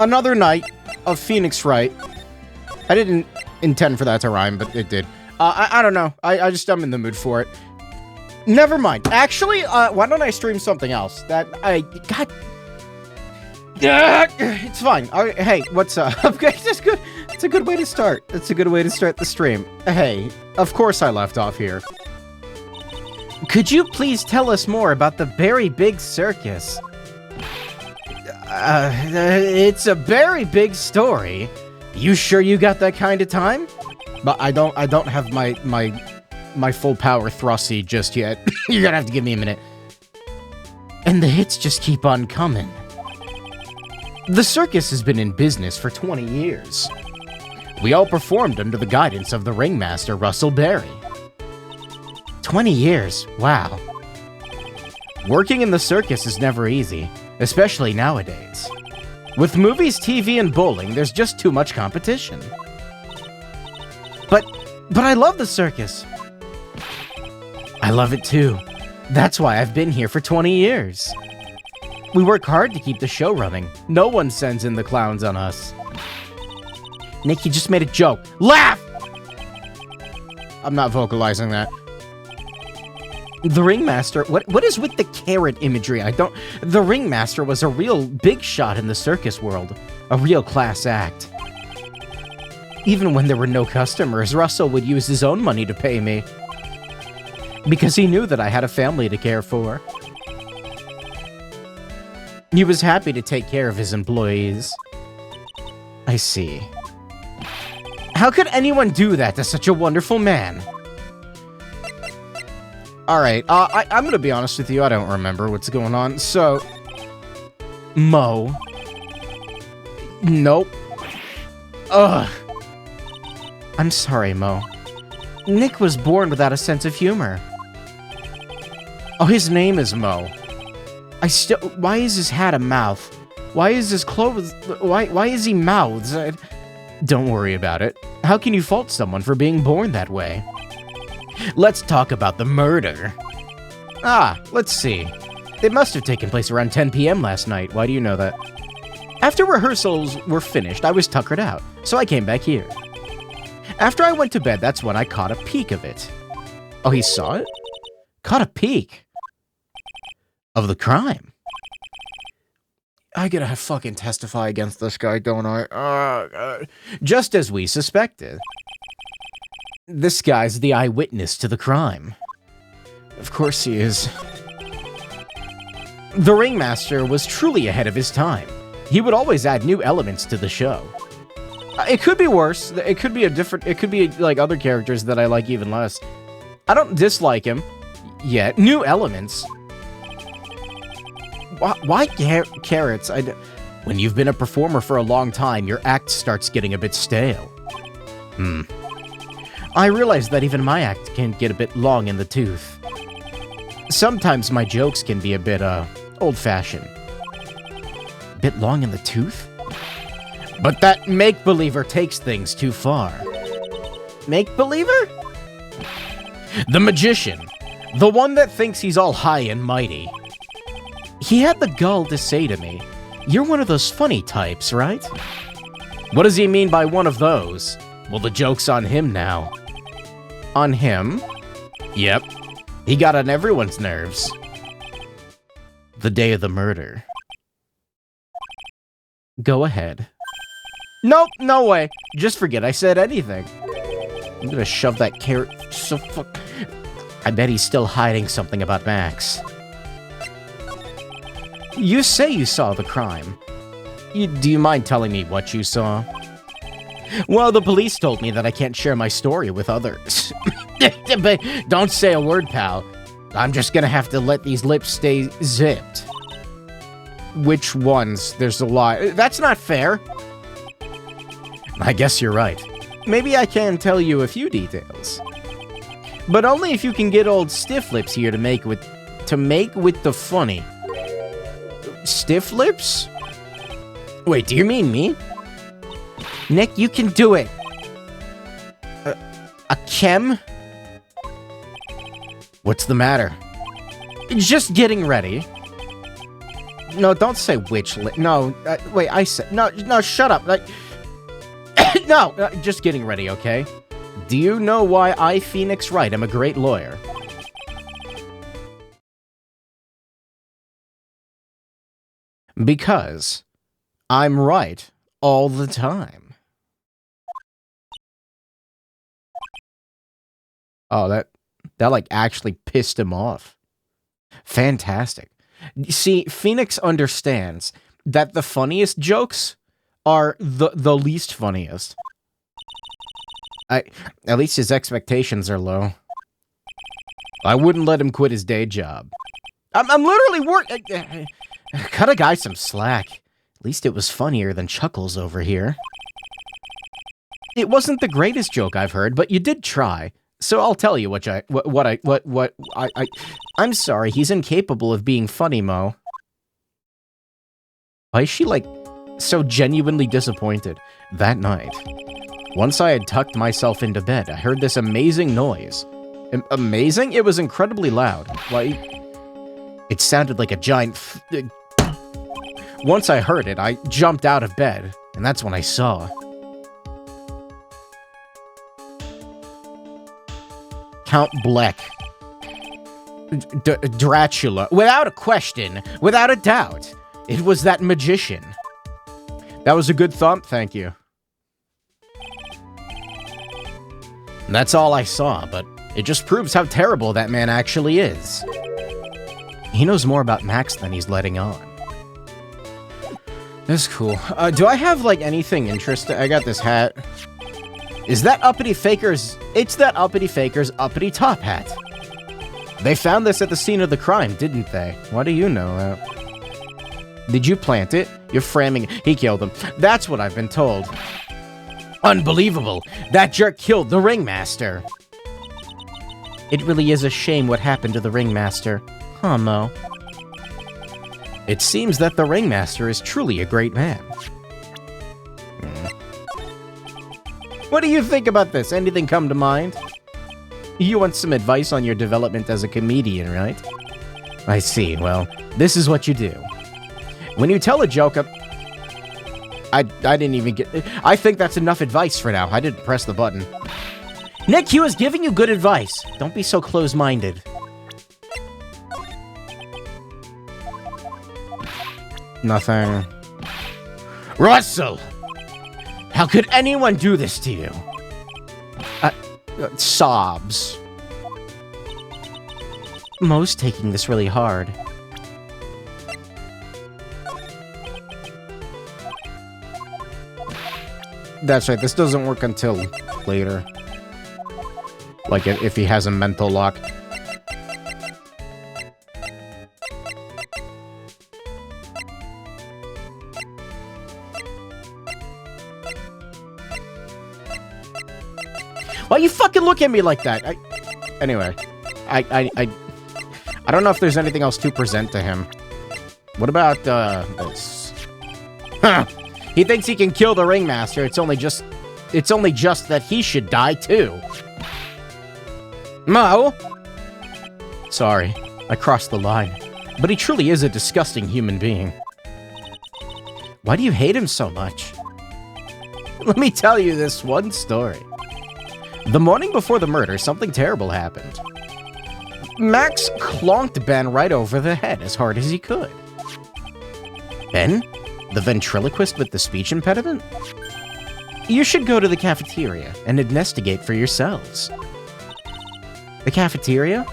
Another night of Phoenix Wright. I didn't intend for that to rhyme, but it did. I don't know. I'm in the mood for it. Never mind. Actually, why don't I stream something else? God. It's fine. Hey, what's up? Okay, that's good. It's a good way to start. It's a good way to start the stream. Hey, of course I left off here. Could you please tell us more about the very big circus? It's a very big story. You sure you got that kind of time? But I don't have my full power thrusty just yet. You're gonna have to give me a minute. And the hits just keep on coming. The circus has been in business for 20 years. We all performed under the guidance of the ringmaster, Russell Berry. 20 years, wow. Working in the circus is never easy, especially nowadays. With movies, TV, and bowling, there's just too much competition. But I love the circus. I love it too. That's why I've been here for 20 years. We work hard to keep the show running. No one sends in the clowns on us. Nick, you just made a joke. Laugh! I'm not vocalizing that. The ringmaster, what is with the carrot imagery? The ringmaster was a real big shot in the circus world. A real class act. Even when there were no customers, Russell would use his own money to pay me. Because he knew that I had a family to care for. He was happy to take care of his employees. I see. How could anyone do that to such a wonderful man? Alright, I'm gonna be honest with you, I don't remember what's going on. So, Mo. Nope. Ugh. I'm sorry, Mo. Nick was born without a sense of humor. Oh, his name is Mo. Why is his hat a mouth? Why is his clothes... Why is he mouths? Don't worry about it. How can you fault someone for being born that way? Let's talk about the murder. Let's see. It must have taken place around 10 p.m. last night. Why do you know that? After rehearsals were finished, I was tuckered out, so I came back here. After I went to bed, that's when I caught a peek of it. Oh, he saw it? Caught a peek? Of the crime? I gotta fucking testify against this guy, don't I? Just as we suspected. This guy's the eyewitness to the crime. Of course he is. The ringmaster was truly ahead of his time. He would always add new elements to the show. It could be worse. It could be it could be like other characters that I like even less. I don't dislike him yet. New elements. Why carrots? When you've been a performer for a long time, your act starts getting a bit stale. I realize that even my act can get a bit long in the tooth. Sometimes my jokes can be a bit, old-fashioned. Bit long in the tooth? But that make-believer takes things too far. Make-believer? The magician. The one that thinks he's all high and mighty. He had the gall to say to me, "You're one of those funny types, right?" What does he mean by one of those? Well, the joke's on him now. On him? Yep. He got on everyone's nerves. The day of the murder. Go ahead. Nope, no way. Just forget I said anything. I'm gonna shove that carrot so I bet he's still hiding something about Max. You say you saw the crime. Do you mind telling me what you saw? Well, the police told me that I can't share my story with others. But don't say a word, pal. I'm just gonna have to let these lips stay zipped. Which ones? There's a lot. That's not fair. I guess you're right. Maybe I can tell you a few details. But only if you can get old Stiff Lips here to make with the funny. Stiff Lips? Wait, do you mean me? Nick, you can do it. A chem? What's the matter? Just getting ready. No, don't say which no, wait, I said... No, shut up. No, just getting ready, okay? Do you know why I, Phoenix Wright, am a great lawyer? Because I'm right all the time. Oh, that like actually pissed him off. Fantastic. See, Phoenix understands that the funniest jokes are the least funniest. At least his expectations are low. I wouldn't let him quit his day job. I'm literally working. Cut a guy some slack. At least it was funnier than Chuckles over here. It wasn't the greatest joke I've heard, but you did try. So I'll tell you I'm sorry, he's incapable of being funny, Mo. Why is she, like, so genuinely disappointed? That night, once I had tucked myself into bed, I heard this amazing noise. Amazing? It was incredibly loud. Why, it sounded like a giant... Once I heard it, I jumped out of bed, and that's when I saw... Count Bleck. Dracula. Without a question. Without a doubt. It was that magician. That was a good thump, thank you. That's all I saw, but it just proves how terrible that man actually is. He knows more about Max than he's letting on. That's cool. Do I have, like, anything interesting? I got this hat. Is that Uppity Faker's... It's that Uppity Faker's uppity top hat. They found this at the scene of the crime, didn't they? What do you know? Did you plant it? You're framing... He killed him. That's what I've been told. Unbelievable! That jerk killed the ringmaster! It really is a shame what happened to the ringmaster. Huh, Mo? It seems that the ringmaster is truly a great man. What do you think about this? Anything come to mind? You want some advice on your development as a comedian, right? I see. Well, this is what you do. When you tell a joke, I didn't even get... I think that's enough advice for now. I didn't press the button. Nick, he was giving you good advice. Don't be so close-minded. Nothing. Russell! How could anyone do this to you? Sobs. Mo's taking this really hard. That's right, this doesn't work until later. Like, if he has a mental lock. Why you fucking look at me like that? Anyway, I don't know if there's anything else to present to him. What about, this? Huh. He thinks he can kill the ringmaster. It's only just that he should die too. Mo? Sorry, I crossed the line. But he truly is a disgusting human being. Why do you hate him so much? Let me tell you this one story. The morning before the murder, something terrible happened. Max clonked Ben right over the head as hard as he could. Ben? The ventriloquist with the speech impediment? You should go to the cafeteria and investigate for yourselves. The cafeteria?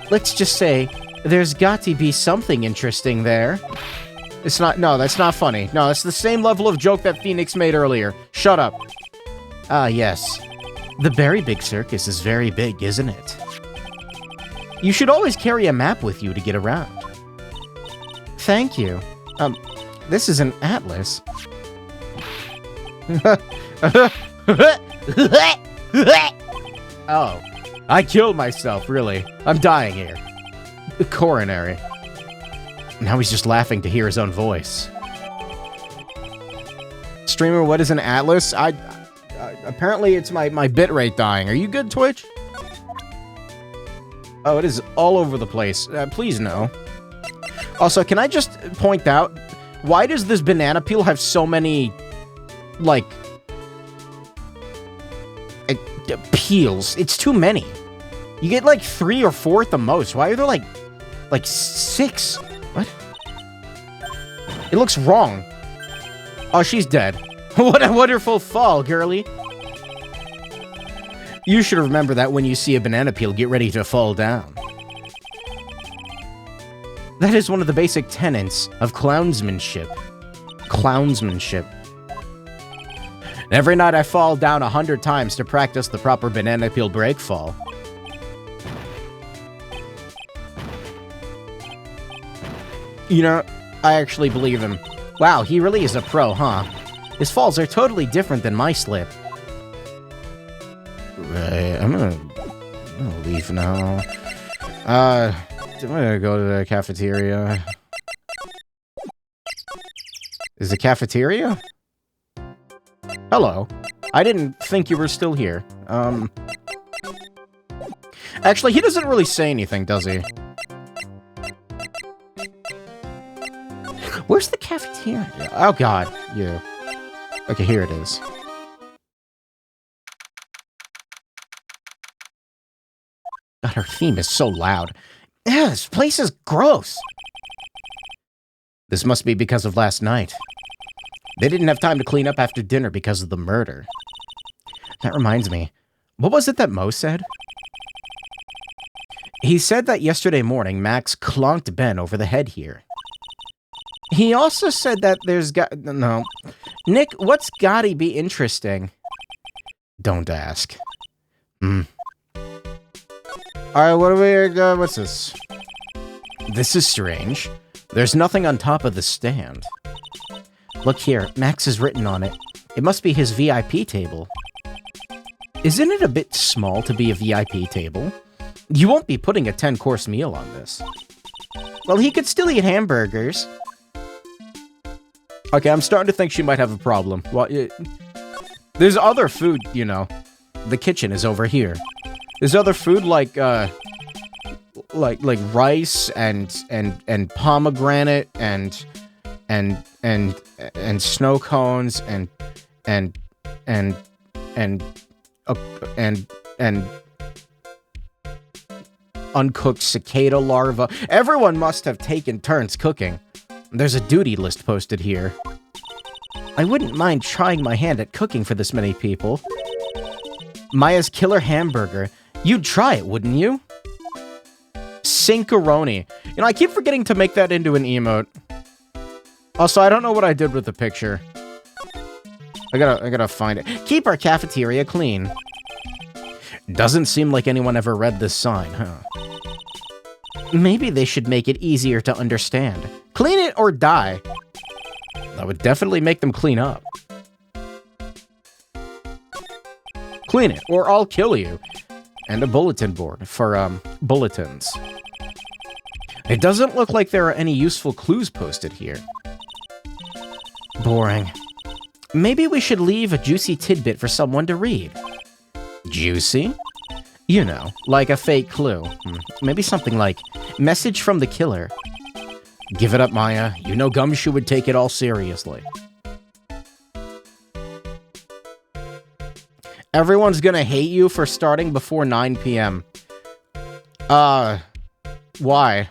Let's just say, there's got to be something interesting there. It's not- no, that's not funny. No, it's the same level of joke that Phoenix made earlier. Shut up. Ah, yes. The very big circus is very big, isn't it? You should always carry a map with you to get around. Thank you. This is an atlas. Oh. I killed myself, really. I'm dying here. Coronary. Now he's just laughing to hear his own voice. Streamer, what is an atlas? Apparently it's my bitrate dying. Are you good, Twitch? Oh, it is all over the place. Please no. Also, can I just point out, why does this banana peel have so many, like, peels? It's too many. You get like 3 or 4 at the most. Why are there like 6? What? It looks wrong. Oh, she's dead. What a wonderful fall, girly. You should remember that when you see a banana peel, get ready to fall down. That is one of the basic tenets of clownsmanship. Clownsmanship. Every night I fall down 100 times to practice the proper banana peel break fall. You know, I actually believe him. Wow, he really is a pro, huh? His falls are totally different than my slip. Right, I'm gonna leave now. I'm gonna go to the cafeteria. Is the cafeteria? Hello. I didn't think you were still here. Actually, he doesn't really say anything, does he? Where's the cafeteria? Oh god, you. Okay, here it is. God, her theme is so loud. Yeah, this place is gross. This must be because of last night. They didn't have time to clean up after dinner because of the murder. That reminds me. What was it that Mo said? He said that yesterday morning, Max clonked Ben over the head here. He also said that no. Nick, what's gotta be interesting? Don't ask. Alright, what are we, what's this? This is strange. There's nothing on top of the stand. Look here, Max is written on it. It must be his VIP table. Isn't it a bit small to be a VIP table? You won't be putting a 10-course meal on this. Well, he could still eat hamburgers. Okay, I'm starting to think she might have a problem. Well, there's other food, you know. The kitchen is over here. There's other food like rice and pomegranate and snow cones and uncooked cicada larvae. Everyone must have taken turns cooking. There's a duty list posted here. I wouldn't mind trying my hand at cooking for this many people. Maya's killer hamburger. You'd try it, wouldn't you? Sinkaroni. You know, I keep forgetting to make that into an emote. Also, I don't know what I did with the picture. I gotta find it. Keep our cafeteria clean. Doesn't seem like anyone ever read this sign, huh? Maybe they should make it easier to understand. Clean it or die. That would definitely make them clean up. Clean it, or I'll kill you. And a bulletin board for, bulletins. It doesn't look like there are any useful clues posted here. Boring. Maybe we should leave a juicy tidbit for someone to read. Juicy? You know, like a fake clue. Maybe something like, message from the killer. Give it up, Maya. You know Gumshoe would take it all seriously. Everyone's gonna hate you for starting before 9 p.m. Why?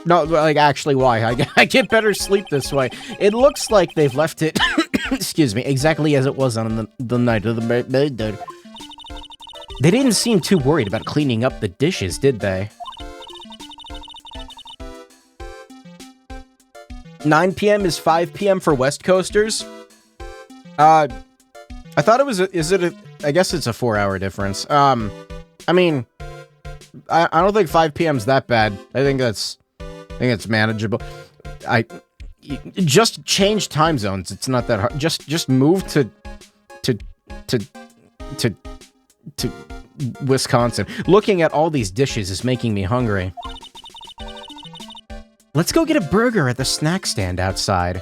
No, like, actually, why? I get better sleep this way. It looks like they've left it, excuse me, exactly as it was on the night of the murder. They didn't seem too worried about cleaning up the dishes, did they? 9 p.m. is 5 p.m. for West Coasters? I thought it was, I guess it's a 4-hour difference. I mean, I don't think 5 p.m.'s that bad. I think it's manageable. Just change time zones. It's not that hard. Just move to Wisconsin. Looking at all these dishes is making me hungry. Let's go get a burger at the snack stand outside.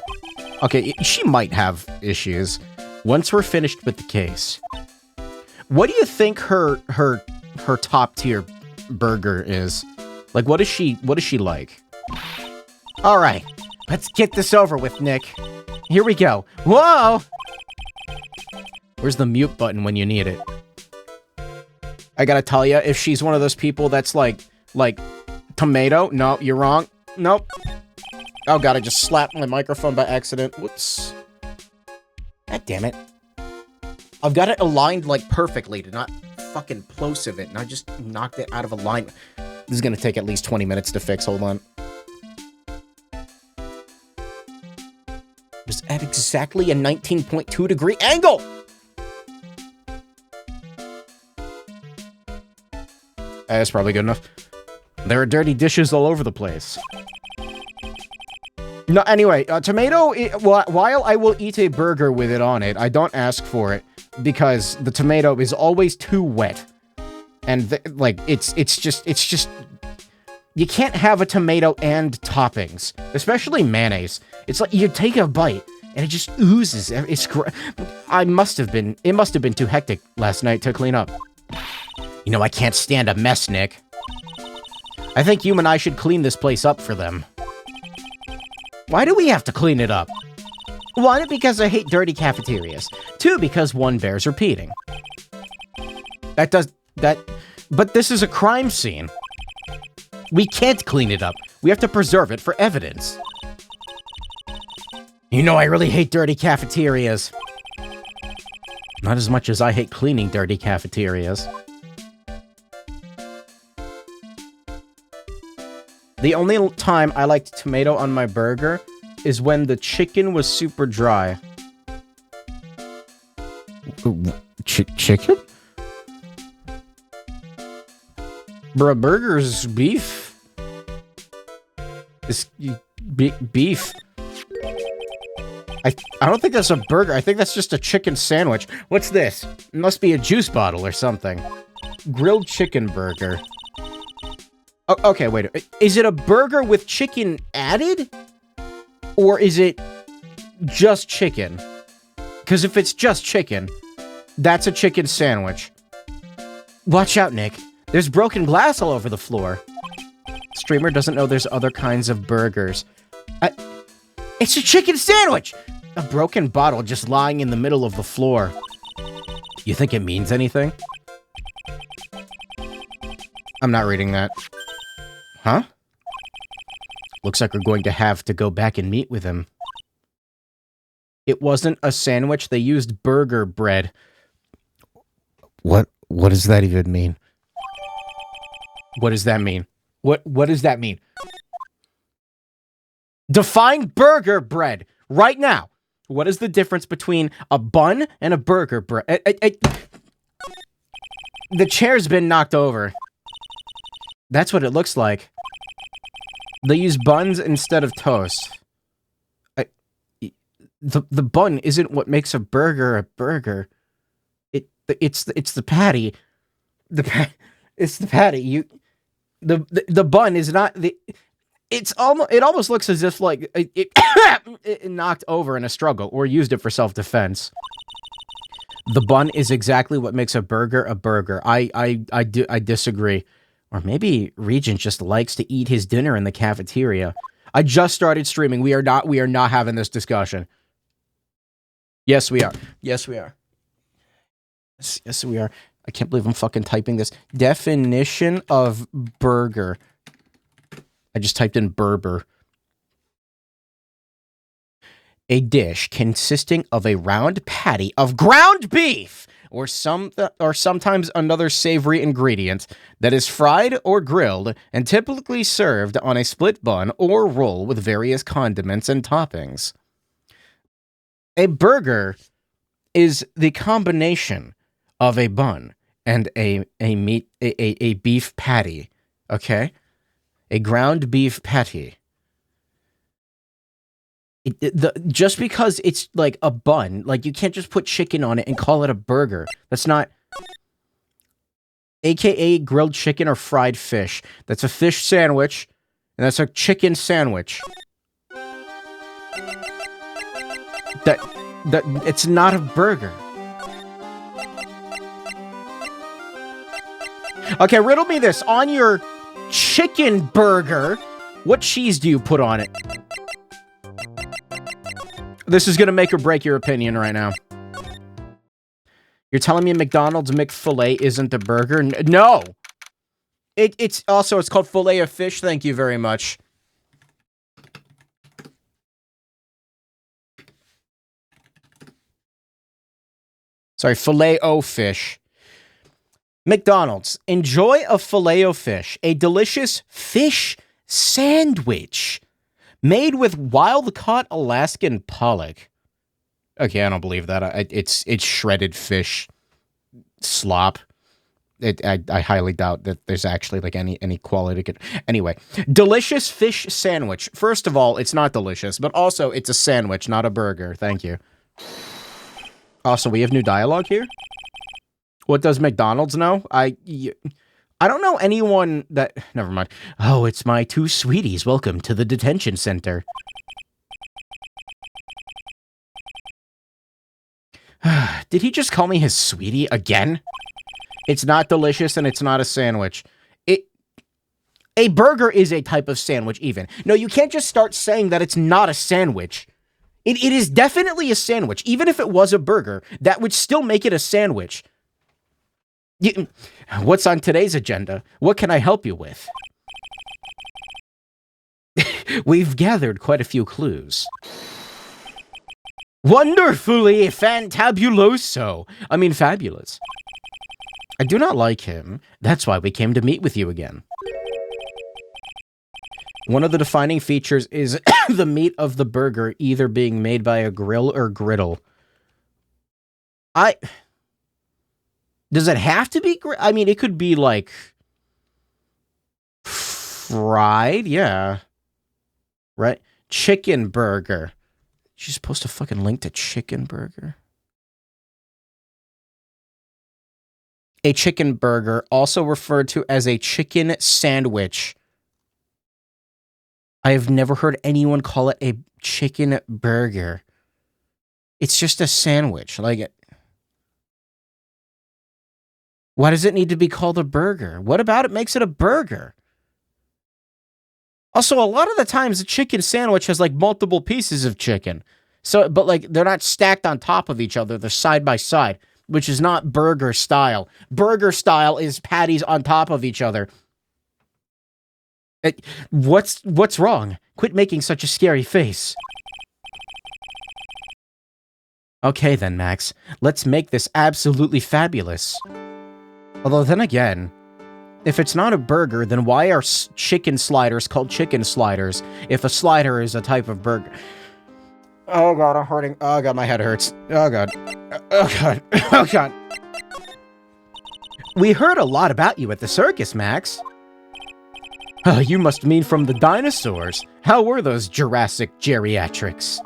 Okay, she might have issues. Once we're finished with the case. What do you think her top tier burger is. Like, what is she like? All right, let's get this over with, Nick. Here we go. Whoa! Where's the mute button when you need it? I gotta tell you, if she's one of those people that's like, tomato? No, you're wrong. Nope. Oh god, I just slapped my microphone by accident. Whoops. God damn it. I've got it aligned, like, perfectly to not fucking plosive it, and I just knocked it out of alignment. This is gonna take at least 20 minutes to fix, hold on. It was at exactly a 19.2 degree angle! That's probably good enough. There are dirty dishes all over the place. No, anyway, tomato, while I will eat a burger with it on it, I don't ask for it, because the tomato is always too wet. And, like, it's just... You can't have a tomato and toppings, especially mayonnaise. It's like, you take a bite, and it just oozes. It must have been too hectic last night to clean up. You know, I can't stand a mess, Nick. I think you and I should clean this place up for them. Why do we have to clean it up? 1, because I hate dirty cafeterias. 2, because 1 bears repeating. But this is a crime scene. We can't clean it up. We have to preserve it for evidence. You know, I really hate dirty cafeterias. Not as much as I hate cleaning dirty cafeterias. The only time I liked tomato on my burger is when the chicken was super dry. Chicken? Bruh, burger's beef. This beef. I don't think that's a burger. I think that's just a chicken sandwich. What's this? It must be a juice bottle or something. Grilled chicken burger. Oh, okay, wait. Is it a burger with chicken added? Or is it just chicken? Because if it's just chicken, that's a chicken sandwich. Watch out, Nick. There's broken glass all over the floor. Streamer doesn't know there's other kinds of burgers. It's a chicken sandwich! A broken bottle just lying in the middle of the floor. You think it means anything? I'm not reading that. Huh? Looks like we're going to have to go back and meet with him. It wasn't a sandwich, they used burger bread. What does that even mean? What does that mean? What does that mean? Define burger bread right now. What is the difference between a bun and a burger bread? The chair's been knocked over. That's what it looks like. They use buns instead of toast. The bun isn't what makes a burger a burger. It's the patty. It's the patty. The bun is not the. It almost looks as if like it knocked over in a struggle or used it for self-defense. The bun is exactly what makes a burger a burger. I disagree. Or maybe Regent just likes to eat his dinner in the cafeteria. I just started streaming. We are not having this discussion. Yes, we are. Yes, we are. Yes, we are. I can't believe I'm fucking typing this. Definition of burger. I just typed in Berber. A dish consisting of a round patty of ground beef or sometimes another savory ingredient that is fried or grilled and typically served on a split bun or roll with various condiments and toppings. A burger is the combination of a bun and a beef patty, okay? A ground beef patty. Just because it's like a bun, like you can't just put chicken on it and call it a burger. That's not... AKA grilled chicken or fried fish. That's a fish sandwich, and that's a chicken sandwich. It's not a burger. Okay, riddle me this. On your chicken burger, what cheese do you put on it? This is gonna make or break your opinion right now. You're telling me McDonald's McFilet isn't a burger? No! It's called filet of fish. Thank you very much. Sorry, filet-o-fish. McDonald's, enjoy a filet-o-fish, a delicious fish sandwich made with wild-caught Alaskan pollock. Okay, I don't believe that. It's shredded fish slop. I highly doubt that there's actually like any quality. Anyway, delicious fish sandwich. First of all, it's not delicious, but also it's a sandwich, not a burger. Thank you. Also, we have new dialogue here. What does McDonald's know? I don't know anyone that... Never mind. Oh, it's my two sweeties. Welcome to the detention center. Did he just call me his sweetie again? It's not delicious and it's not a sandwich. A burger is a type of sandwich even. No, you can't just start saying that it's not a sandwich. It is definitely a sandwich. Even if it was a burger, that would still make it a sandwich. What's on today's agenda? What can I help you with? We've gathered quite a few clues. Wonderfully fantabuloso. I mean, fabulous. I do not like him. That's why we came to meet with you again. One of the defining features is the meat of the burger either being made by a grill or griddle. Does it have to be I mean, it could be, like, fried? Yeah. Right? Chicken burger. She's supposed to fucking link to chicken burger. A chicken burger, also referred to as a chicken sandwich. I have never heard anyone call it a chicken burger. It's just a sandwich. Like, why does it need to be called a burger? What about it makes it a burger? Also, a lot of the times, a chicken sandwich has, like, multiple pieces of chicken. So, but, like, they're not stacked on top of each other. They're side by side, which is not burger style. Burger style is patties on top of each other. What's wrong? Quit making such a scary face. Okay then, Max. Let's make this absolutely fabulous. Although then again, if it's not a burger, then why are chicken sliders called chicken sliders if a slider is a type of burger? Oh god, I'm hurting. Oh god, my head hurts. Oh god. Oh god. Oh god. We heard a lot about you at the circus, Max. You must mean from the dinosaurs. How were those Jurassic geriatrics?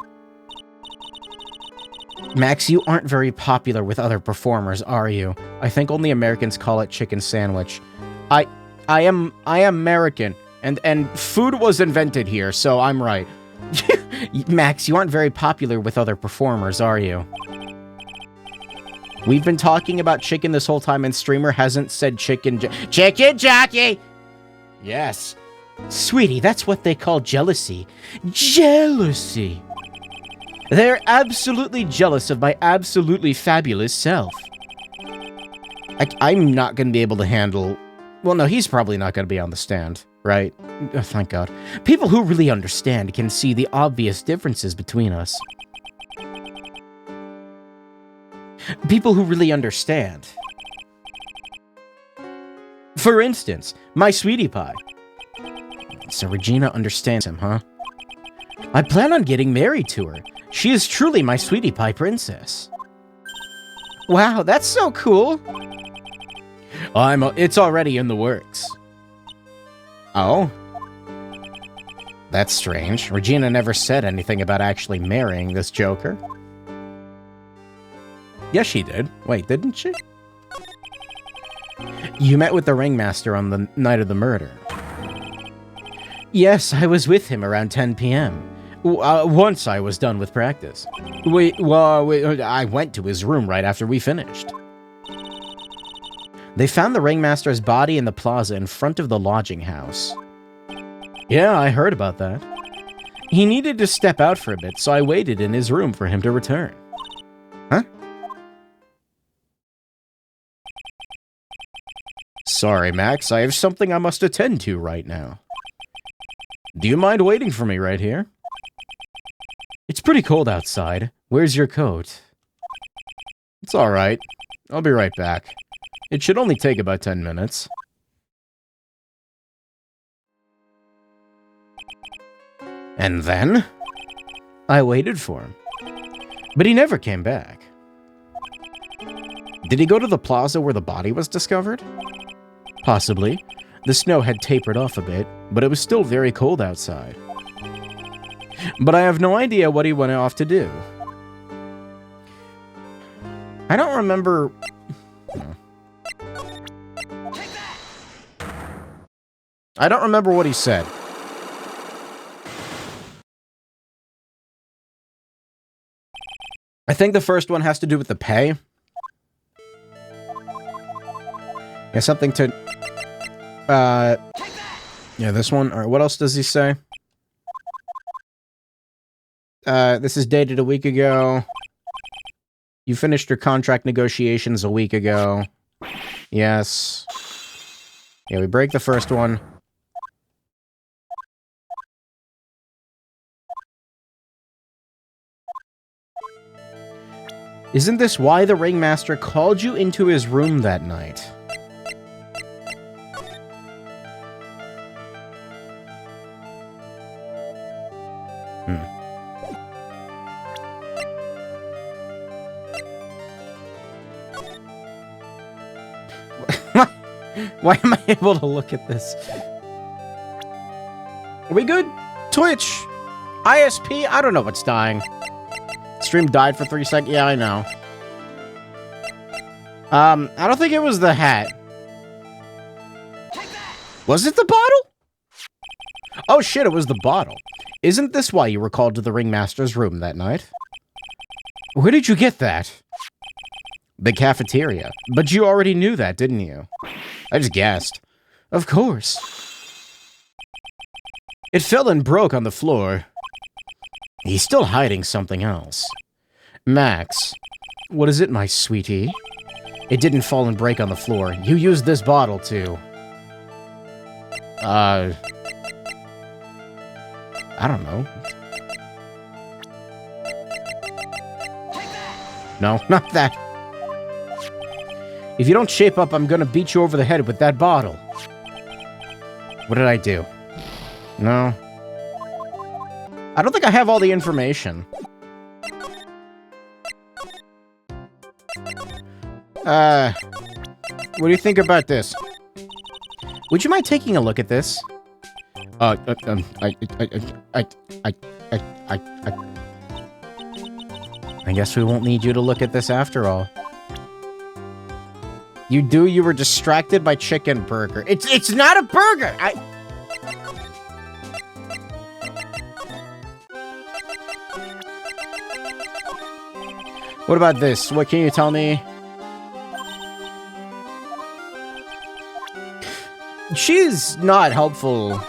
Max, you aren't very popular with other performers, are you? I think only Americans call it chicken sandwich. I am American, and food was invented here, so I'm right. Max, you aren't very popular with other performers, are you? We've been talking about chicken this whole time, and Streamer hasn't said chicken jockey! Yes. Sweetie, that's what they call jealousy. Jealousy. They're absolutely jealous of my absolutely fabulous self. I'm not going to be able to handle... Well, no, he's probably not going to be on the stand, right? Oh, thank God. People who really understand can see the obvious differences between us. People who really understand. For instance, my sweetie pie. So Regina understands him, huh? I plan on getting married to her. She is truly my sweetie pie princess. Wow, that's so cool. It's already in the works. Oh? That's strange. Regina never said anything about actually marrying this joker. Yes, she did. Wait, didn't she? You met with the ringmaster on the night of the murder. Yes, I was with him around 10 p.m. Once I was done with practice. I went to his room right after we finished. They found the ringmaster's body in the plaza in front of the lodging house. Yeah, I heard about that. He needed to step out for a bit, so I waited in his room for him to return. Huh? Sorry, Max, I have something I must attend to right now. Do you mind waiting for me right here? It's pretty cold outside. Where's your coat? It's alright. I'll be right back. It should only take about 10 minutes. And then, I waited for him. But he never came back. Did he go to the plaza where the body was discovered? Possibly. The snow had tapered off a bit, but it was still very cold outside. But I have no idea what he went off to do. I don't remember... I don't remember what he said. I think the first one has to do with the pay. Yeah, something to... yeah, this one. Or what else does he say? This is dated a week ago. You finished your contract negotiations a week ago. Yes. Yeah, we break the first one. Isn't this why the ringmaster called you into his room that night? Why am I able to look at this? Are we good? Twitch! ISP? I don't know what's dying. Stream died for 3 seconds. Yeah, I know. I don't think it was the hat. Was it the bottle? Oh shit, it was the bottle. Isn't this why you were called to the ringmaster's room that night? Where did you get that? The cafeteria. But you already knew that, didn't you? I just guessed. Of course. It fell and broke on the floor. He's still hiding something else. Max, what is it, my sweetie? It didn't fall and break on the floor. You used this bottle to... I don't know. No, not that. If you don't shape up, I'm gonna beat you over the head with that bottle. What did I do? No. I don't think I have all the information. What do you think about this? Would you mind taking a look at this? I guess we won't need you to look at this after all. You were distracted by chicken burger. It's not a burger! What about this? What can you tell me? She's not helpful.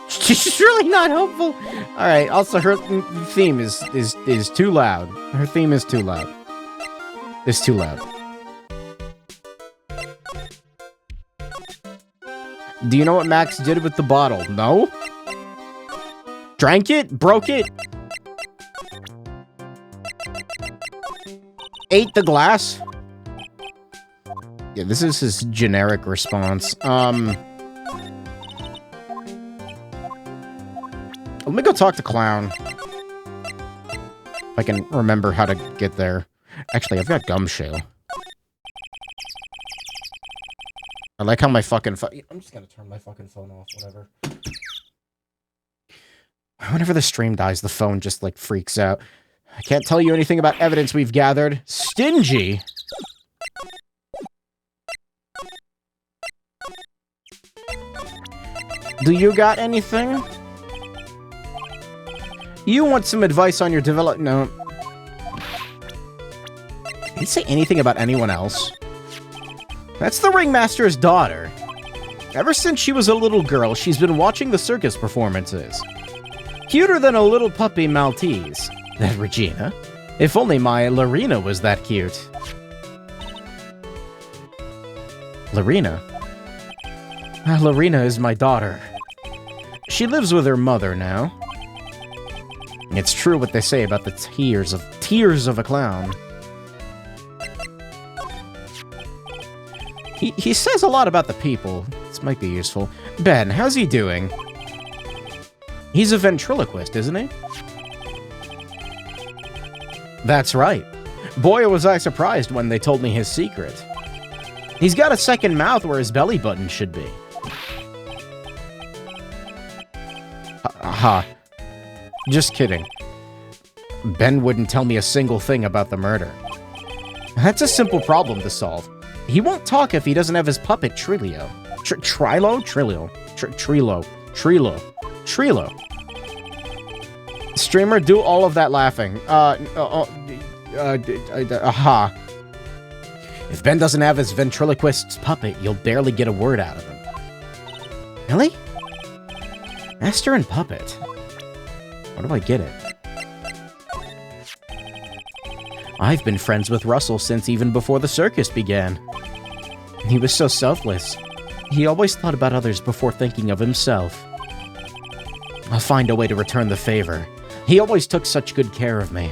She's really not helpful. Alright, also her theme is too loud. Her theme is too loud. It's too loud. Do you know what Max did with the bottle? No? Drank it? Broke it? Ate the glass? Yeah, this is his generic response. Let me go talk to Clown. If I can remember how to get there. Actually, I've got Gumshoe. I like how my fucking I'm just gonna turn my fucking phone off, whatever. Whenever the stream dies, the phone just, like, freaks out. I can't tell you anything about evidence we've gathered. Stingy? Do you got anything? You want some advice on your develop... No. he say anything about anyone else? That's the ringmaster's daughter. Ever since she was a little girl, she's been watching the circus performances. Cuter than a little puppy Maltese. That Regina. If only my Lorena was that cute. Lorena? Lorena is my daughter. She lives with her mother now. It's true what they say about the tears of a clown. He says a lot about the people. This might be useful. Ben, how's he doing? He's a ventriloquist, isn't he? That's right. Boy, was I surprised when they told me his secret. He's got a second mouth where his belly button should be. Aha. Just kidding. Ben wouldn't tell me a single thing about the murder. That's a simple problem to solve. He won't talk if he doesn't have his puppet Trillo. Trillo. Streamer, do all of that laughing. Aha. If Ben doesn't have his ventriloquist's puppet, you'll barely get a word out of him. Really? Master and puppet. Where do I get it? I've been friends with Russell since even before the circus began. He was so selfless. He always thought about others before thinking of himself. I'll find a way to return the favor. He always took such good care of me.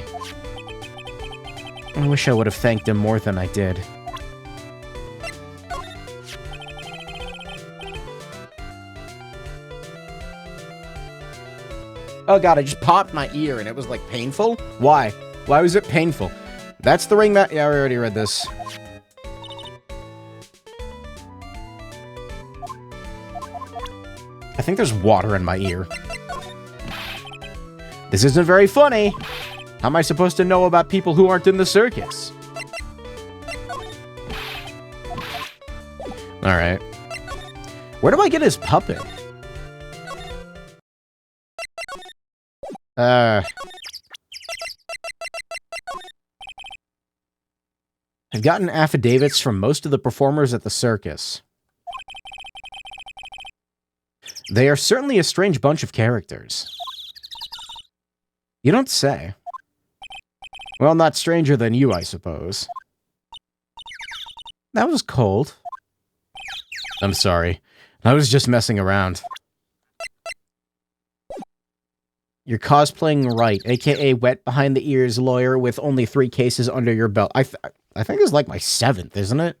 I wish I would have thanked him more than I did. Oh god, I just popped my ear and it was like painful? Why? Why was it painful? That's the ring mat. Yeah, I already read this. I think there's water in my ear. This isn't very funny. How am I supposed to know about people who aren't in the circus? Alright. Where do I get his puppet? I've gotten affidavits from most of the performers at the circus. They are certainly a strange bunch of characters. You don't say. Well, not stranger than you, I suppose. That was cold. I'm sorry. I was just messing around. You're cosplaying Wright, aka wet behind the ears lawyer with only 3 cases under your belt. I think it's like my 7th, isn't it?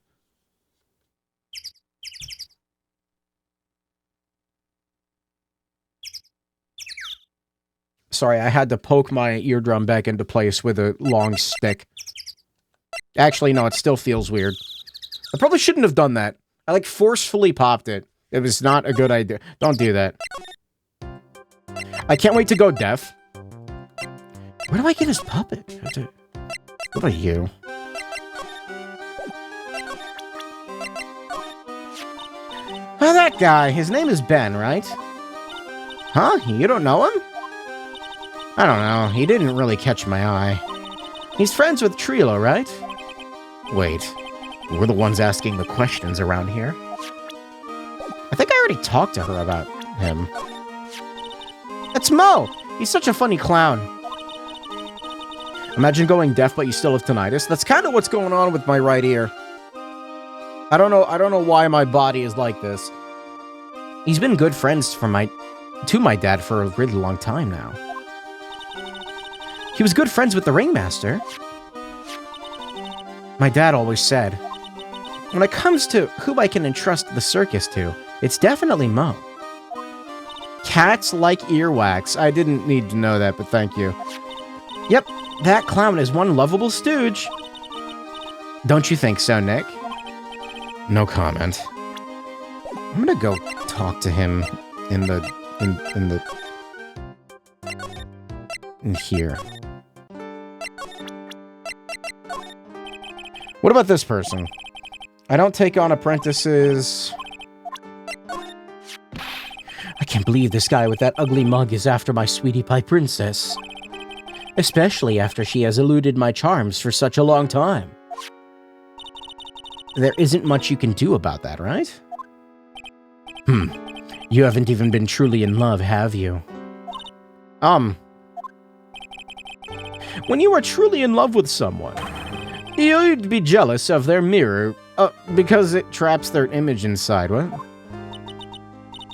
Sorry, I had to poke my eardrum back into place with a long stick. Actually, no, it still feels weird. I probably shouldn't have done that. I, like, forcefully popped it. It was not a good idea. Don't do that. I can't wait to go deaf. Where do I get his puppet? What about you? Oh, that guy. His name is Ben, right? Huh? You don't know him? I don't know. He didn't really catch my eye. He's friends with Trillo, right? Wait. We're the ones asking the questions around here. I think I already talked to her about him. That's Mo! He's such a funny clown. Imagine going deaf but you still have tinnitus. That's kind of what's going on with my right ear. I don't know why my body is like this. He's been good friends to my dad for a really long time now. He was good friends with the ringmaster. My dad always said, when it comes to who I can entrust the circus to, it's definitely Mo. Cats like earwax. I didn't need to know that, but thank you. Yep, that clown is one lovable stooge. Don't you think so, Nick? No comment. I'm gonna go talk to him in here. What about this person? I don't take on apprentices. I can't believe this guy with that ugly mug is after my sweetie pie princess. Especially after she has eluded my charms for such a long time. there isn't much you can do about that, right? You haven't even been truly in love, have you? When you are truly in love with someone, you'd be jealous of their mirror, because it traps their image inside, what?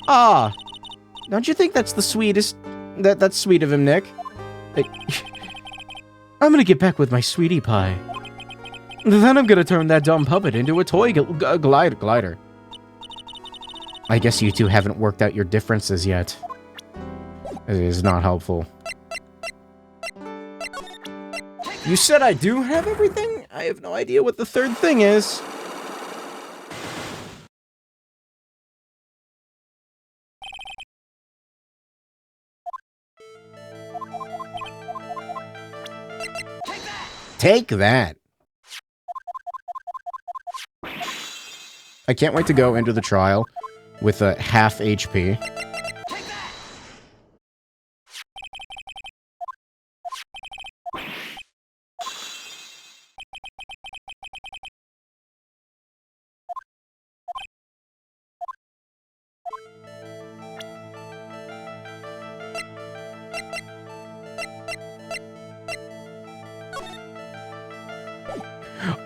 Ah, don't you think that's the sweetest? That's sweet of him, Nick. I'm gonna get back with my sweetie pie. Then I'm gonna turn that dumb puppet into a toy glider. I guess you two haven't worked out your differences yet. It is not helpful. You said I do have everything? I have no idea what the third thing is. Take that! I can't wait to go into the trial with a half HP.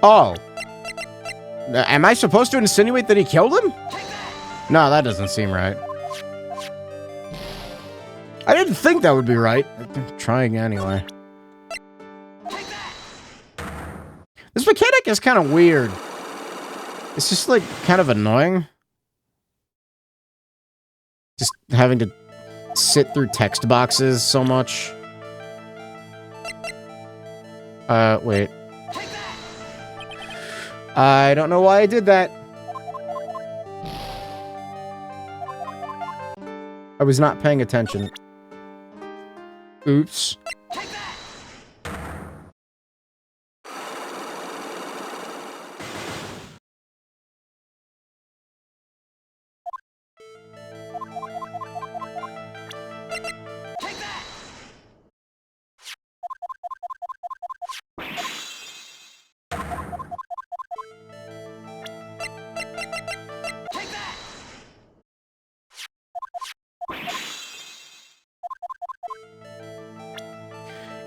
Oh. Am I supposed to insinuate that he killed him? No, that doesn't seem right. I didn't think that would be right. I'm trying anyway. This mechanic is kind of weird. It's just, like, kind of annoying. Just having to sit through text boxes so much. Wait. I don't know why I did that. I was not paying attention. Oops.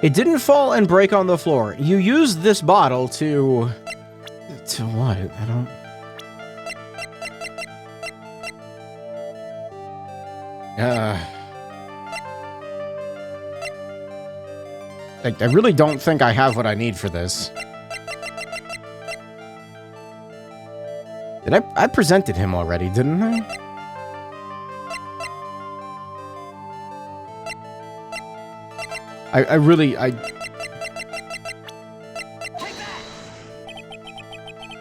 It didn't fall and break on the floor. You used this bottle to... To what? I don't... I really don't think I have what I need for this. Did I presented him already, didn't I? I really...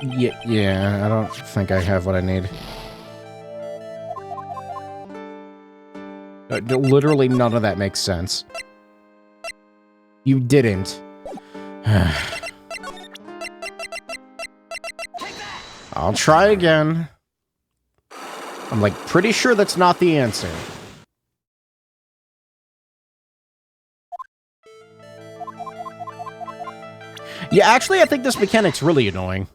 Yeah, I don't think I have what I need. Literally none of that makes sense. You didn't. I'll try again. I'm like pretty sure that's not the answer. Yeah, actually, I think this mechanic's really annoying.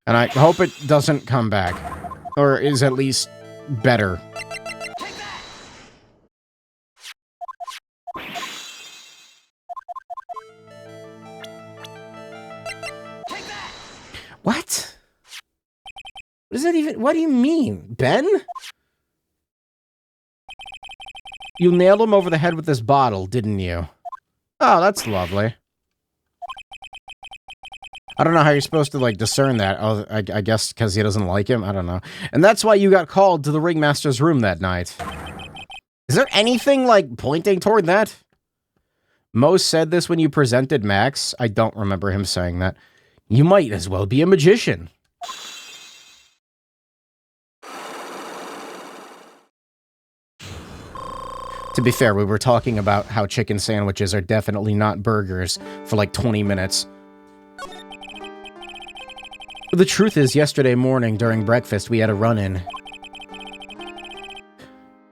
And I hope it doesn't come back. Or is at least better. What? What does that even... What do you mean? Ben? You nailed him over the head with this bottle, didn't you? Oh, that's lovely. I don't know how you're supposed to, like, discern that. Oh, I guess because he doesn't like him? I don't know. And that's why you got called to the ringmaster's room that night. Is there anything, like, pointing toward that? Mo said this when you presented Max. I don't remember him saying that. You might as well be a magician. To be fair, we were talking about how chicken sandwiches are definitely not burgers for like 20 minutes. The truth is, yesterday morning during breakfast, we had a run-in.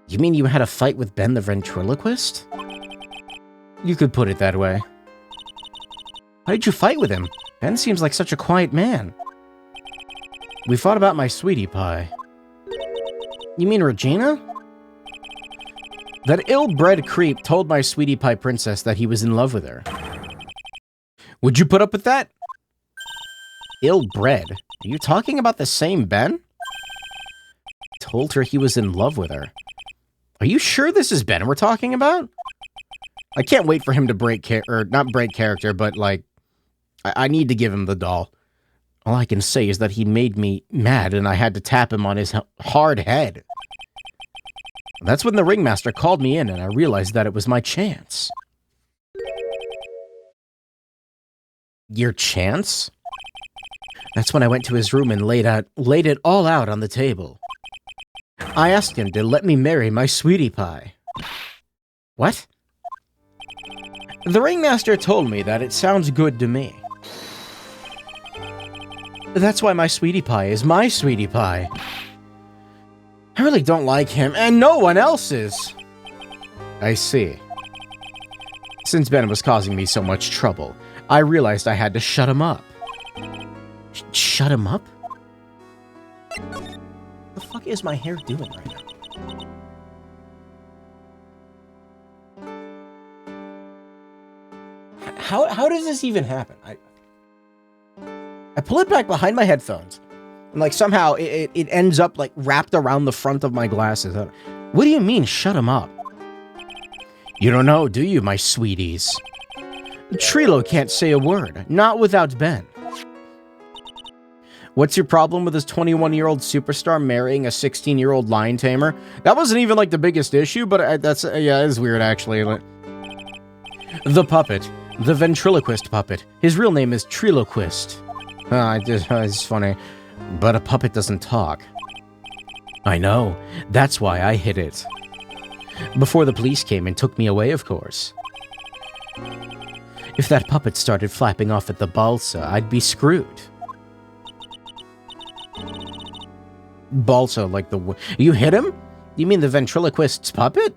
You mean you had a fight with Ben the ventriloquist? You could put it that way. Why did you fight with him? Ben seems like such a quiet man. We fought about my sweetie pie. You mean Regina? That ill-bred creep told my sweetie pie princess that he was in love with her. Would you put up with that? Ill-bred? Are you talking about the same Ben? Told her he was in love with her. Are you sure this is Ben we're talking about? I can't wait for him to not break character, but like, I need to give him the doll. All I can say is that he made me mad and I had to tap him on his hard head. That's when the ringmaster called me in and I realized that it was my chance. Your chance? That's when I went to his room and laid it all out on the table. I asked him to let me marry my sweetie pie. What? The ringmaster told me that it sounds good to me. That's why my sweetie pie is my sweetie pie. I really don't like him, and no one else is. I see. Since Ben was causing me so much trouble, I realized I had to shut him up. Shut him up? What the fuck is my hair doing right now? How does this even happen? I pull it back behind my headphones, and like somehow it ends up like wrapped around the front of my glasses. What do you mean, shut him up? You don't know, do you, my sweeties? Trilo can't say a word, not without Ben. What's your problem with this 21-year-old superstar marrying a 16-year-old lion tamer? That wasn't even like the biggest issue, but that's, yeah, it's weird actually. The puppet. The ventriloquist puppet. His real name is Triloquist. It's funny. But a puppet doesn't talk. I know. That's why I hid it. Before the police came and took me away, of course. If that puppet started flapping off at the balsa, I'd be screwed. Balsa, like the... You hit him? You mean the ventriloquist's puppet?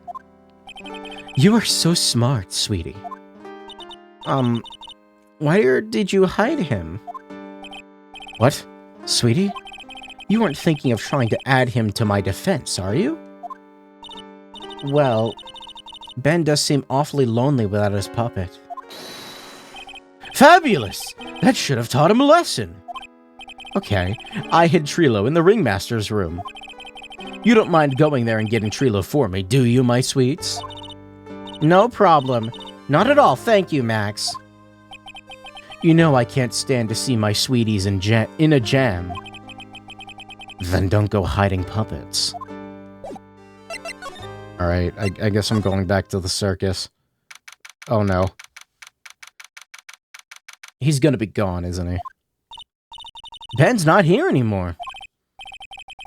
You are so smart, sweetie. Why did you hide him? What? Sweetie? You weren't thinking of trying to add him to my defense, are you? Well, Ben does seem awfully lonely without his puppet. Fabulous! That should have taught him a lesson. Okay, I hid Trilo in the ringmaster's room. You don't mind going there and getting Trilo for me, do you, my sweets? No problem. Not at all, thank you, Max. You know I can't stand to see my sweeties in a jam. Then don't go hiding puppets. Alright, I guess I'm going back to the circus. Oh no. He's gonna be gone, isn't he? Ben's not here anymore.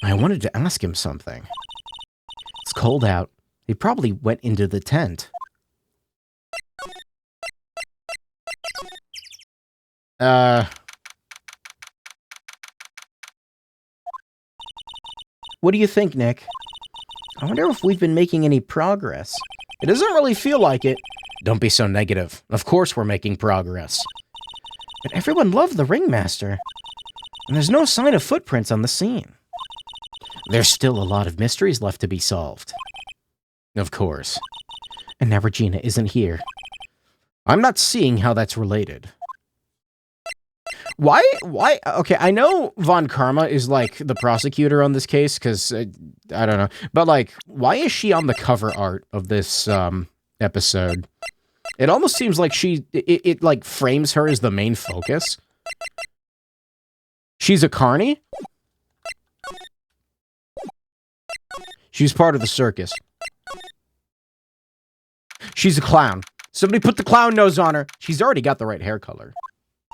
I wanted to ask him something. It's cold out. He probably went into the tent. What do you think, Nick? I wonder if we've been making any progress. It doesn't really feel like it. Don't be so negative. Of course we're making progress. But everyone loved the ringmaster. And there's no sign of footprints on the scene. There's still a lot of mysteries left to be solved. Of course. And now Regina isn't here. I'm not seeing how that's related. Why? Okay, I know Von Karma is, like, the prosecutor on this case, because, I don't know. But, like, why is she on the cover art of this, episode? It almost seems like it like, frames her as the main focus. She's a carny? She's part of the circus. She's a clown. Somebody put the clown nose on her. She's already got the right hair color.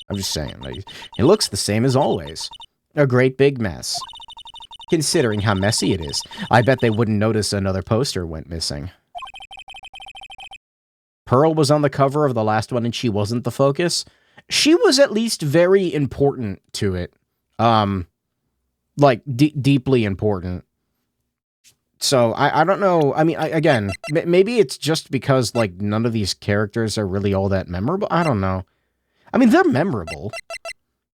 I'm just saying, like, it looks the same as always. A great big mess. Considering how messy it is, I bet they wouldn't notice another poster went missing. Pearl was on the cover of the last one and she wasn't the focus. She was at least very important to it. Like, deeply important. So, I don't know. I mean, again, maybe it's just because, like, none of these characters are really all that memorable. I don't know. I mean, they're memorable.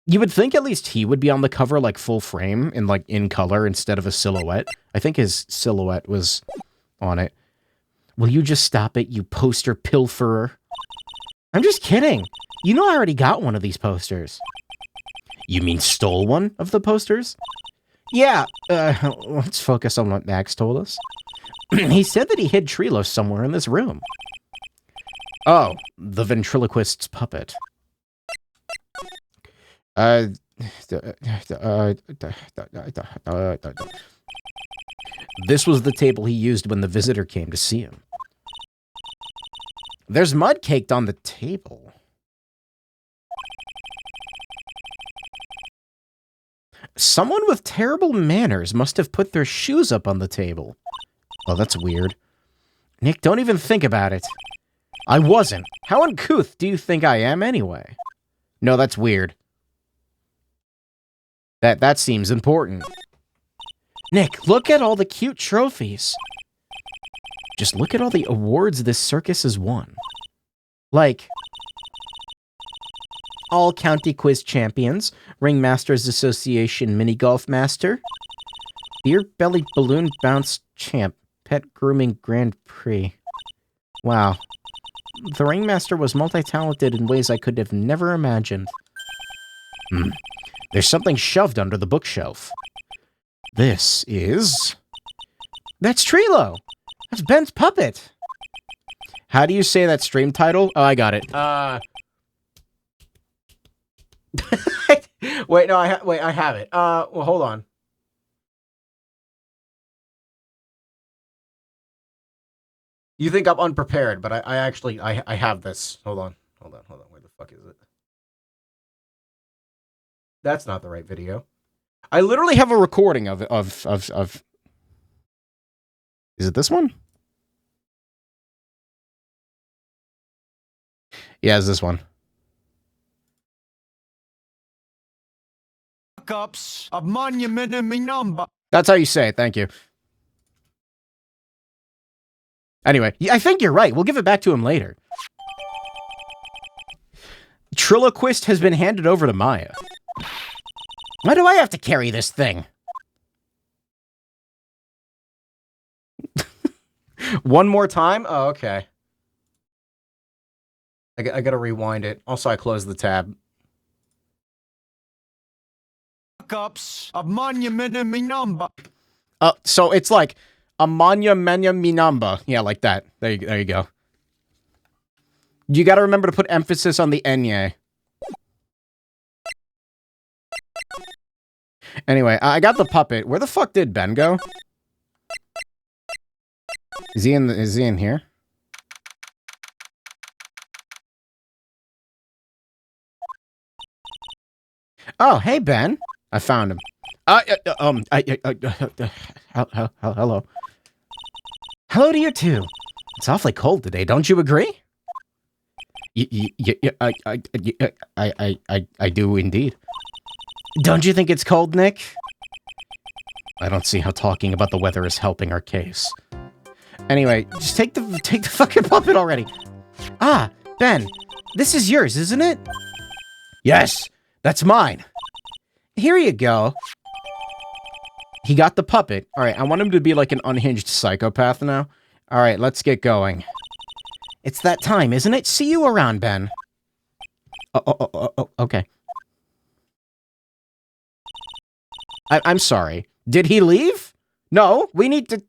You would think at least he would be on the cover, like, full frame, and, like, in color instead of a silhouette. I think his silhouette was on it. Will you just stop it, you poster pilferer? I'm just kidding. You know I already got one of these posters. You mean stole one of the posters? Yeah, let's focus on what Max told us. He said that he hid Trilo somewhere in this room. Oh, the ventriloquist's puppet. This was the table he used when the visitor came to see him. There's mud caked on the table. Someone with terrible manners must have put their shoes up on the table. Oh, that's weird. Nick, don't even think about it. I wasn't. How uncouth do you think I am anyway? No, that's weird. That seems important. Nick, look at all the cute trophies. Just look at all the awards this circus has won. Like, all county quiz champions, Ringmasters Association mini golf master, beer belly balloon bounce champ, pet grooming Grand Prix. Wow. The Ringmaster was multi-talented in ways I could have never imagined. There's something shoved under the bookshelf. This is... That's Trilo! That's Ben's puppet! How do you say that stream title? Oh, I got it. Wait, no, I have it. Well, hold on. You think I'm unprepared, but I actually have this. Hold on. Where the fuck is it? That's not the right video. I literally have a recording of Is it this one? Yeah, it's this one. Ups of monument in me number. That's how you say it, thank you. Anyway, I think you're right. We'll give it back to him later. Triloquist has been handed over to Maya. Why do I have to carry this thing? One more time? Oh, okay. I gotta rewind it. Also, I closed the tab. Ups of monument in me number. So it's like a monument mi number. Yeah, like that. There you go. You gotta remember to put emphasis on the enye. Anyway, I got the puppet. Where the fuck did Ben go? Is he in here? Oh, hey Ben. I found him. Hello. Hello to you too. It's awfully cold today, don't you agree? I do indeed. Don't you think it's cold, Nick? I don't see how talking about the weather is helping our case. Anyway, just take the fucking puppet already. Ah, Ben, this is yours, isn't it? Yes, that's mine. Here you go. He got the puppet. All right, I want him to be like an unhinged psychopath now. All right, let's get going. It's that time, isn't it? See you around, Ben. Oh, okay. I'm sorry. Did he leave? No, we need to...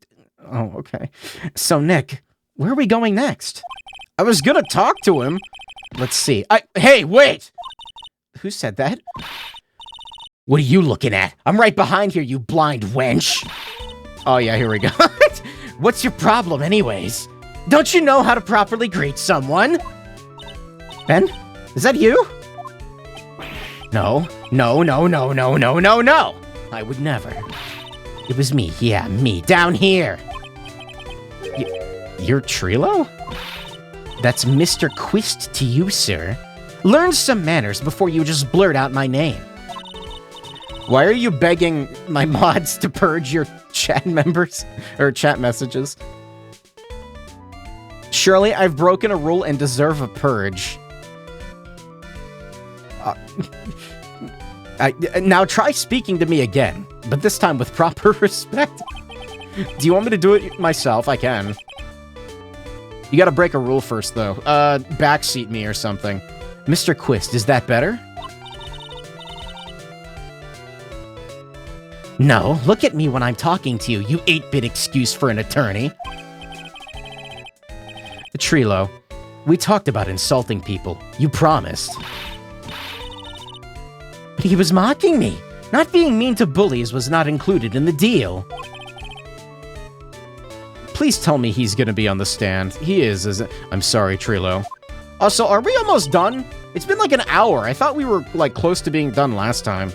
Oh, okay. So, Nick, where are we going next? I was gonna talk to him. Let's see. Hey, wait! Who said that? What are you looking at? I'm right behind here, you blind wench. Oh, yeah, here we go. What's your problem, anyways? Don't you know how to properly greet someone? Ben? Is that you? No. I would never. It was me, yeah, me, down here. You're Trilo? That's Mr. Quist to you, sir. Learn some manners before you just blurt out my name. Why are you begging my mods to purge your chat members? Or chat messages? Surely I've broken a rule and deserve a purge. Now try speaking to me again, but this time with proper respect. Do you want me to do it myself? I can. You gotta break a rule first, though. Backseat me or something. Mr. Quist, is that better? No, look at me when I'm talking to you, you 8-bit excuse for an attorney. Trilo, we talked about insulting people. You promised. But he was mocking me. Not being mean to bullies was not included in the deal. Please tell me he's gonna be on the stand. He is, isn't... I'm sorry, Trilo. Also, are we almost done? It's been like an hour. I thought we were, like, close to being done last time.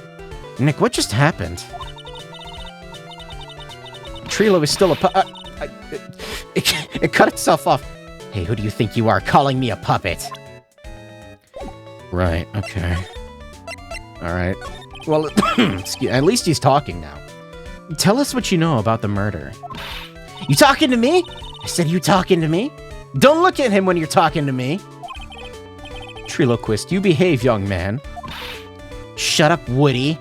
Nick, what just happened? Trilo is still a it cut itself off. Hey, who do you think you are, calling me a puppet? Right, okay. Alright. Well, at least he's talking now. Tell us what you know about the murder. You talking to me? I said you talking to me? Don't look at him when you're talking to me. Triloquist, you behave, young man. Shut up, Woody.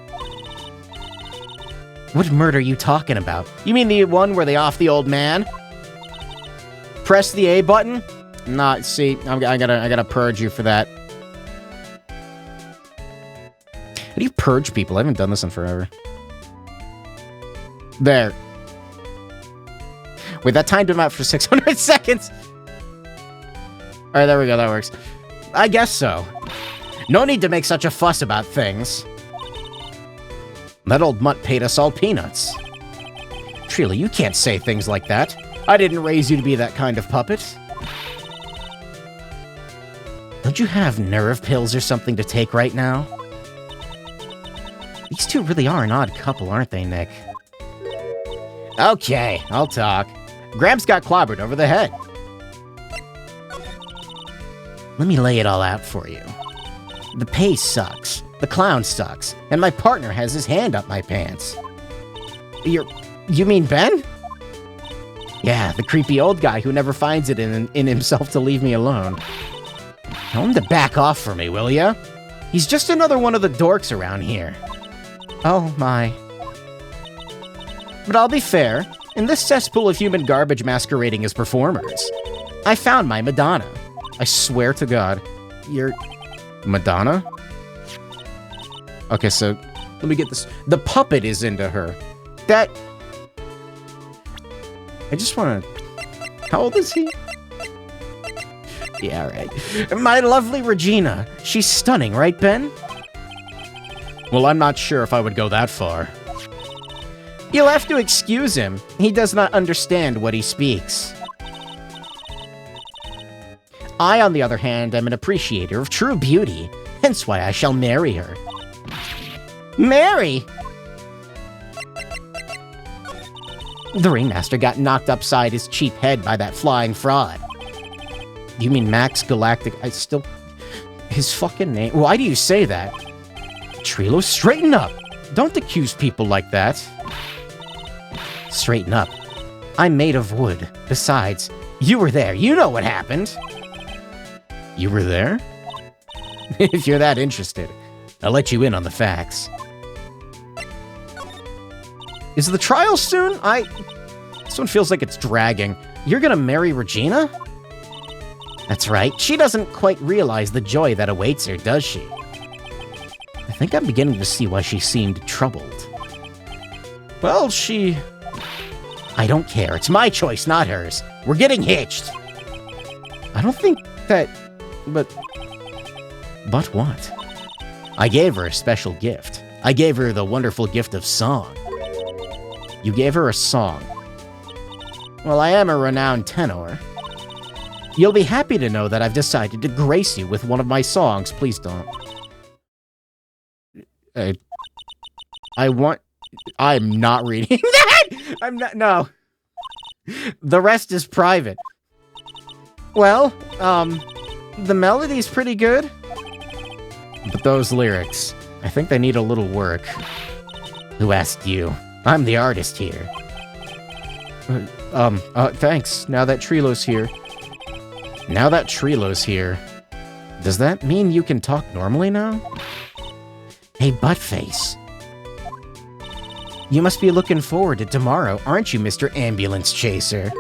What murder are you talking about? You mean the one where they off the old man? Press the A button? Nah, see, I gotta purge you for that. How do you purge people? I haven't done this in forever. There. Wait, that timed him out for 600 seconds. Alright, there we go, that works. I guess so. No need to make such a fuss about things. That old mutt paid us all peanuts. Trila, you can't say things like that. I didn't raise you to be that kind of puppet. Don't you have nerve pills or something to take right now? These two really are an odd couple, aren't they, Nick? Okay, I'll talk. Gramps got clobbered over the head. Let me lay it all out for you. The pace sucks, the clown sucks, and my partner has his hand up my pants. You mean Ben? Yeah, the creepy old guy who never finds it in himself to leave me alone. Tell him to back off for me, will ya? He's just another one of the dorks around here. Oh my. But I'll be fair, in this cesspool of human garbage masquerading as performers, I found my Madonna. I swear to God. You're... Madonna? Okay, so, let me get this. The puppet is into her. That... I just wanna... How old is he? Yeah, right. My lovely Regina. She's stunning, right, Ben? Well, I'm not sure if I would go that far. You'll have to excuse him. He does not understand what he speaks. I, on the other hand, am an appreciator of true beauty, hence why I shall marry her. Marry? The ringmaster got knocked upside his cheap head by that flying fraud. You mean Max Galactic? His fucking name? Why do you say that? Trilo, straighten up! Don't accuse people like that. Straighten up. I'm made of wood. Besides, you were there. You know what happened. You were there? If you're that interested, I'll let you in on the facts. Is the trial soon? This one feels like it's dragging. You're gonna marry Regina? That's right. She doesn't quite realize the joy that awaits her, does she? I think I'm beginning to see why she seemed troubled. Well, she... I don't care. It's my choice, not hers. We're getting hitched. I don't think that... But what? I gave her a special gift. I gave her the wonderful gift of song. You gave her a song. Well, I am a renowned tenor. You'll be happy to know that I've decided to grace you with one of my songs. Please don't. I'm not reading that! I'm not... No. The rest is private. Well, the melody's pretty good. But those lyrics, I think they need a little work. Who asked you? I'm the artist here. Thanks. Now that Trilo's here. Does that mean you can talk normally now? Hey, Buttface. You must be looking forward to tomorrow, aren't you, Mr. Ambulance Chaser?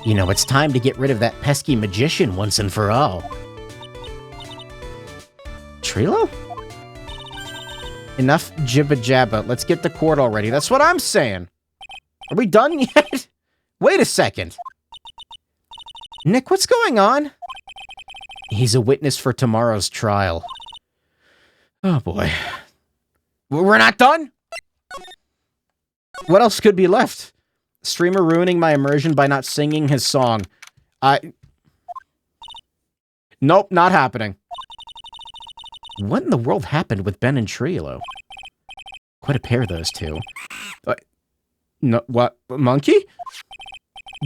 You know, it's time to get rid of that pesky magician once and for all. Trilo? Enough jibba-jabba. Let's get to court already. That's what I'm saying. Are we done yet? Wait a second. Nick, what's going on? He's a witness for tomorrow's trial. Oh, boy. We're not done? What else could be left? Streamer ruining my immersion by not singing his song. Nope, not happening. What in the world happened with Ben and Trilo? Quite a pair, those two. No, what? Monkey?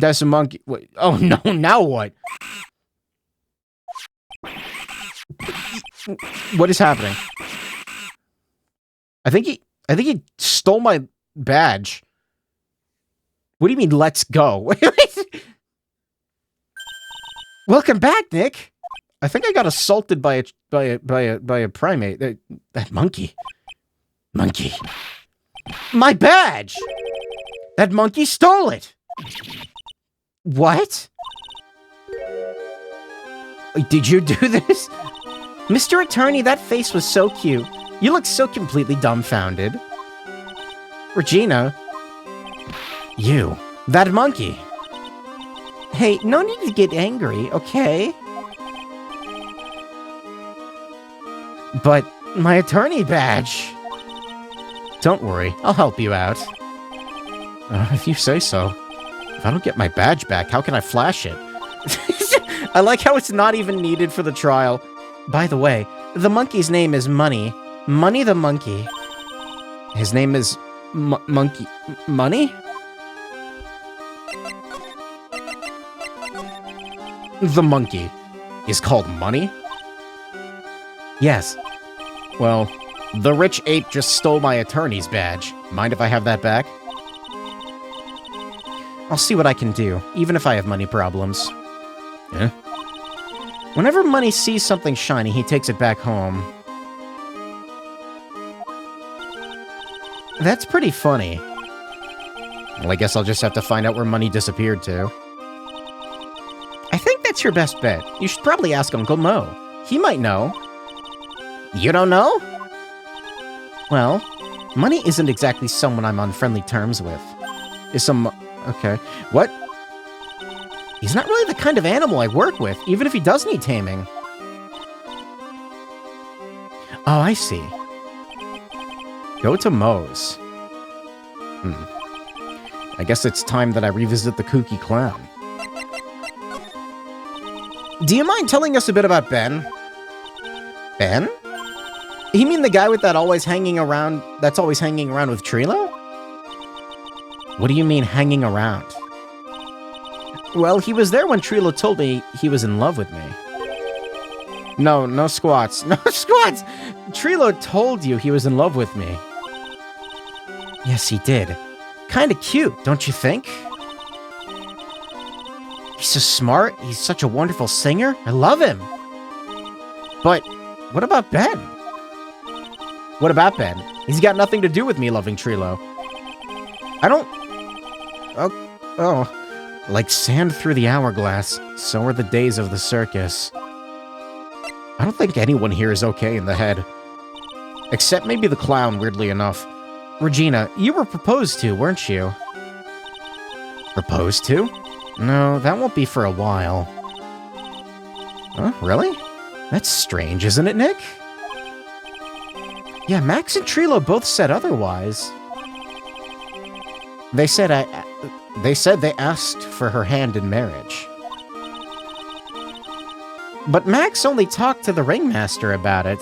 That's a monkey. Wait, oh, no, now what? What is happening? I think he stole my badge. What do you mean, let's go? Welcome back, Nick. I think I got assaulted by a primate. That monkey. Monkey. My badge! That monkey stole it! What? Did you do this? Mr. Attorney, that face was so cute. You look so completely dumbfounded. Regina. You. That monkey. Hey, no need to get angry, okay? But my attorney badge. Don't worry, I'll help you out. If you say so. If I don't get my badge back, how can I flash it? I like how it's not even needed for the trial. By the way, the monkey's name is Money. Money the monkey. His name is Monkey... Money? The monkey is called Money? Yes. Well, the rich ape just stole my attorney's badge. Mind if I have that back? I'll see what I can do, even if I have money problems. Yeah? Whenever Money sees something shiny, he takes it back home. That's pretty funny. Well, I guess I'll just have to find out where Money disappeared to. I think that's your best bet. You should probably ask Uncle Mo. He might know. You don't know? Well, Money isn't exactly someone I'm on friendly terms with. Is some... Okay. What? He's not really the kind of animal I work with, even if he does need taming. Oh, I see. Go to Moe's. I guess it's time that I revisit the kooky clown. Do you mind telling us a bit about Ben? Ben? You mean the guy with that always hanging around with Trilo? What do you mean, hanging around? Well, he was there when Trilo told me he was in love with me. No squats. No squats! Trilo told you he was in love with me. Yes, he did. Kinda cute, don't you think? He's so smart, he's such a wonderful singer. I love him. But, what about Ben? What about Ben? He's got nothing to do with me loving Trilo. I don't... Oh. Like sand through the hourglass, so are the days of the circus. I don't think anyone here is okay in the head. Except maybe the clown, weirdly enough. Regina, you were proposed to, weren't you? Proposed to? No, that won't be for a while. Huh, really? That's strange, isn't it, Nick? Yeah, Max and Trilo both said otherwise. They said they asked for her hand in marriage. But Max only talked to the ringmaster about it.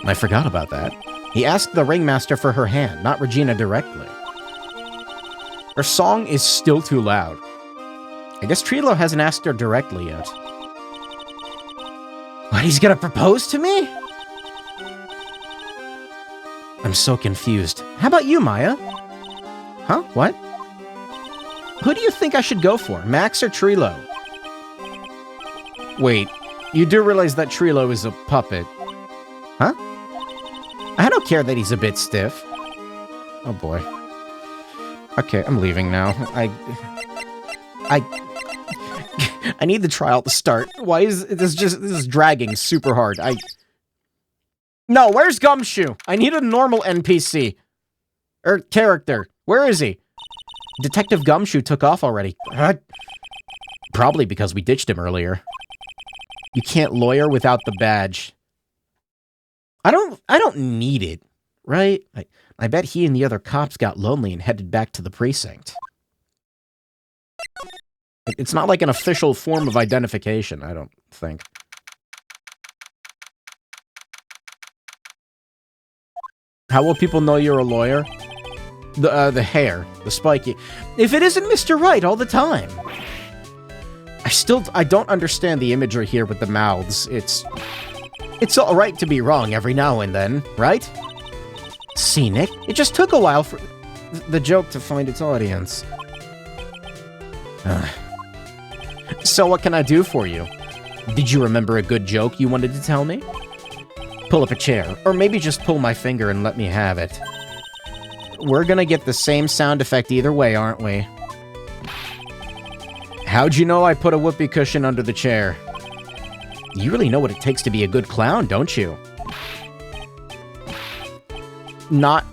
I forgot about that. He asked the ringmaster for her hand, not Regina directly. Her song is still too loud. I guess Trilo hasn't asked her directly yet. What, he's gonna propose to me? I'm so confused. How about you, Maya? Huh? What? Who do you think I should go for, Max or Trilo? Wait, you do realize that Trilo is a puppet? Huh? I don't care that he's a bit stiff. Oh boy. Okay, I'm leaving now. I need the trial to start. Why is this is dragging super hard? No, where's Gumshoe? I need a normal NPC. Or character. Where is he? Detective Gumshoe took off already. Probably because we ditched him earlier. You can't lawyer without the badge. I don't need it, right? I bet he and the other cops got lonely and headed back to the precinct. It's not like an official form of identification, I don't think. How will people know you're a lawyer? The hair, the spiky. If it isn't Mr. Wright all the time. I don't understand the imagery here with the mouths. It's alright to be wrong every now and then, right? See, Nick, it just took a while for the joke to find its audience. So what can I do for you? Did you remember a good joke you wanted to tell me? Pull up a chair, or maybe just pull my finger and let me have it. We're gonna get the same sound effect either way, aren't we? How'd you know I put a whoopee cushion under the chair? You really know what it takes to be a good clown, don't you? Not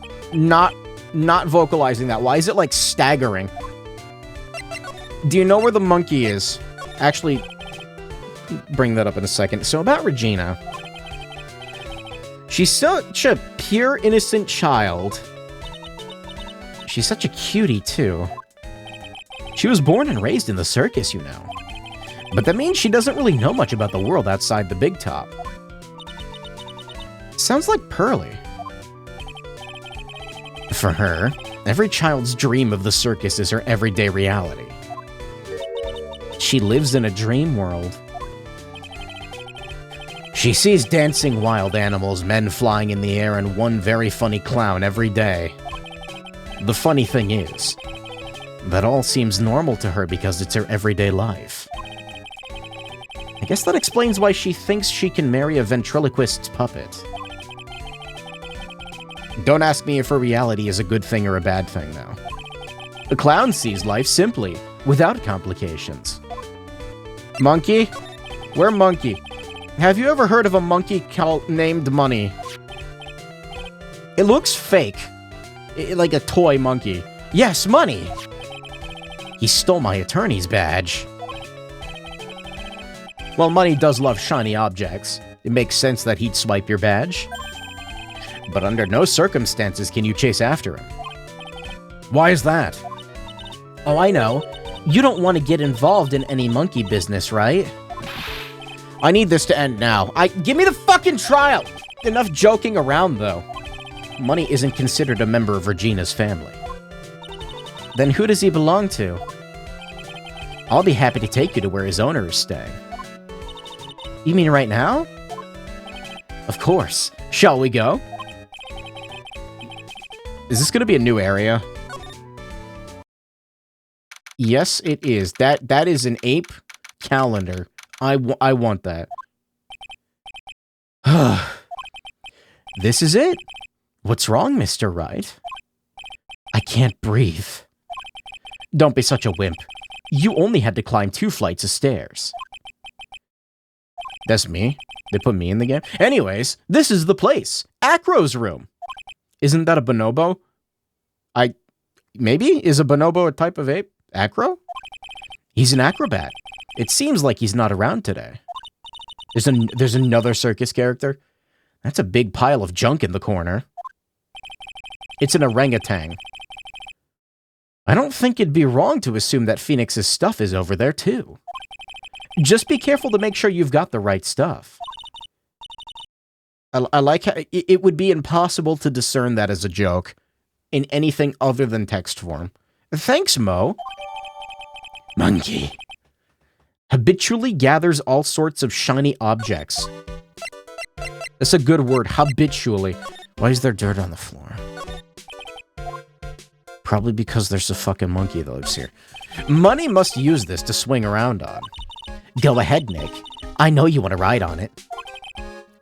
vocalizing that. Why is it, like, staggering? Do you know where the monkey is? Actually, bring that up in a second. So about Regina. She's such a pure, innocent child. She's such a cutie, too. She was born and raised in the circus, you know. But that means she doesn't really know much about the world outside the big top. Sounds like Pearly. For her, every child's dream of the circus is her everyday reality. She lives in a dream world. She sees dancing wild animals, men flying in the air, and one very funny clown every day. The funny thing is, that all seems normal to her because it's her everyday life. I guess that explains why she thinks she can marry a ventriloquist's puppet. Don't ask me if her reality is a good thing or a bad thing, though. The clown sees life simply, without complications. Monkey? Where Monkey? Have you ever heard of a monkey named Money? It looks fake. Like a toy monkey. Yes, Money! He stole my attorney's badge. Well, Money does love shiny objects. It makes sense that he'd swipe your badge. But under no circumstances can you chase after him. Why is that? Oh, I know. You don't want to get involved in any monkey business, right? I need this to end now. Give me the fucking trial! Enough joking around, though. Money isn't considered a member of Regina's family. Then who does he belong to? I'll be happy to take you to where his owner is staying. You mean right now? Of course. Shall we go? Is this gonna be a new area? Yes, it is. That is an ape calendar. I want that. This is it. What's wrong, Mr. Wright? I can't breathe. Don't be such a wimp. You only had to climb 2 flights of stairs. That's me? They put me in the game? Anyways, this is the place. Acro's room. Isn't that a bonobo? Maybe? Is a bonobo a type of ape? Acro? He's an acrobat. It seems like he's not around today. There's another circus character? That's a big pile of junk in the corner. It's an orangutan. I don't think it'd be wrong to assume that Phoenix's stuff is over there, too. Just be careful to make sure you've got the right stuff. I like how it would be impossible to discern that as a joke in anything other than text form. Thanks, Mo. Monkey. Habitually gathers all sorts of shiny objects. That's a good word, habitually. Why is there dirt on the floor? Probably because there's a fucking monkey that lives here. Money must use this to swing around on. Go ahead, Nick. I know you want to ride on it.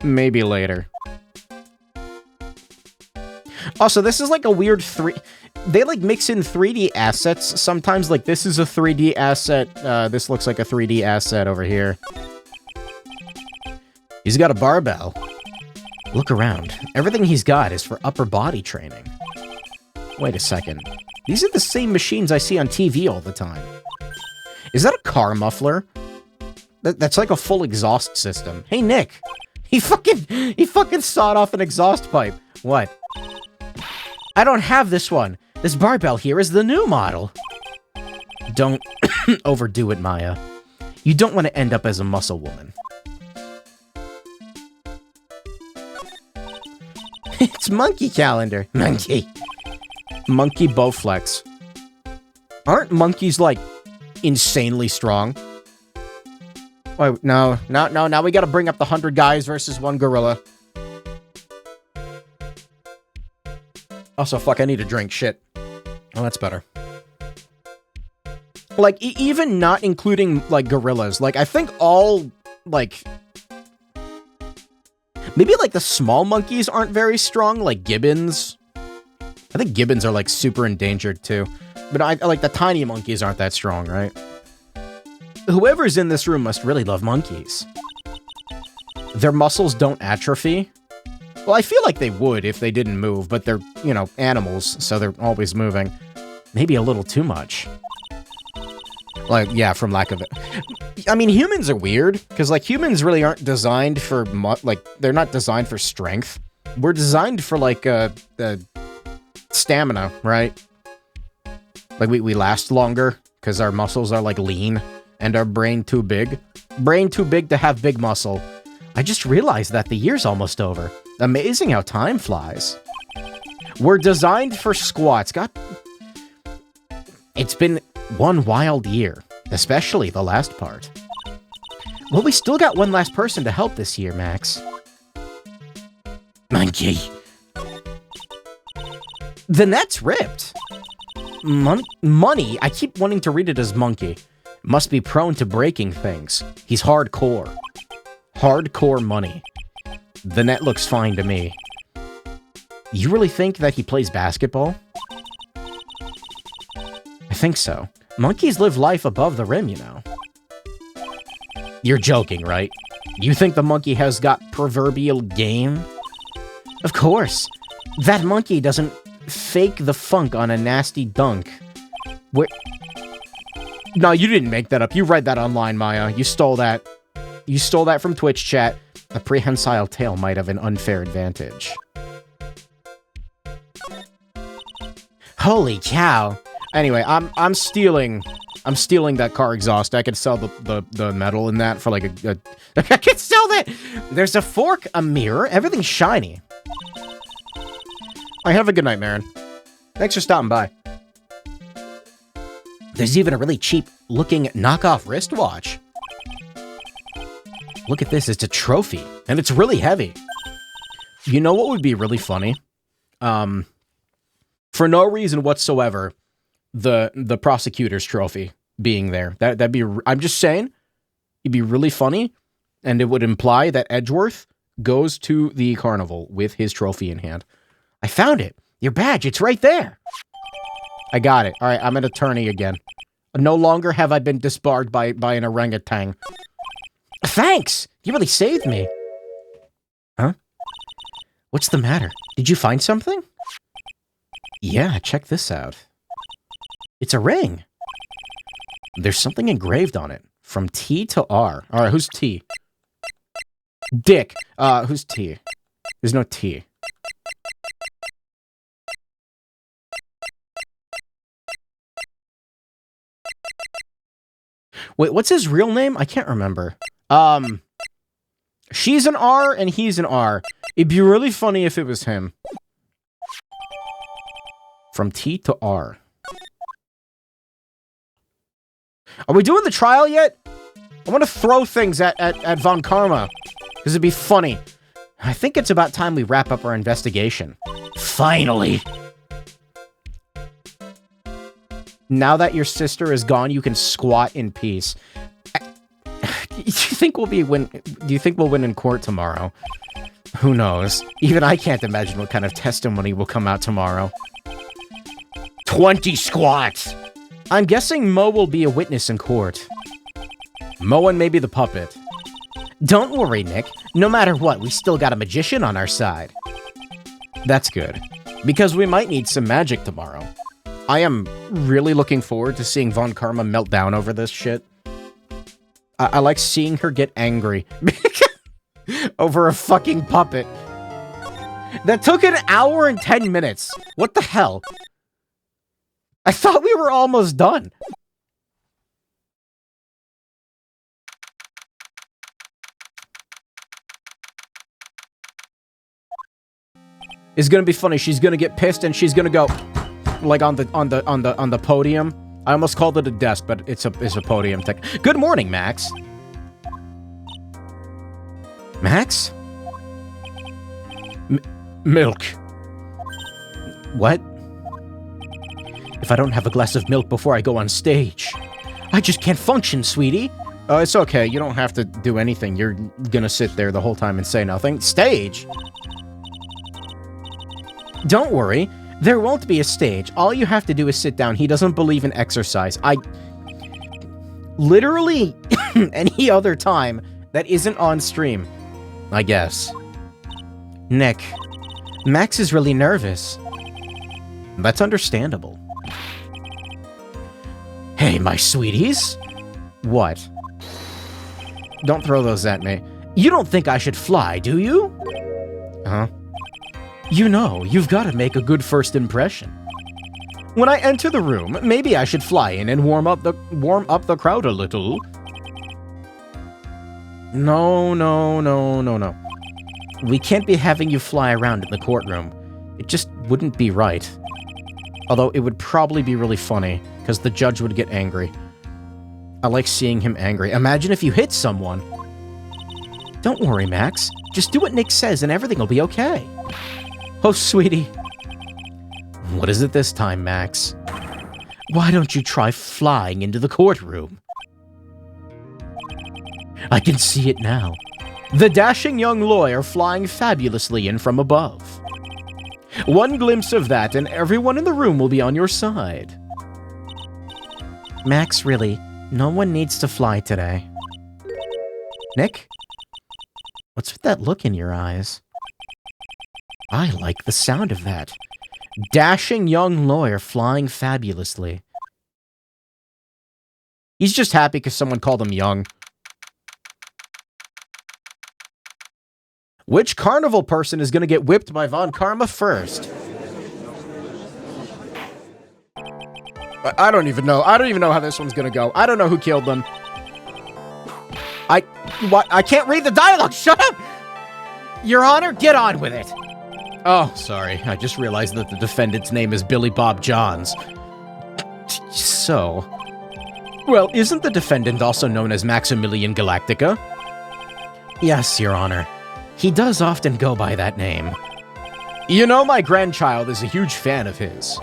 Maybe later. Also, this is like a weird they like mix in 3D assets sometimes. Like this is a 3D asset. This looks like a 3D asset over here. He's got a barbell. Look around. Everything he's got is for upper body training. Wait a second. These are the same machines I see on TV all the time. Is that a car muffler? That's like a full exhaust system. Hey, Nick. He fucking sawed off an exhaust pipe. What? I don't have this one. This barbell here is the new model. Don't overdo it, Maya. You don't want to end up as a muscle woman. It's Monkey Calendar. Monkey. Monkey Bowflex. Aren't monkeys, like, insanely strong? Wait, no, now we gotta bring up the 100 guys versus 1 gorilla. Also, fuck, I need a drink. Shit. Oh, that's better. Like, even not including, like, gorillas. Like, I think all, like... Maybe, like, the small monkeys aren't very strong, like gibbons. I think gibbons are, like, super endangered, too. But I like, the tiny monkeys aren't that strong, right? Whoever's in this room must really love monkeys. Their muscles don't atrophy. Well, I feel like they would if they didn't move, but they're, you know, animals, so they're always moving. Maybe a little too much. Like, yeah, from lack of it. I mean, humans are weird, because, like, humans really aren't designed for, like, they're not designed for strength. We're designed for, like, stamina, right? Like, we last longer, because our muscles are, like, lean, and our brain too big. Brain too big to have big muscle. I just realized that the year's almost over. Amazing how time flies. We're designed for squats. It's been one wild year, especially the last part. Well, we still got one last person to help this year, Max. Monkey. The net's ripped. Money? I keep wanting to read it as monkey. Must be prone to breaking things. He's hardcore. Hardcore money. The net looks fine to me. You really think that he plays basketball? I think so. Monkeys live life above the rim, you know. You're joking, right? You think the monkey has got proverbial game? Of course. That monkey doesn't fake the funk on a nasty dunk. Where... No, you didn't make that up. You read that online, Maya. You stole that. You stole that from Twitch chat. A prehensile tail might have an unfair advantage. Holy cow. Anyway, I'm stealing that car exhaust. I could sell the metal in that for like a I could sell that. There's a fork, a mirror, everything's shiny. I have a good night, Marin. Thanks for stopping by. There's even a really cheap looking knockoff wristwatch. Look at this, it's a trophy, and it's really heavy. You know what would be really funny? For no reason whatsoever, the prosecutor's trophy being there. That'd be, I'm just saying, it'd be really funny, and it would imply that Edgeworth goes to the carnival with his trophy in hand. I found it! Your badge, it's right there! I got it. Alright, I'm an attorney again. No longer have I been disbarred by an orangutan. Thanks! You really saved me. Huh? What's the matter? Did you find something? Yeah, check this out. It's a ring. There's something engraved on it. From T to R. Alright, who's T? Dick. Who's T? There's no T. Wait, what's his real name? I can't remember. She's an R and he's an R. It'd be really funny if it was him. From T to R. Are we doing the trial yet? I want to throw things at Von Karma. Because it'd be funny. I think it's about time we wrap up our investigation. Finally! Now that your sister is gone, you can squat in peace. Do you think we'll win in court tomorrow? Who knows? Even I can't imagine what kind of testimony will come out tomorrow. 20 squats! I'm guessing Mo will be a witness in court. Mo and maybe the puppet. Don't worry, Nick. No matter what, we still got a magician on our side. That's good, because we might need some magic tomorrow. I am really looking forward to seeing Von Karma melt down over this shit. I like seeing her get angry over a fucking puppet. That took an hour and 10 minutes. What the hell? I thought we were almost done. It's gonna be funny. She's gonna get pissed and she's gonna go like on the podium. I almost called it a desk, but it's a podium tech. Good morning, Max. Max? Milk. What? If I don't have a glass of milk before I go on stage, I just can't function, sweetie. It's okay. You don't have to do anything. You're gonna sit there the whole time and say nothing. Stage? Don't worry. There won't be a stage. All you have to do is sit down. He doesn't believe in exercise. Literally any other time that isn't on stream, I guess. Nick, Max is really nervous. That's understandable. Hey, my sweeties. What? Don't throw those at me. You don't think I should fly, do you? Huh? You know, you've got to make a good first impression. When I enter the room, maybe I should fly in and warm up the crowd a little. No. We can't be having you fly around in the courtroom. It just wouldn't be right. Although it would probably be really funny, because the judge would get angry. I like seeing him angry. Imagine if you hit someone. Don't worry, Max. Just do what Nick says and everything will be okay. Oh, sweetie. What is it this time, Max? Why don't you try flying into the courtroom? I can see it now. The dashing young lawyer flying fabulously in from above. One glimpse of that and everyone in the room will be on your side. Max, really, no one needs to fly today. Nick? What's with that look in your eyes? I like the sound of that. Dashing young lawyer flying fabulously. He's just happy because someone called him young. Which carnival person is going to get whipped by Von Karma first? I don't even know. I don't even know how this one's going to go. I don't know who killed them. I can't read the dialogue. Shut up! Your Honor, get on with it. Oh, sorry. I just realized that the defendant's name is Billy Bob Johns. So... Well, isn't the defendant also known as Maximilian Galactica? Yes, Your Honor. He does often go by that name. You know, my grandchild is a huge fan of his.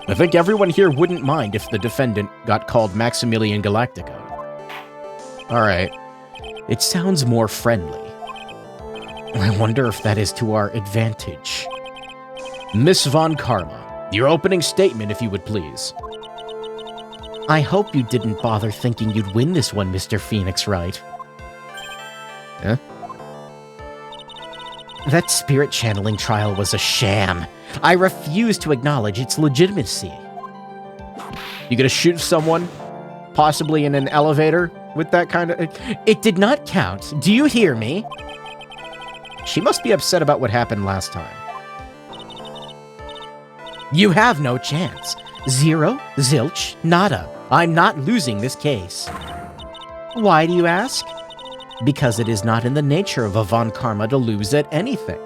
I think everyone here wouldn't mind if the defendant got called Maximilian Galactica. Alright. It sounds more friendly. I wonder if that is to our advantage. Miss Von Karma, your opening statement, if you would please. I hope you didn't bother thinking you'd win this one, Mr. Phoenix Wright. Huh? That spirit channeling trial was a sham. I refuse to acknowledge its legitimacy. You gonna shoot someone, possibly in an elevator, with that kind of... It did not count. Do you hear me? She must be upset about what happened last time. You have no chance. Zero, zilch, nada. I'm not losing this case. Why do you ask? Because it is not in the nature of a Von Karma to lose at anything.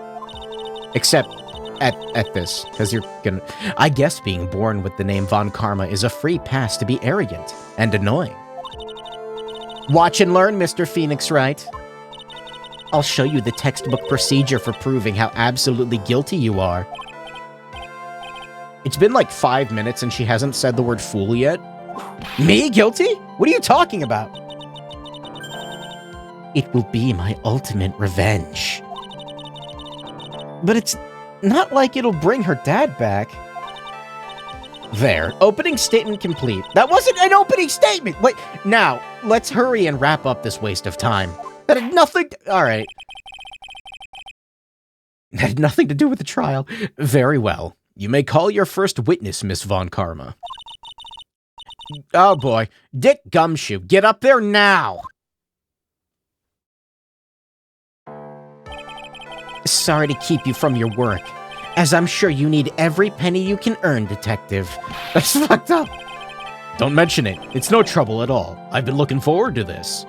Except at this, because you're gonna... I guess being born with the name Von Karma is a free pass to be arrogant and annoying. Watch and learn, Mr. Phoenix Wright. I'll show you the textbook procedure for proving how absolutely guilty you are. It's been like 5 minutes and she hasn't said the word fool yet. Me? Guilty? What are you talking about? It will be my ultimate revenge. But it's not like it'll bring her dad back. There. Opening statement complete. That wasn't an opening statement! Wait, now, let's hurry and wrap up this waste of time. That had nothing to... Alright. Had nothing to do with the trial. Very well. You may call your first witness, Miss Von Karma. Oh boy. Dick Gumshoe, get up there now! Sorry to keep you from your work, as I'm sure you need every penny you can earn, Detective. That's fucked up. Don't mention it. It's no trouble at all. I've been looking forward to this.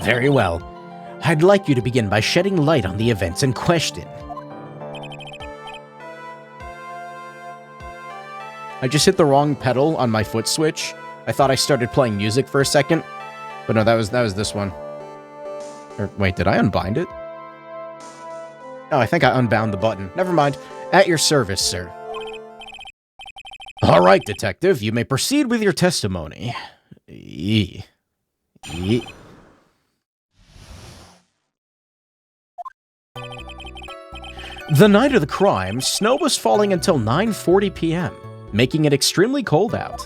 Very well. I'd like you to begin by shedding light on the events in question. I just hit the wrong pedal on my foot switch. I thought I started playing music for a second, but no, that was this one. Or, wait, did I unbind it? Oh, I think I unbound the button. Never mind. At your service, sir. All right, Detective, you may proceed with your testimony. The night of the crime, snow was falling until 9:40 p.m., making it extremely cold out.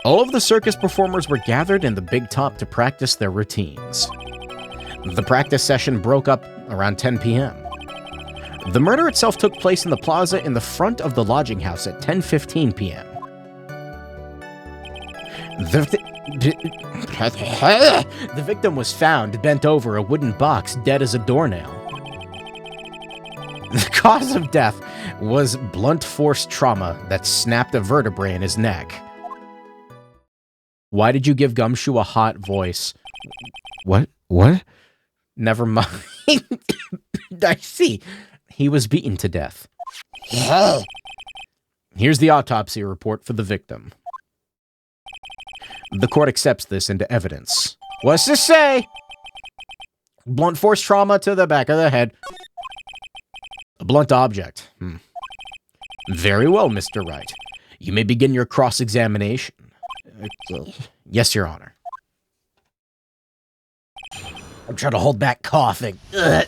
All of the circus performers were gathered in the big top to practice their routines. The practice session broke up around 10 p.m. The murder itself took place in the plaza in the front of the lodging house at 10:15 p.m. The victim was found bent over a wooden box, dead as a doornail. The cause of death was blunt force trauma that snapped a vertebrae in his neck. Why did you give Gumshoe a hot voice? What? Never mind. I see. He was beaten to death. Here's the autopsy report for the victim. The court accepts this into evidence. What's this say? Blunt force trauma to the back of the head. A blunt object. Very well, Mr. Wright. You may begin your cross-examination. Yes, Your Honor. I'm trying to hold back coughing. Ugh.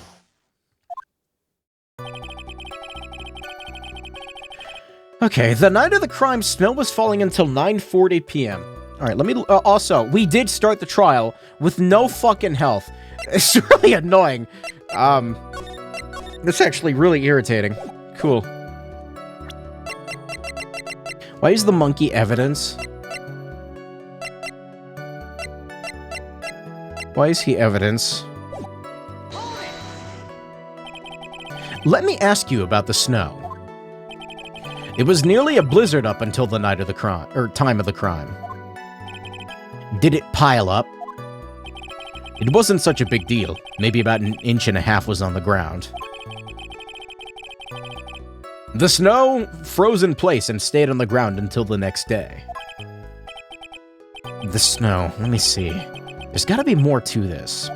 Okay, the night of the crime, snow was falling until 9:40 p.m. Alright, let me... also, we did start the trial with no fucking health. It's really annoying. That's actually really irritating. Cool. Why is the monkey evidence? Why is he evidence? Let me ask you about the snow. It was nearly a blizzard up until the night of the crime, or time of the crime. Did it pile up? It wasn't such a big deal. Maybe about 1.5 inches was on the ground. The snow froze in place and stayed on the ground until the next day. The snow, let me see. There's gotta be more to this.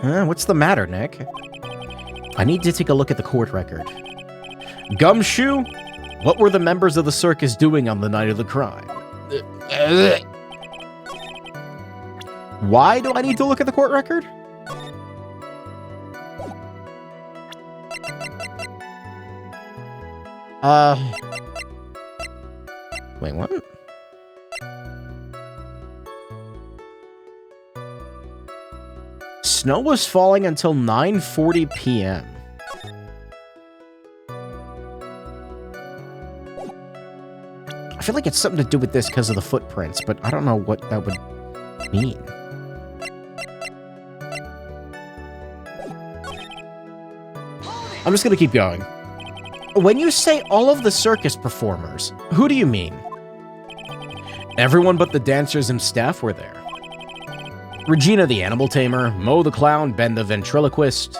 What's the matter, Nick? I need to take a look at the court record. Gumshoe, what were the members of the circus doing on the night of the crime? Why do I need to look at the court record? Wait, what? Snow was falling until 9:40 p.m. I feel like it's something to do with this because of the footprints, but I don't know what that would mean. I'm just gonna keep going. When you say all of the circus performers, who do you mean? Everyone but the dancers and staff were there. Regina the animal tamer, Mo the clown, Ben the ventriloquist,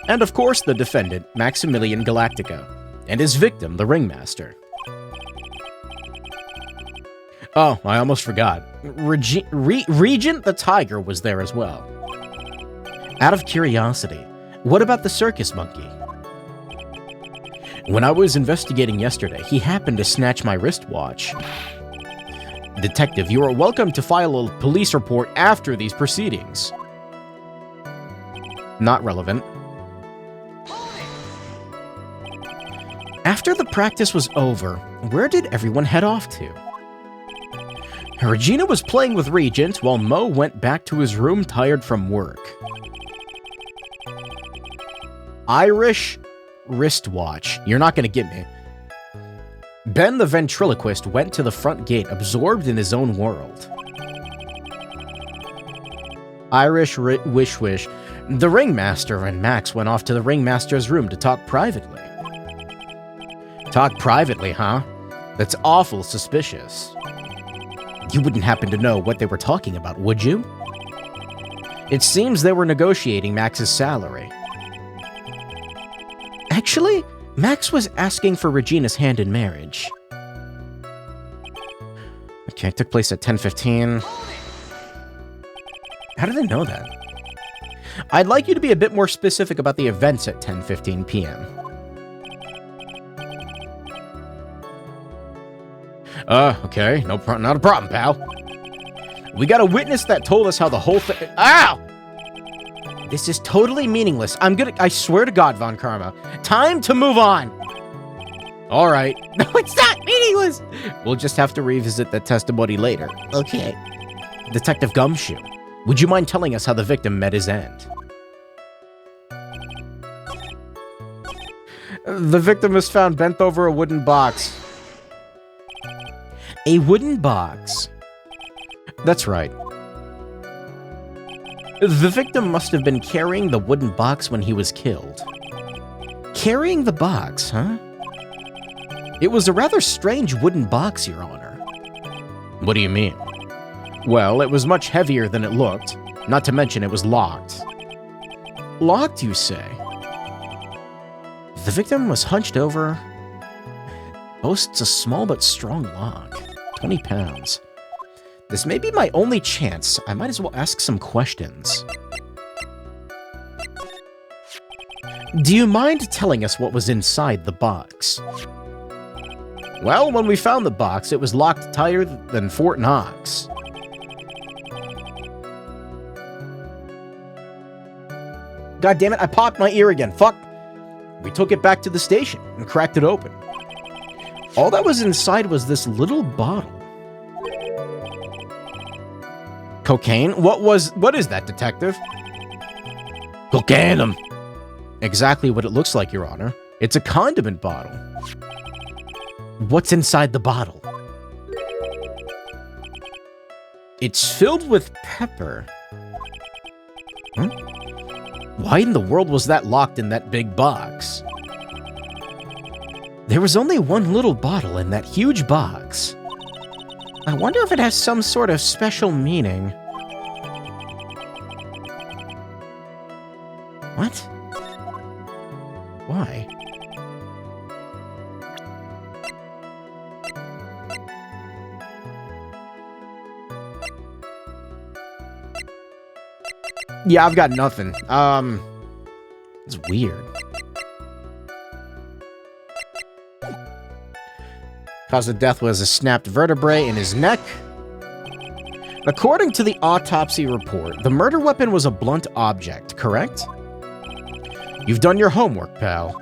and of course the defendant, Maximilian Galactica, and his victim, the ringmaster. Oh, I almost forgot. Regent the tiger was there as well. Out of curiosity, what about the circus monkey? When I was investigating yesterday, he happened to snatch my wristwatch. Detective, you are welcome to file a police report after these proceedings. Not relevant. After the practice was over, where did everyone head off to? Regina was playing with Regent while Mo went back to his room tired from work. Irish wristwatch. You're not gonna get me. Ben the ventriloquist went to the front gate, absorbed in his own world. Irish wish. The ringmaster and Max went off to the ringmaster's room to talk privately. Talk privately, huh? That's awful suspicious. You wouldn't happen to know what they were talking about, would you? It seems they were negotiating Max's salary. Actually, Max was asking for Regina's hand in marriage. Okay, it took place at 10:15. How did they know that? I'd like you to be a bit more specific about the events at 10:15 p.m. Okay, not a problem, pal. We got a witness that told us how the whole thing— Ow! This is totally meaningless. I swear to God, Von Karma. Time to move on! Alright. No, it's not meaningless! We'll just have to revisit that testimony later. Okay. Detective Gumshoe, would you mind telling us how the victim met his end? The victim was found bent over a wooden box. A wooden box? That's right. The victim must have been carrying the wooden box when he was killed. Carrying the box, huh? It was a rather strange wooden box, Your Honor. What do you mean? Well, it was much heavier than it looked, not to mention it was locked. Locked, you say? The victim was hunched over. Boasts a small but strong lock. 20 pounds. This may be my only chance. I might as well ask some questions. Do you mind telling us what was inside the box? Well, when we found the box, it was locked tighter than Fort Knox. God damn it, I popped my ear again. Fuck. We took it back to the station and cracked it open. All that was inside was this little bottle. Cocaine? What is that, detective? Cocaine. Exactly what it looks like, Your Honor. It's a condiment bottle. What's inside the bottle? It's filled with pepper. Huh? Why in the world was that locked in that big box? There was only one little bottle in that huge box. I wonder if it has some sort of special meaning. What? Why? Yeah, I've got nothing. It's weird. Cause of death was a snapped vertebrae in his neck. According to the autopsy report, the murder weapon was a blunt object, correct? You've done your homework, pal.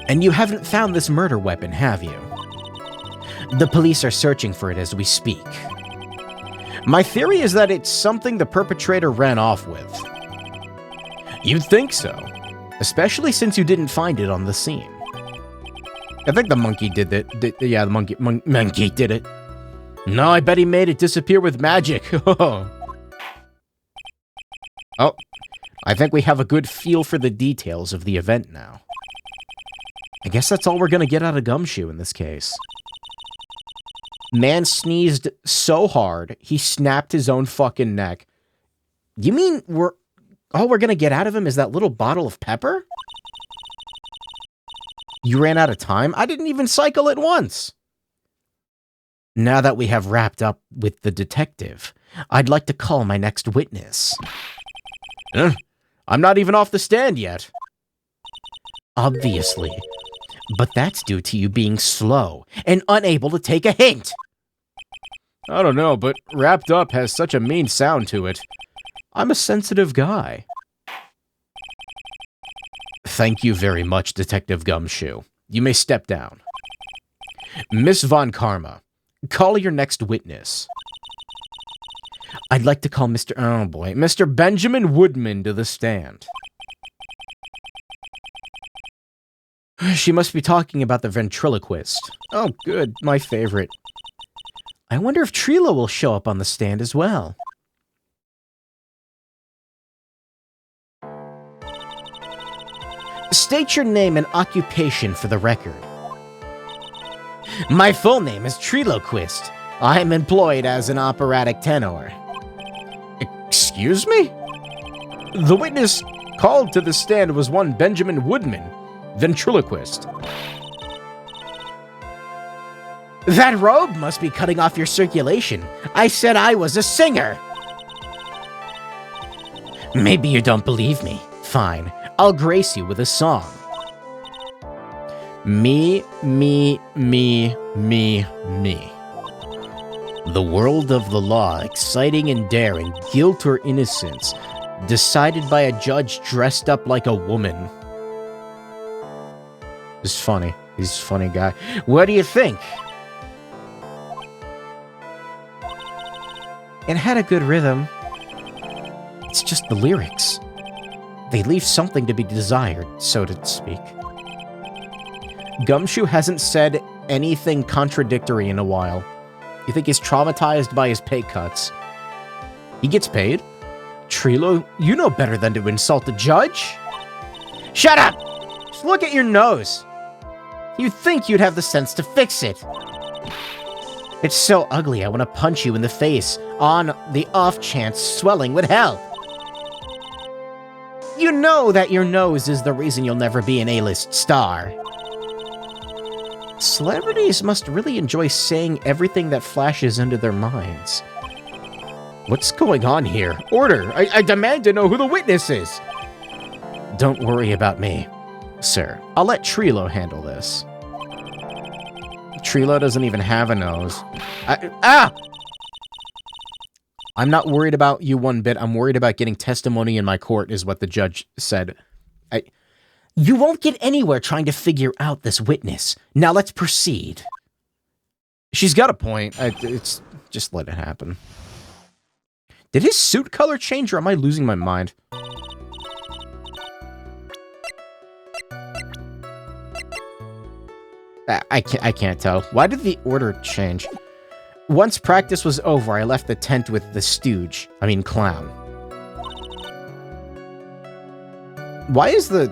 And you haven't found this murder weapon, have you? The police are searching for it as we speak. My theory is that it's something the perpetrator ran off with. You'd think so, especially since you didn't find it on the scene. I think the monkey did it. Yeah, the monkey did it. No, I bet he made it disappear with magic. Oh, I think we have a good feel for the details of the event now. I guess that's all we're gonna get out of Gumshoe in this case. Man sneezed so hard, he snapped his own fucking neck. You mean all we're gonna get out of him is that little bottle of pepper? You ran out of time? I didn't even cycle it once. Now that we have wrapped up with the detective, I'd like to call my next witness. I'm not even off the stand yet. Obviously. But that's due to you being slow and unable to take a hint. I don't know, but wrapped up has such a mean sound to it. I'm a sensitive guy. Thank you very much, Detective Gumshoe. You may step down. Miss Von Karma, call your next witness. I'd like to call Mr. Benjamin Woodman to the stand. She must be talking about the ventriloquist. Oh, good, my favorite. I wonder if Trilo will show up on the stand as well. State your name and occupation for the record. My full name is Triloquist. I am employed as an operatic tenor. Excuse me? The witness called to the stand was one Benjamin Woodman, ventriloquist. That robe must be cutting off your circulation. I said I was a singer. Maybe you don't believe me. Fine, I'll grace you with a song. Me, me, me, me, me. The world of the law, exciting and daring, guilt or innocence, decided by a judge dressed up like a woman. He's funny. He's a funny guy. What do you think? It had a good rhythm. It's just the lyrics. They leave something to be desired, so to speak. Gumshoe hasn't said anything contradictory in a while. You think he's traumatized by his pay cuts? He gets paid? Trilo, you know better than to insult the judge? Shut up! Just look at your nose. You'd think you'd have the sense to fix it. It's so ugly I want to punch you in the face on the off chance swelling would help. You know that your nose is the reason you'll never be an A-list star. Celebrities must really enjoy saying everything that flashes into their minds. What's going on here? Order! I demand to know who the witness is! Don't worry about me, sir. I'll let Trilo handle this. Trilo doesn't even have a nose. I'm not worried about you one bit. I'm worried about getting testimony in my court, is what the judge said. You won't get anywhere trying to figure out this witness. Now let's proceed. She's got a point. It's just let it happen. Did his suit color change, or am I losing my mind? I can't tell. Why did the order change? Once practice was over, I left the tent with the clown. Why is the...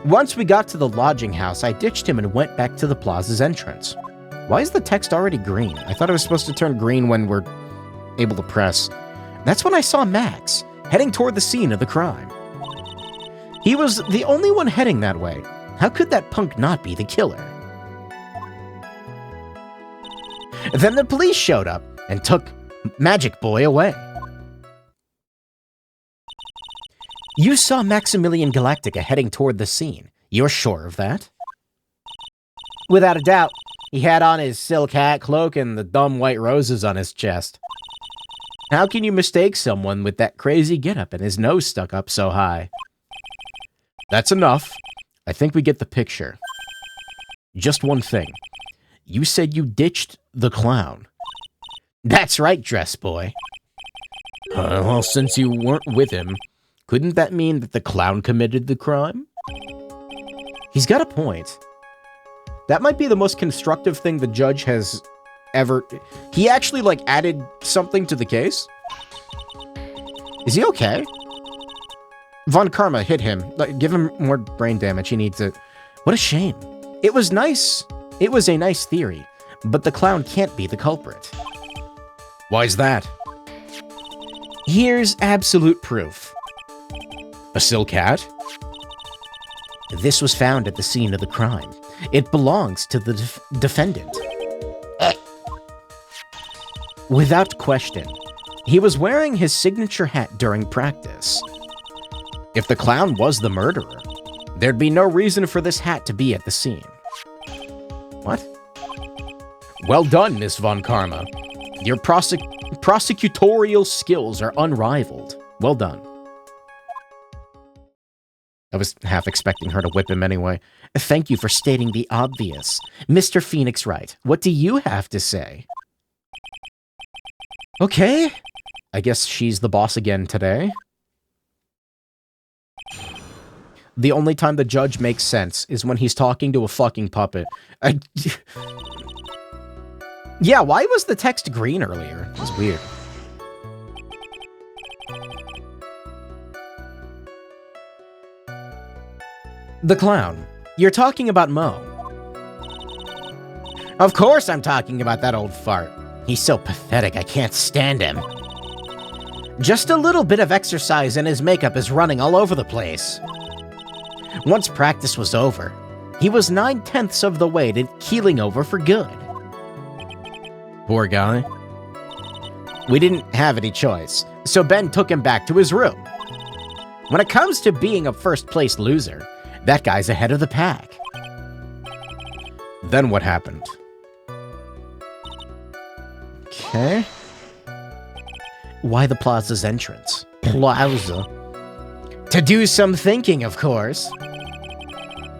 once we got to the lodging house, I ditched him and went back to the plaza's entrance. Why is the text already green? I thought it was supposed to turn green when we're able to press. That's when I saw Max, heading toward the scene of the crime. He was the only one heading that way. How could that punk not be the killer? Then the police showed up and took Magic Boy away. You saw Maximilian Galactica heading toward the scene. You're sure of that? Without a doubt. He had on his silk hat, cloak, and the dumb white roses on his chest. How can you mistake someone with that crazy getup and his nose stuck up so high? That's enough. I think we get the picture. Just one thing. You said you ditched the clown. That's right, dress boy. Well, since you weren't with him, couldn't that mean that the clown committed the crime? He's got a point. That might be the most constructive thing the judge has ever... He actually, added something to the case? Is he okay? Von Karma hit him. Give him more brain damage. He needs it. What a shame. It was nice. It was a nice theory, but the clown can't be the culprit. Why's that? Here's absolute proof. A silk hat? This was found at the scene of the crime. It belongs to the defendant. Without question, he was wearing his signature hat during practice. If the clown was the murderer, there'd be no reason for this hat to be at the scene. What? Well done, Miss Von Karma. Your prosecutorial skills are unrivaled. Well done. I was half expecting her to whip him anyway. Thank you for stating the obvious. Mr. Phoenix Wright, what do you have to say? Okay. I guess she's the boss again today. The only time the judge makes sense is when he's talking to a fucking puppet. Yeah, why was the text green earlier? It was weird. The clown. You're talking about Mo. Of course I'm talking about that old fart. He's so pathetic, I can't stand him. Just a little bit of exercise and his makeup is running all over the place. Once practice was over, he was 9/10 of the way to keeling over for good. Poor guy. We didn't have any choice, so Ben took him back to his room. When it comes to being a first-place loser, that guy's ahead of the pack. Then what happened? Okay. Why the plaza's entrance? Plaza. To do some thinking, of course.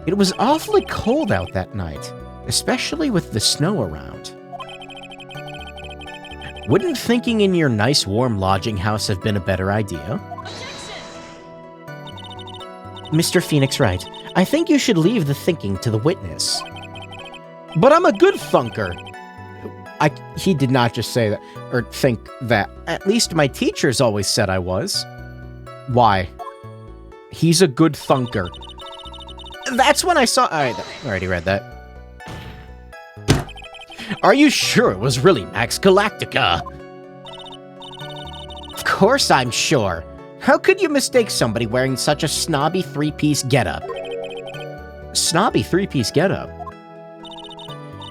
It was awfully cold out that night, especially with the snow around. Wouldn't thinking in your nice warm lodging house have been a better idea? Mr. Phoenix Wright, I think you should leave the thinking to the witness. But I'm a good thunker. He did not just say that, or think that. At least my teachers always said I was. Why? He's a good thunker. That's when I saw... I already read that. Are you sure it was really Max Galactica? Of course I'm sure. How could you mistake somebody wearing such a snobby three-piece getup? Snobby three-piece getup?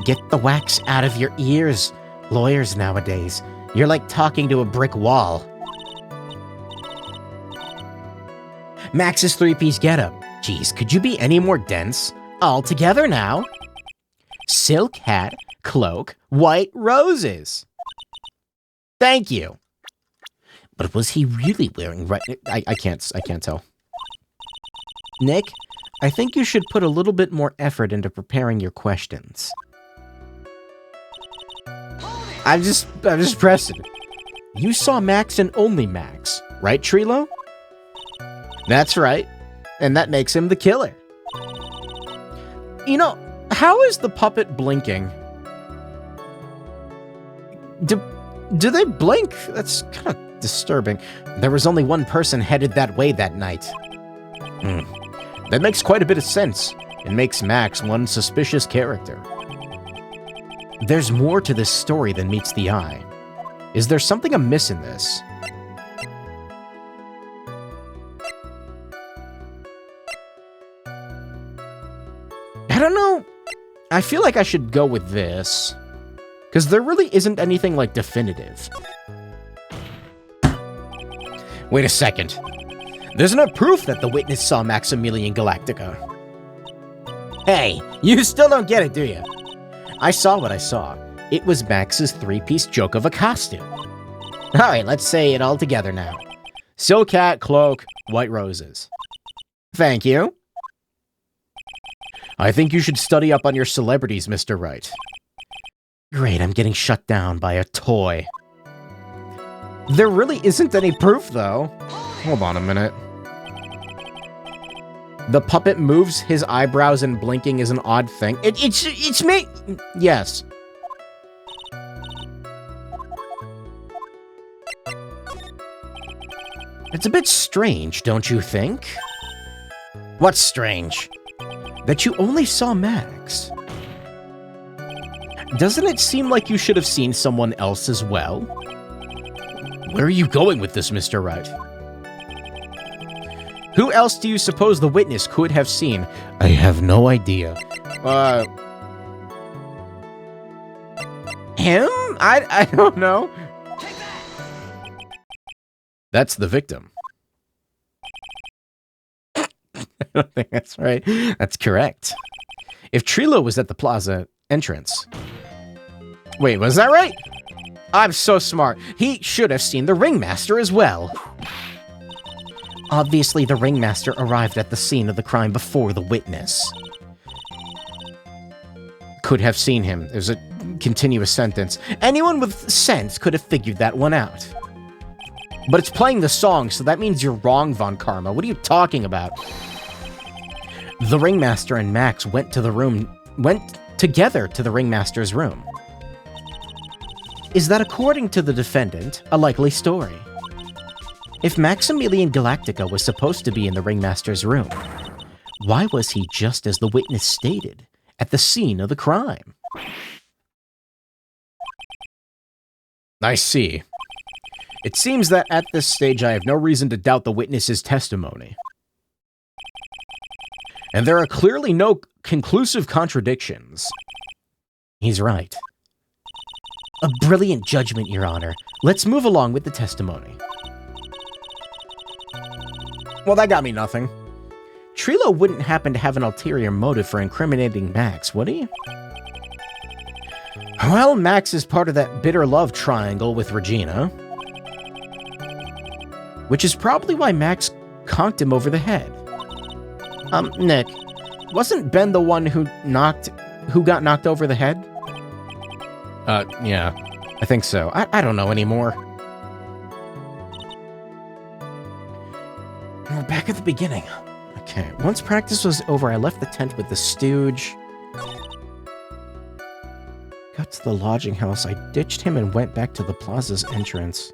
Get the wax out of your ears, lawyers nowadays. You're like talking to a brick wall. Max's three-piece getup. Geez, could you be any more dense? All together now. Silk hat, cloak, white roses. Thank you. But was he really wearing right? I can't tell. Nick, I think you should put a little bit more effort into preparing your questions. I'm just pressing. You saw Max and only Max, right, Trilo? That's right. And that makes him the killer. You know, how is the puppet blinking? Do they blink? That's kind of disturbing. There was only one person headed that way that night. That makes quite a bit of sense. It makes Max one suspicious character. There's more to this story than meets the eye. Is there something amiss in this? I don't know. I feel like I should go with this. Because there really isn't anything, like, definitive. Wait a second. There's no proof that the witness saw Maximilian Galactica. Hey, you still don't get it, do you? I saw what I saw. It was Max's three-piece joke of a costume. Alright, let's say it all together now. Silk hat, cloak, white roses. Thank you. I think you should study up on your celebrities, Mr. Wright. Great, I'm getting shut down by a toy. There really isn't any proof, though. Hold on a minute. The puppet moves his eyebrows and blinking is an odd thing. It's me! Yes. It's a bit strange, don't you think? What's strange? That you only saw Max. Doesn't it seem like you should have seen someone else as well? Where are you going with this, Mr. Wright? Who else do you suppose the witness could have seen? I have no idea. Him? I don't know. That's the victim. I don't think that's right. That's correct. If Trilo was at the plaza entrance... Wait, was that right? I'm so smart. He should have seen the ringmaster as well. Obviously, the ringmaster arrived at the scene of the crime before the witness. Could have seen him. There's a continuous sentence. Anyone with sense could have figured that one out. But it's playing the song, so that means you're wrong, Von Karma. What are you talking about? The ringmaster and Max went together to the ringmaster's room. Is that, according to the defendant, a likely story? If Maximilian Galactica was supposed to be in the ringmaster's room, why was he just as the witness stated, at the scene of the crime? I see. It seems that at this stage I have no reason to doubt the witness's testimony. And there are clearly no conclusive contradictions. He's right. A brilliant judgment, Your Honor. Let's move along with the testimony. Well, that got me nothing. Trilo wouldn't happen to have an ulterior motive for incriminating Max, would he? Well, Max is part of that bitter love triangle with Regina. Which is probably why Max conked him over the head. Nick, wasn't Ben the one who got knocked over the head? Yeah, I think so. I don't know anymore. We're back at the beginning. Okay, once practice was over, I left the tent with the stooge. Got to the lodging house, I ditched him and went back to the plaza's entrance.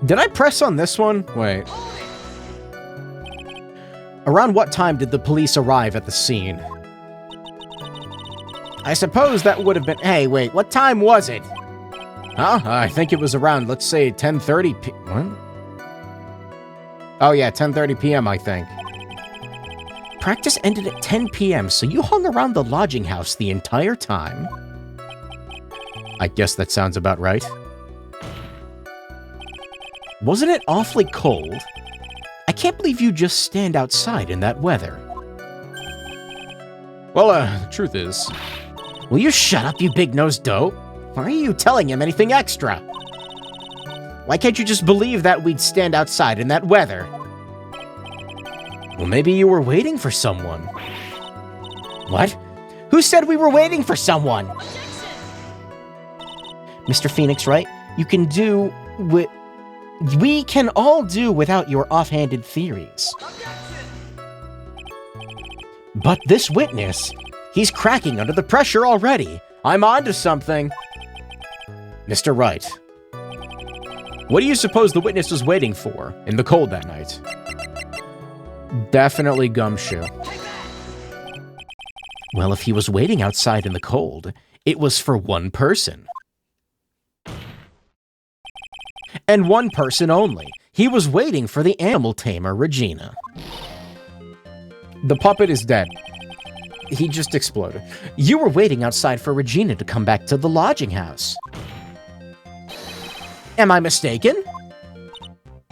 Did I press on this one? Wait. Around what time did the police arrive at the scene? I suppose that would have been... Hey, wait, what time was it? Huh? I think it was around, let's say, 10:30 p... What? Oh yeah, 10:30 p.m., I think. Practice ended at 10 p.m., so you hung around the lodging house the entire time? I guess that sounds about right. Wasn't it awfully cold? I can't believe you just stand outside in that weather. Well, the truth is... Will you shut up, you big-nosed dope? Why are you telling him anything extra? Why can't you just believe that we'd stand outside in that weather? Well, maybe you were waiting for someone. What? Who said we were waiting for someone? Mr. Phoenix, Wright? You can do with... We can all do without your offhanded theories. But this witness, he's cracking under the pressure already. I'm on to something. Mr. Wright, what do you suppose the witness was waiting for in the cold that night? Definitely Gumshoe. Well, if he was waiting outside in the cold, it was for one person. And one person only. He was waiting for the animal tamer, Regina. The puppet is dead. He just exploded. You were waiting outside for Regina to come back to the lodging house. Am I mistaken?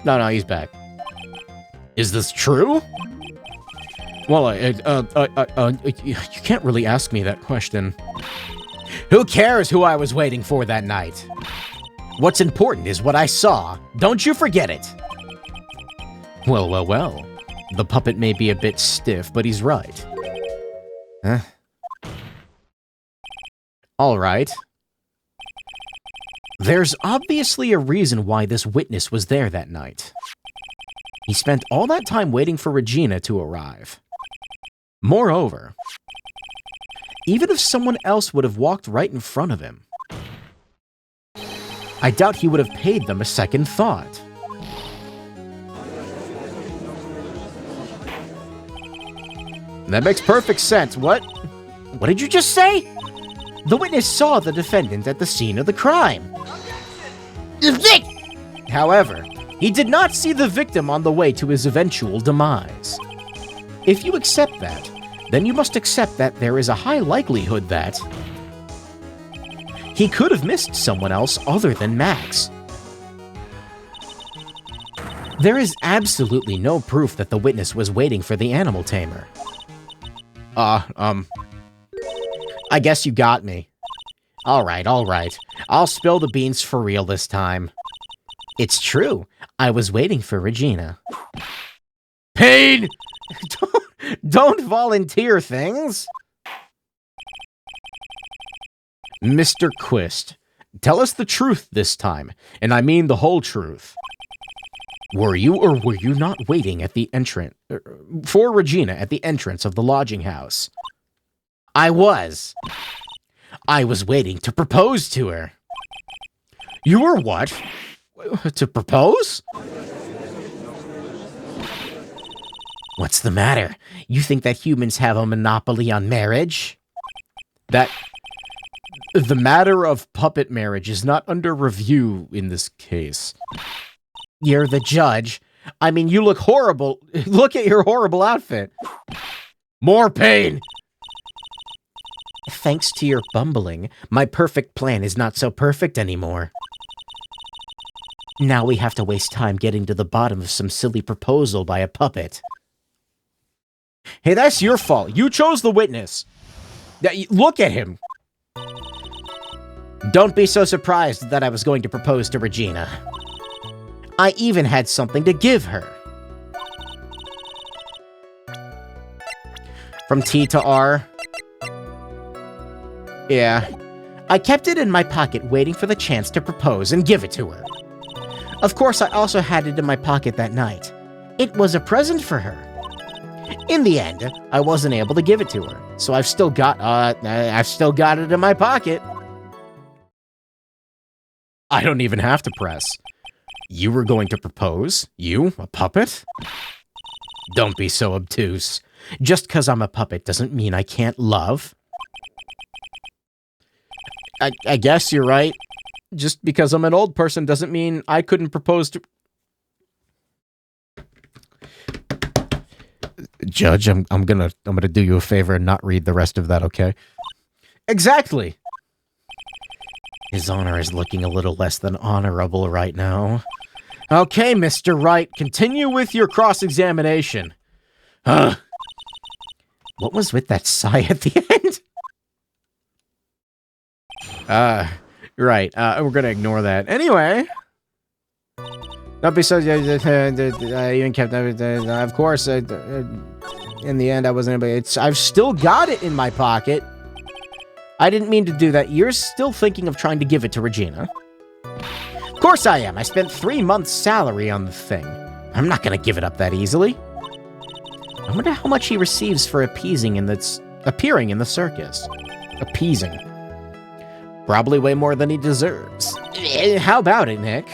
No, he's back. Is this true? Well, you can't really ask me that question. Who cares who I was waiting for that night? What's important is what I saw. Don't you forget it. Well. The puppet may be a bit stiff, but he's right. Huh? All right. There's obviously a reason why this witness was there that night. He spent all that time waiting for Regina to arrive. Moreover, even if someone else would have walked right in front of him, I doubt he would have paid them a second thought. That makes perfect sense. What? What did you just say? The witness saw the defendant at the scene of the crime. However, he did not see the victim on the way to his eventual demise. If you accept that, then you must accept that there is a high likelihood that he could have missed someone else other than Max. There is absolutely no proof that the witness was waiting for the animal tamer. I guess you got me. All right. I'll spill the beans for real this time. It's true. I was waiting for Regina. Pain! Don't volunteer things! Mr. Quist, tell us the truth this time, and I mean the whole truth. Were you or were you not waiting at the entrance for Regina at the entrance of the lodging house? I was. I was waiting to propose to her. You were what? To propose? What's the matter? You think that humans have a monopoly on marriage? The matter of puppet marriage is not under review in this case. You're the judge. I mean, you look horrible. Look at your horrible outfit. More pain! Thanks to your bumbling, my perfect plan is not so perfect anymore. Now we have to waste time getting to the bottom of some silly proposal by a puppet. Hey, that's your fault. You chose the witness. Look at him. Don't be so surprised that I was going to propose to Regina. I even had something to give her. From T to R. Yeah. I kept it in my pocket waiting for the chance to propose and give it to her. Of course, I also had it in my pocket that night. It was a present for her. In the end, I wasn't able to give it to her, so I've still got it in my pocket. I don't even have to press. You were going to propose? You, a puppet? Don't be so obtuse. Just 'cause I'm a puppet doesn't mean I can't love. I guess you're right. Just because I'm an old person doesn't mean I couldn't propose to... Judge, I'm gonna do you a favor and not read the rest of that, okay? Exactly! His Honor is looking a little less than honorable right now. Okay, Mr. Wright, continue with your cross-examination. What was with that sigh at the end? Right, we're gonna ignore that. Anyway... Not besides, I even kept everything. Of course, in the end, I wasn't able. I've still got it in my pocket. I didn't mean to do that. You're still thinking of trying to give it to Regina. Of course I am. I spent 3 months' salary on the thing. I'm not gonna give it up that easily. I wonder how much he receives for appearing in the circus. Appeasing. Probably way more than he deserves. How about it, Nick?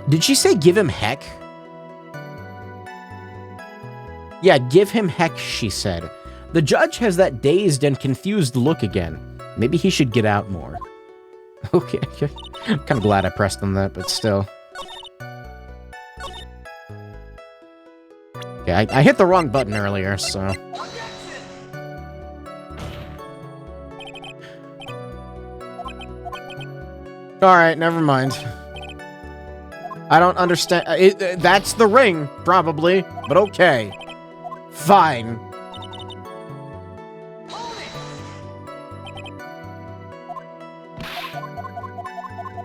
Did she say give him heck? Yeah, give him heck, she said. The judge has that dazed and confused look again. Maybe he should get out more. Okay, I'm kind of glad I pressed on that, but still. Okay, I hit the wrong button earlier, so... Alright, never mind. I don't understand. That's the ring, probably, but okay. Fine.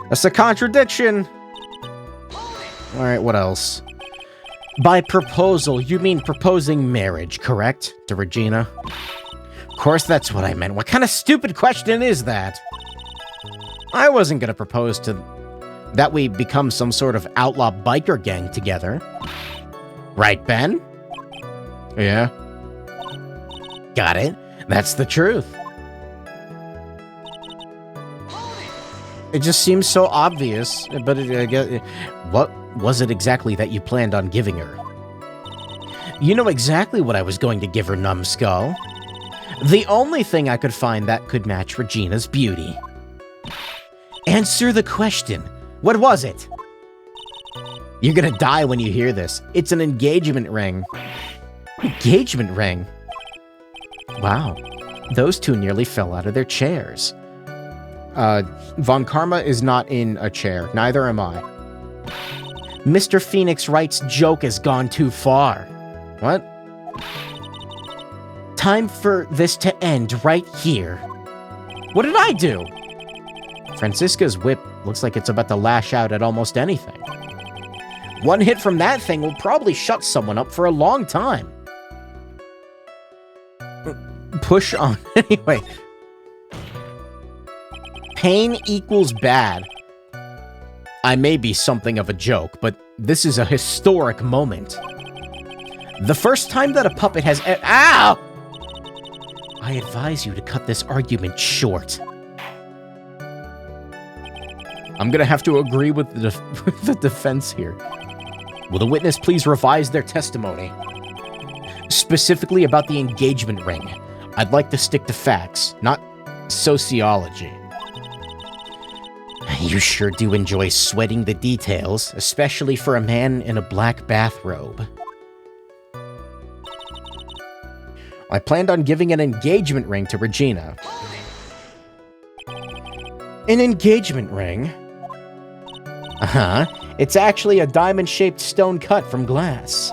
That's a contradiction. Alright, what else? By proposal, you mean proposing marriage, correct? To Regina? Of course, that's what I meant. What kind of stupid question is that? I wasn't gonna propose to... that we become some sort of outlaw biker gang together. Right, Ben? Yeah. Got it. That's the truth. It just seems so obvious, but what was it exactly that you planned on giving her? You know exactly what I was going to give her, numbskull. The only thing I could find that could match Regina's beauty. Answer the question. What was it? You're gonna die when you hear this. It's an engagement ring. Engagement ring? Wow. Those two nearly fell out of their chairs. Von Karma is not in a chair. Neither am I. Mr. Phoenix Wright's joke has gone too far. What? Time for this to end right here. What did I do? Francisca's whip looks like it's about to lash out at almost anything. One hit from that thing will probably shut someone up for a long time. Push on. Anyway. Pain equals bad. I may be something of a joke, but this is a historic moment. The first time that a puppet has Ow! I advise you to cut this argument short. I'm gonna have to agree with the defense here. Will the witness please revise their testimony? Specifically about the engagement ring. I'd like to stick to facts, not sociology. You sure do enjoy sweating the details, especially for a man in a black bathrobe. I planned on giving an engagement ring to Regina. An engagement ring? Uh-huh. It's actually a diamond-shaped stone cut from glass.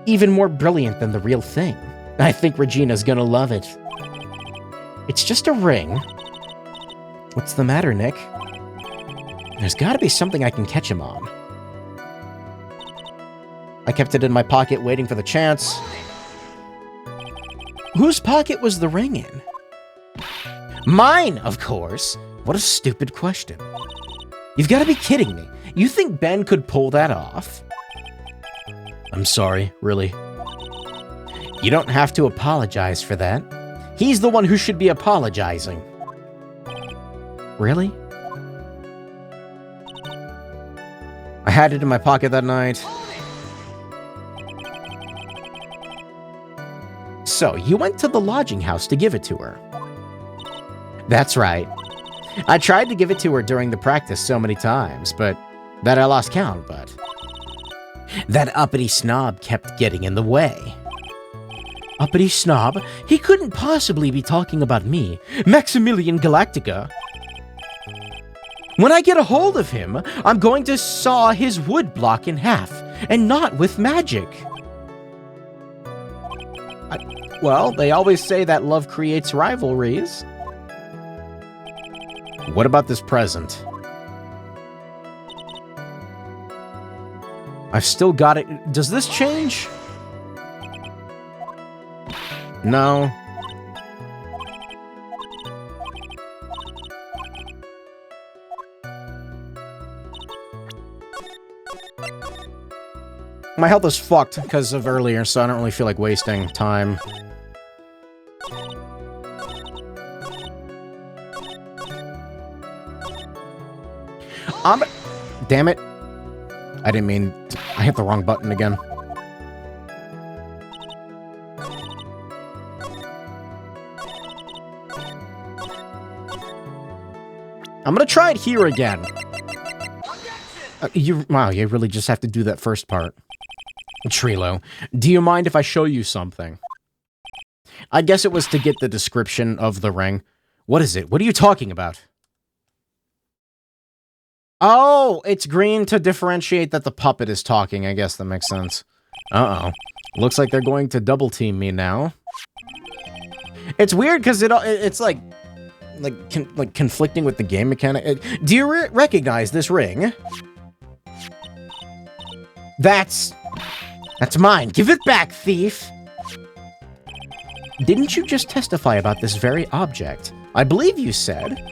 Even more brilliant than the real thing. I think Regina's gonna love it. It's just a ring. What's the matter, Nick? There's gotta be something I can catch him on. I kept it in my pocket waiting for the chance. Whose pocket was the ring in? Mine, of course. What a stupid question. You've gotta be kidding me. You think Ben could pull that off? I'm sorry, really. You don't have to apologize for that. He's the one who should be apologizing. Really? I had it in my pocket that night. So, you went to the lodging house to give it to her? That's right. I tried to give it to her during the practice so many times, but that I lost count, but that uppity snob kept getting in the way. Uppity snob? He couldn't possibly be talking about me, Maximilian Galactica. When I get a hold of him, I'm going to saw his wood block in half, and not with magic. Well, they always say that love creates rivalries. What about this present? I've still got it. Does this change? No. My health is fucked because of earlier, so I don't really feel like wasting time. Damn it. I didn't mean... I hit the wrong button again. I'm gonna try it here again. Wow, you really just have to do that first part. Trilo, do you mind if I show you something? I guess it was to get the description of the ring. What is it? What are you talking about? Oh, it's green to differentiate that the puppet is talking. I guess that makes sense. Uh-oh. Looks like they're going to double team me now. It's weird because it's like conflicting with the game mechanic. Do you recognize this ring? That's mine. Give it back, thief. Didn't you just testify about this very object? I believe you said.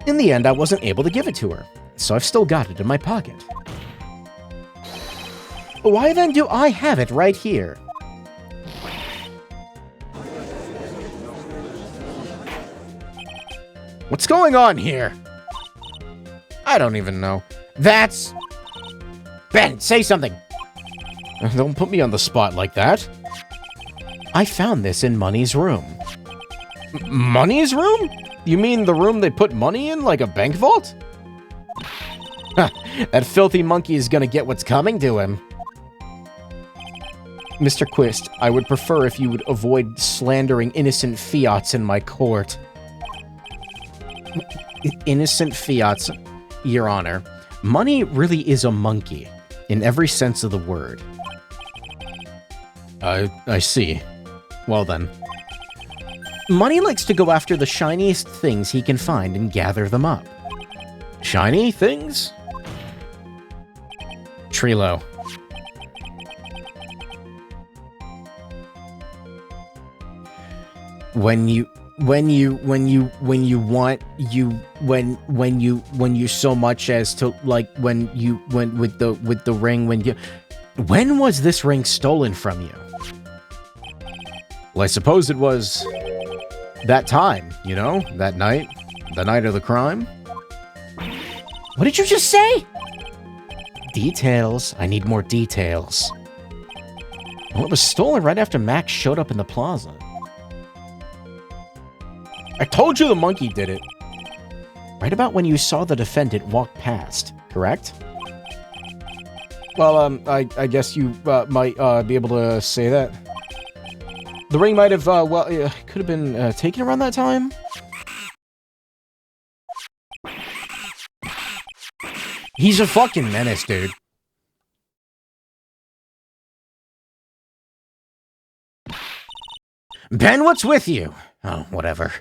In the end, I wasn't able to give it to her, so I've still got it in my pocket. Why then do I have it right here? What's going on here? I don't even know. That's... Ben, say something! Don't put me on the spot like that. I found this in Money's room. Money's room? You mean the room they put money in, like a bank vault? That filthy monkey is gonna get what's coming to him. Mr. Quist, I would prefer if you would avoid slandering innocent fiats in my court. Innocent fiats, Your Honor. Money really is a monkey, in every sense of the word. I see. Well then. Money likes to go after the shiniest things he can find and gather them up. Shiny things? Trilo. When you so much as to, like, when with the ring, when was this ring stolen from you? Well, I suppose it was that time, you know, that night, the night of the crime. What did you just say? Details. I need more details. Well, it was stolen right after Max showed up in the plaza. I told you the monkey did it. Right about when you saw the defendant walk past, correct? Well, I guess you might be able to say that. The ring might have, could have been taken around that time? He's a fucking menace, dude. Ben, what's with you? Oh, whatever.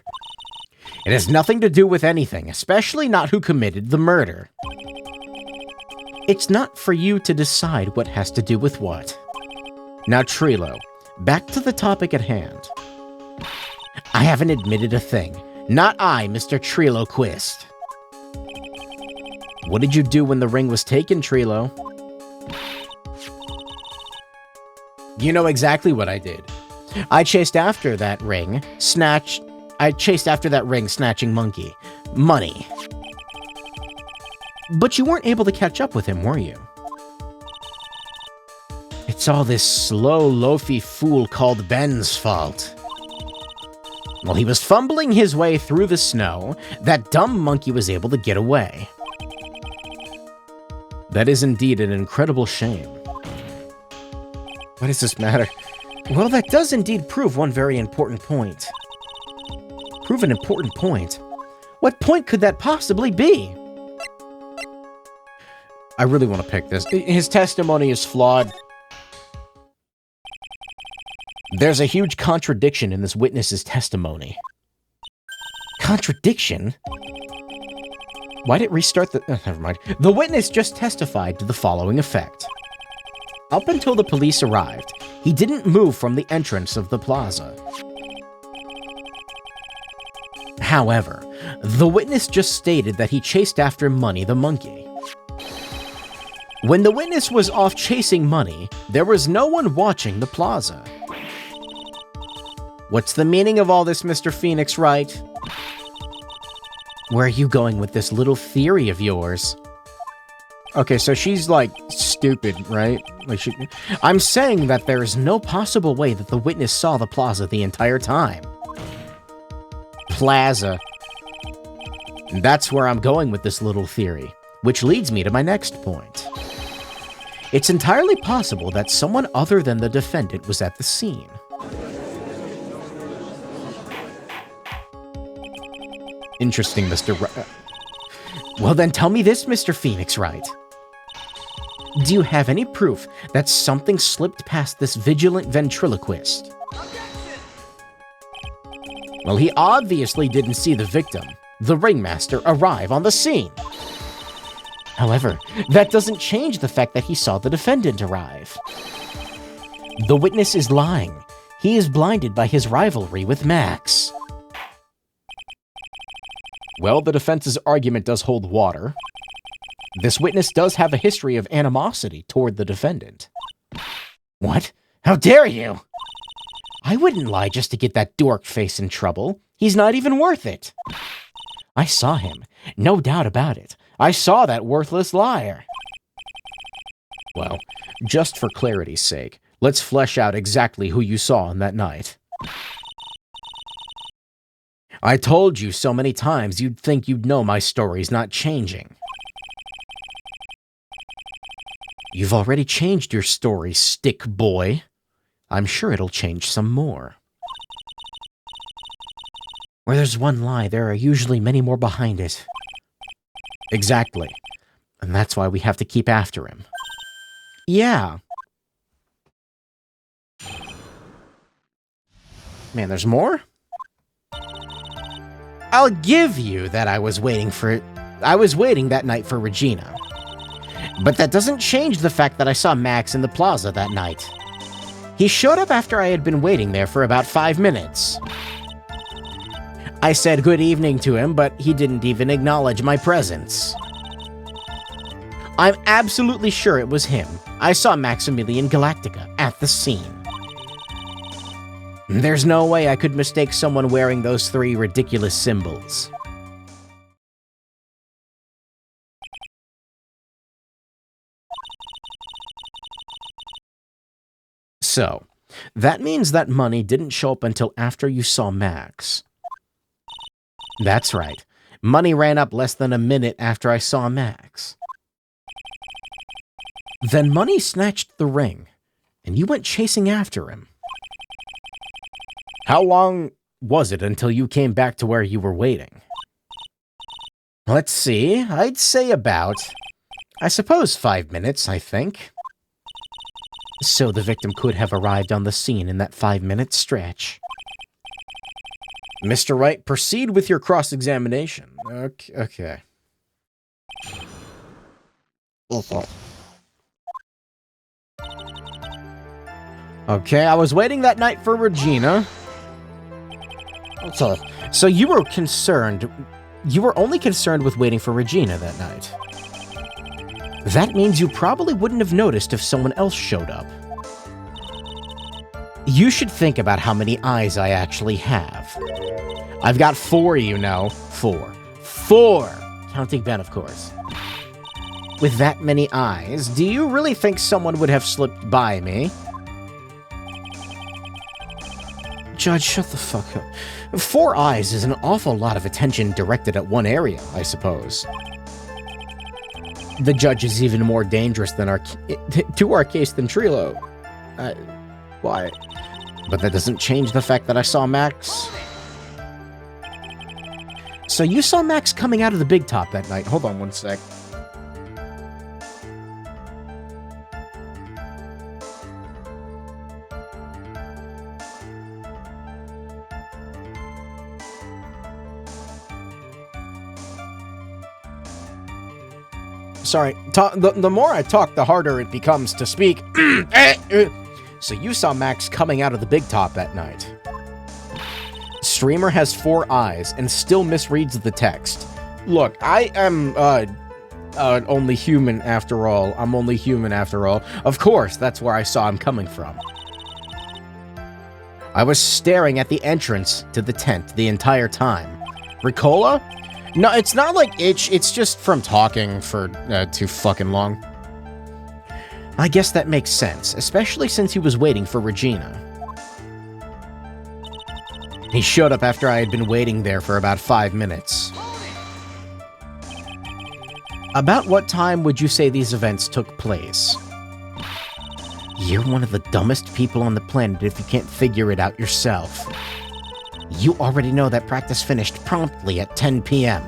It has nothing to do with anything, especially not who committed the murder. It's not for you to decide what has to do with what. Now, Trilo, back to the topic at hand. I haven't admitted a thing. Not I, Mr. Trilo Quist. What did you do when the ring was taken, Trilo? You know exactly what I did. I chased after that ring, snatching monkey. Money. But you weren't able to catch up with him, were you? It's all this slow, loafy fool called Ben's fault. While he was fumbling his way through the snow, that dumb monkey was able to get away. That is indeed an incredible shame. What does this matter? Well, that does indeed prove one very important point. Prove an important point? What point could that possibly be? I really want to pick this. His testimony is flawed. There's a huge contradiction in this witness's testimony. Contradiction? Why'd it restart the... never mind. The witness just testified to the following effect. Up until the police arrived, he didn't move from the entrance of the plaza. However, the witness just stated that he chased after Money the monkey. When the witness was off chasing Money, there was no one watching the plaza. What's the meaning of all this, Mr. Phoenix Wright? Where are you going with this little theory of yours? Okay, so she's, like, stupid, right? Like, I'm saying that there is no possible way that the witness saw the plaza the entire time. Plaza. And that's where I'm going with this little theory, which leads me to my next point. It's entirely possible that someone other than the defendant was at the scene. Interesting, Mr. Well, then tell me this, Mr. Phoenix Wright. Do you have any proof that something slipped past this vigilant ventriloquist? Well, he obviously didn't see the victim, the ringmaster, arrive on the scene. However, that doesn't change the fact that he saw the defendant arrive. The witness is lying. He is blinded by his rivalry with Max. Well, the defense's argument does hold water. This witness does have a history of animosity toward the defendant. What? How dare you? I wouldn't lie just to get that dork face in trouble. He's not even worth it. I saw him. No doubt about it. I saw that worthless liar. Well, just for clarity's sake, let's flesh out exactly who you saw on that night. I told you so many times you'd think you'd know my story's not changing. You've already changed your story, stick boy. I'm sure it'll change some more. Where there's one lie, there are usually many more behind it. Exactly. And that's why we have to keep after him. Yeah. Man, there's more? I'll give you that I was waiting that night for Regina. But that doesn't change the fact that I saw Max in the plaza that night. He showed up after I had been waiting there for about 5 minutes. I said good evening to him, but he didn't even acknowledge my presence. I'm absolutely sure it was him. I saw Maximilian Galactica at the scene. There's no way I could mistake someone wearing those 3 ridiculous symbols. So, that means that money didn't show up until after you saw Max. That's right. Money ran up less than a minute after I saw Max. Then Money snatched the ring, and you went chasing after him. How long was it until you came back to where you were waiting? Let's see, I'd say I suppose 5 minutes, I think. So the victim could have arrived on the scene in that 5-minute stretch. Mr. Wright, proceed with your cross-examination. Okay. Okay, I was waiting that night for Regina. So you were only concerned with waiting for Regina that night. That means you probably wouldn't have noticed if someone else showed up. You should think about how many eyes I actually have. I've got 4, you know. 4. 4! Counting Ben, of course. With that many eyes, do you really think someone would have slipped by me? Judge, shut the fuck up. 4 eyes is an awful lot of attention directed at one area, I suppose. The judge is even more dangerous to our case than Trilo. Why? But that doesn't change the fact that I saw Max. So you saw Max coming out of the big top that night. Hold on one sec. Sorry, the more I talk, the harder it becomes to speak. So you saw Max coming out of the big top that night. Streamer has 4 eyes and still misreads the text. Look, I am, only human after all. I'm only human after all. Of course, that's where I saw him coming from. I was staring at the entrance to the tent the entire time. Ricola? No, it's not like itch, it's just from talking for too fucking long. I guess that makes sense, especially since he was waiting for Regina. He showed up after I had been waiting there for about 5 minutes. About what time would you say these events took place? You're one of the dumbest people on the planet if you can't figure it out yourself. You already know that practice finished promptly at 10 p.m.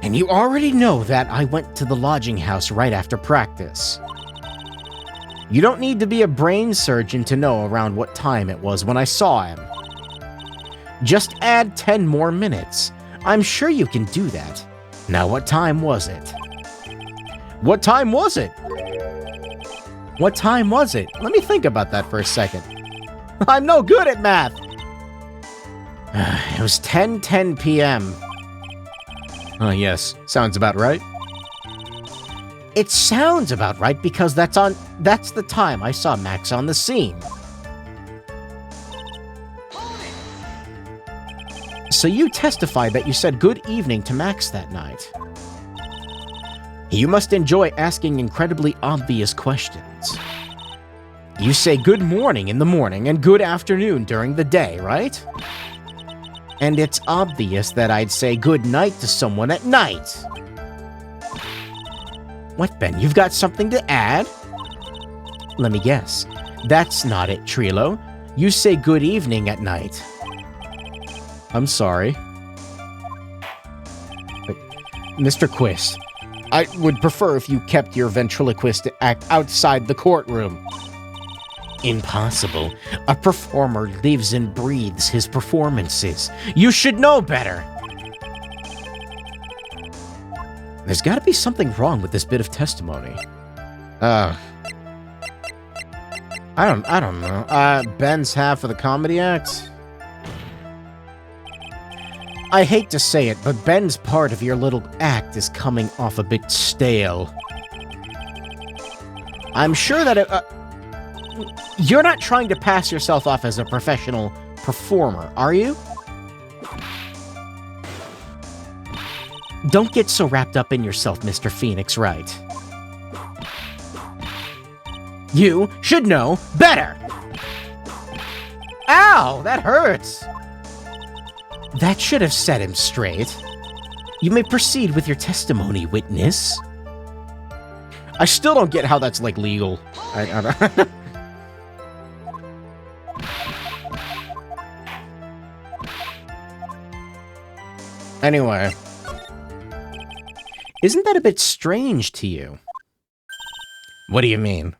And you already know that I went to the lodging house right after practice. You don't need to be a brain surgeon to know around what time it was when I saw him. Just add 10 more minutes. I'm sure you can do that. Now, what time was it? What time was it? What time was it? Let me think about that for a second. I'm no good at math. It was 10:10 p.m. Oh, yes. Sounds about right. It sounds about right because that's the time I saw Max on the scene. So you testified that you said good evening to Max that night. You must enjoy asking incredibly obvious questions. You say good morning in the morning and good afternoon during the day, right? And it's obvious that I'd say good night to someone at night. What, Ben? You've got something to add? Let me guess. That's not it, Trilo. You say good evening at night. I'm sorry. But, Mr. Quist, I would prefer if you kept your ventriloquist act outside the courtroom. Impossible. A performer lives and breathes his performances. You should know better. There's got to be something wrong with this bit of testimony. I don't know. Ben's half of the comedy act? I hate to say it, but Ben's part of your little act is coming off a bit stale. I'm sure that you're not trying to pass yourself off as a professional performer, are you? Don't get so wrapped up in yourself, Mr. Phoenix Wright. You should know better! Ow! That hurts! That should have set him straight. You may proceed with your testimony, witness. I still don't get how that's, like, legal. I don't... Anyway. Isn't that a bit strange to you? What do you mean?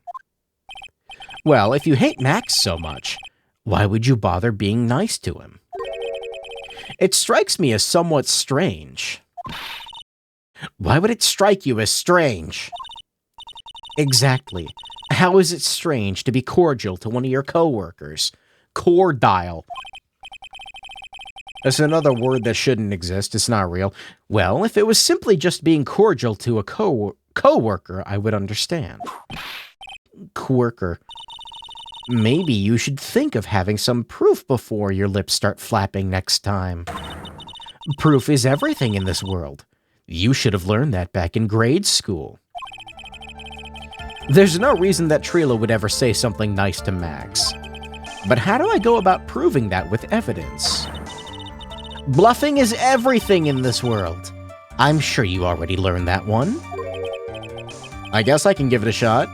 Well, if you hate Max so much, why would you bother being nice to him? It strikes me as somewhat strange. Why would it strike you as strange? Exactly. How is it strange to be cordial to one of your co-workers? Cordial. That's another word that shouldn't exist. It's not real. Well, if it was simply just being cordial to a co-worker, I would understand. Quirker. Maybe you should think of having some proof before your lips start flapping next time. Proof is everything in this world. You should have learned that back in grade school. There's no reason that Trilo would ever say something nice to Max. But how do I go about proving that with evidence? Bluffing is everything in this world. I'm sure you already learned that one. I guess I can give it a shot.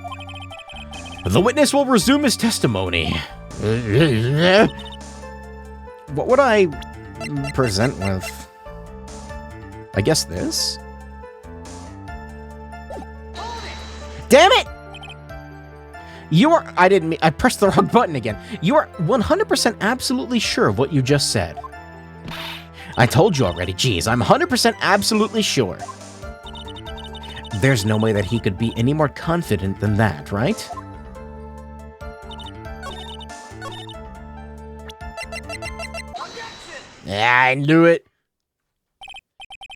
The witness will resume his testimony. What would I present with? I guess this? Damn it! I pressed the wrong button again. You are 100% absolutely sure of what you just said. I told you already, geez, I'm 100% absolutely sure. There's no way that he could be any more confident than that, right? I knew it.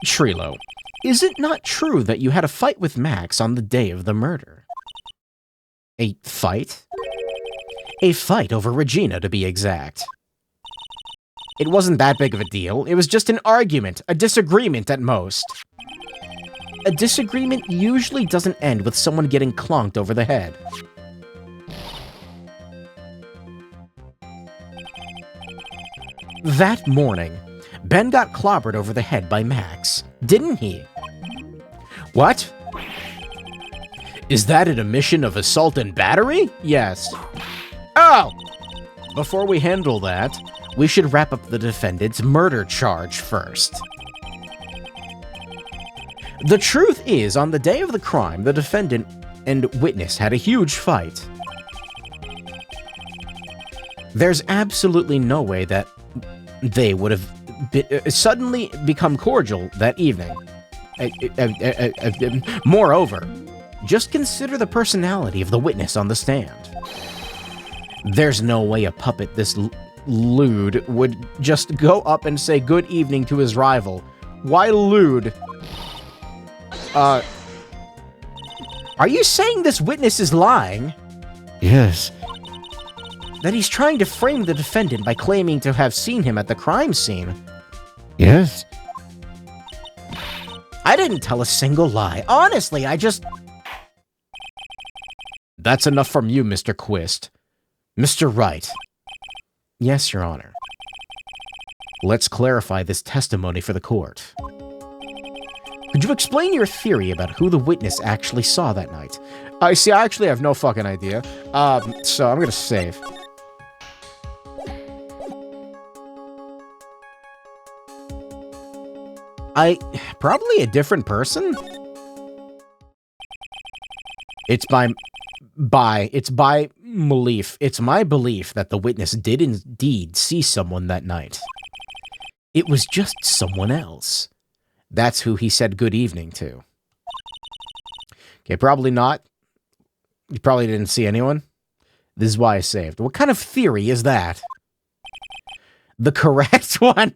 Trilo, is it not true that you had a fight with Max on the day of the murder? A fight? A fight over Regina, to be exact. It wasn't that big of a deal. It was just an argument, a disagreement at most. A disagreement usually doesn't end with someone getting clonked over the head. That morning, Ben got clobbered over the head by Max, didn't he? What? Is that an admission of assault and battery? Yes. Oh! Before we handle that, we should wrap up the defendant's murder charge first. The truth is, on the day of the crime, the defendant and witness had a huge fight. There's absolutely no way that they would have suddenly become cordial that evening. Moreover, just consider the personality of the witness on the stand. There's no way a puppet this lewd would just go up and say good evening to his rival. Why lewd? Are you saying this witness is lying? Yes. That he's trying to frame the defendant by claiming to have seen him at the crime scene? Yes. I didn't tell a single lie. Honestly, I just... That's enough from you, Mr. Quist. Mr. Wright. Yes, Your Honor. Let's clarify this testimony for the court. Could you explain your theory about who the witness actually saw that night? I actually have no fucking idea. So I'm gonna save. Probably a different person? It's by belief. It's my belief that the witness did indeed see someone that night. It was just someone else. That's who he said good evening to. Okay, probably not. You probably didn't see anyone. This is why I saved. What kind of theory is that? The correct one.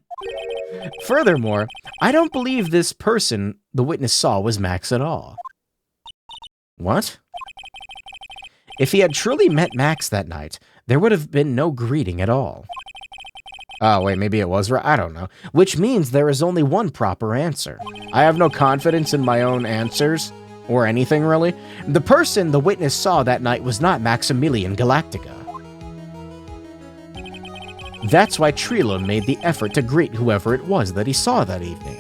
Furthermore, I don't believe this person the witness saw was Max at all. What? If he had truly met Max that night, there would have been no greeting at all. Oh, wait, maybe it was right. I don't know. Which means there is only one proper answer. I have no confidence in my own answers, or anything really. The person the witness saw that night was not Maximilian Galactica. That's why Trilo made the effort to greet whoever it was that he saw that evening.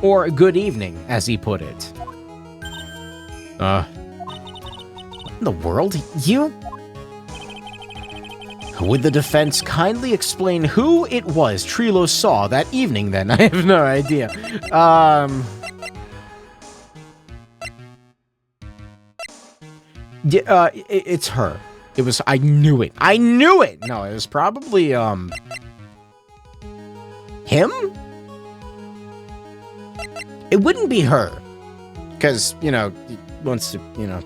Or good evening, as he put it. What in the world? You? Would the defense kindly explain who it was Trilo saw that evening then? I have no idea. It's her. It was, I knew it. I knew it! No, it was probably, him? It wouldn't be her. Because, you know, he wants to, you know,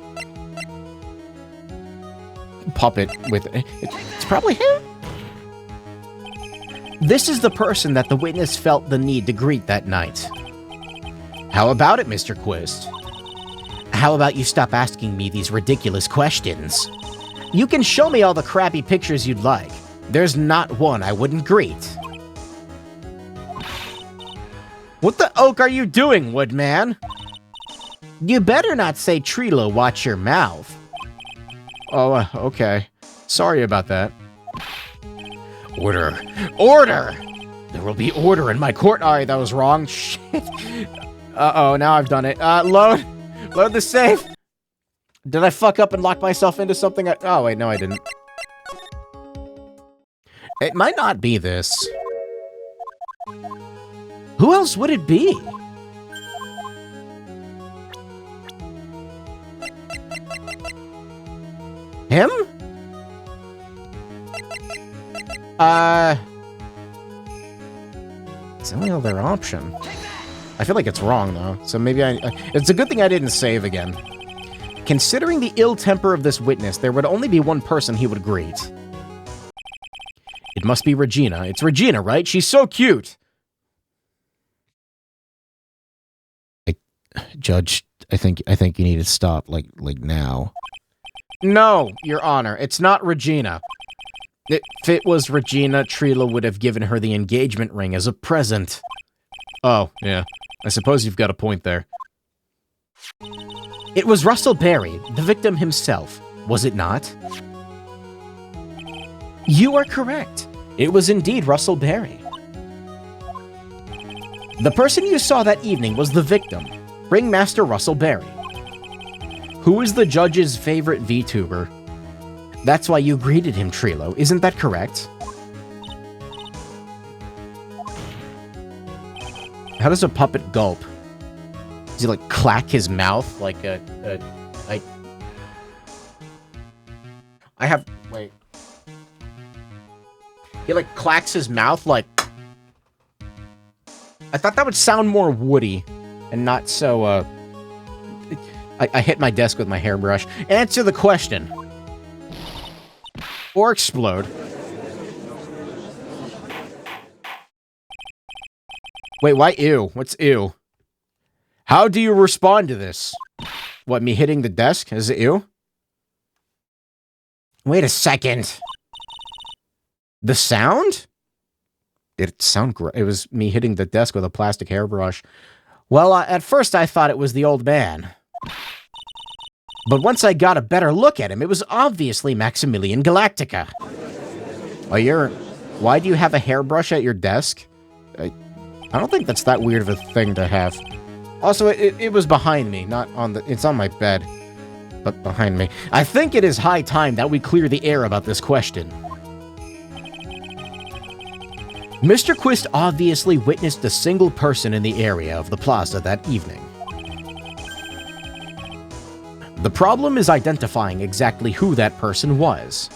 puppet with it. It's probably him. This is the person that the witness felt the need to greet that night. How about it, Mr. Quist? How about you stop asking me these ridiculous questions? You can show me all the crappy pictures you'd like. There's not one I wouldn't greet. What the oak are you doing, Woodman? You better not say Trilo, watch your mouth. Oh, okay. Sorry about that. Order. Order! There will be order in my court. Alright, that was wrong. Shit. Uh-oh, now I've done it. Load. Load the safe. Did I fuck up and lock myself into something? Oh, wait, no, I didn't. It might not be this. Who else would it be? Him? It's the only other option. I feel like it's wrong, though. So maybe it's a good thing I didn't save again. Considering the ill temper of this witness, there would only be one person he would greet. It must be Regina. It's Regina, right? She's so cute! Judge, I think you need to stop, like now. No, Your Honor, it's not Regina. If it was Regina, Trilo would have given her the engagement ring as a present. Oh, yeah. I suppose you've got a point there. It was Russell Berry, the victim himself, was it not? You are correct. It was indeed Russell Berry. The person you saw that evening was the victim, Ringmaster Russell Berry. Who is the judge's favorite VTuber? That's why you greeted him, Trilo. Isn't that correct? How does a puppet gulp? Does he, like, clack his mouth like I have... Wait. He, like, clacks his mouth like... I thought that would sound more woody and not so, I hit my desk with my hairbrush. Answer the question. Or explode. Wait, why ew? What's ew? How do you respond to this? What, me hitting the desk? Is it ew? Wait a second. The sound? Did it sound great? It was me hitting the desk with a plastic hairbrush. Well, at first I thought it was the old man. But once I got a better look at him, it was obviously Maximilian Galactica. Oh, why do you have a hairbrush at your desk? I don't think that's that weird of a thing to have. Also, it was behind me, not on the... It's on my bed, but behind me. I think it is high time that we clear the air about this question. Mr. Quist obviously witnessed a single person in the area of the plaza that evening. The problem is identifying exactly who that person was.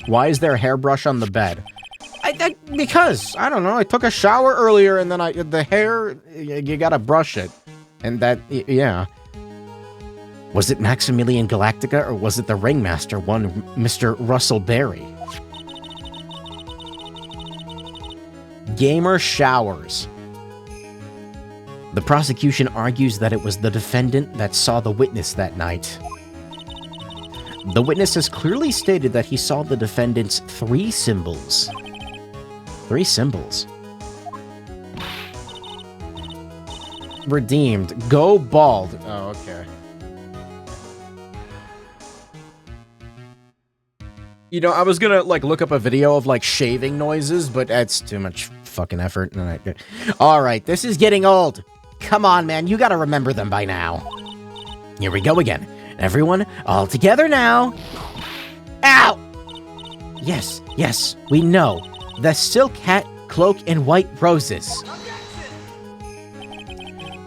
Why is there a hairbrush on the bed? Because, I don't know, I took a shower earlier and then the hair, you gotta brush it. And that, yeah. Was it Maximilian Galactica or was it the ringmaster, one Mr. Russell Berry? Gamer showers. The prosecution argues that it was the defendant that saw the witness that night. The witness has clearly stated that he saw the defendant's 3 symbols. 3 symbols. Redeemed. Go bald. Oh, okay. You know, I was gonna, like, look up a video of, like, shaving noises, but that's too much fucking effort. Alright, this is getting old. Come on, man, you gotta remember them by now. Here we go again. Everyone, all together now. Ow! Yes, yes, we know. The silk hat, cloak, and white roses.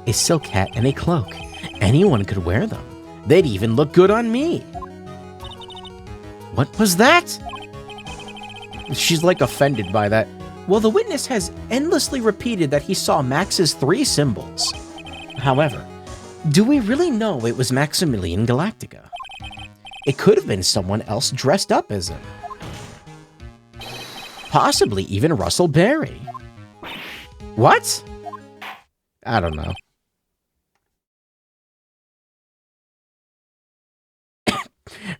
A silk hat and a cloak. Anyone could wear them. They'd even look good on me. What was that? She's like offended by that. Well, the witness has endlessly repeated that he saw Max's 3 symbols. However, do we really know it was Maximilian Galactica? It could have been someone else dressed up as him. Possibly even Russell Berry. What? I don't know.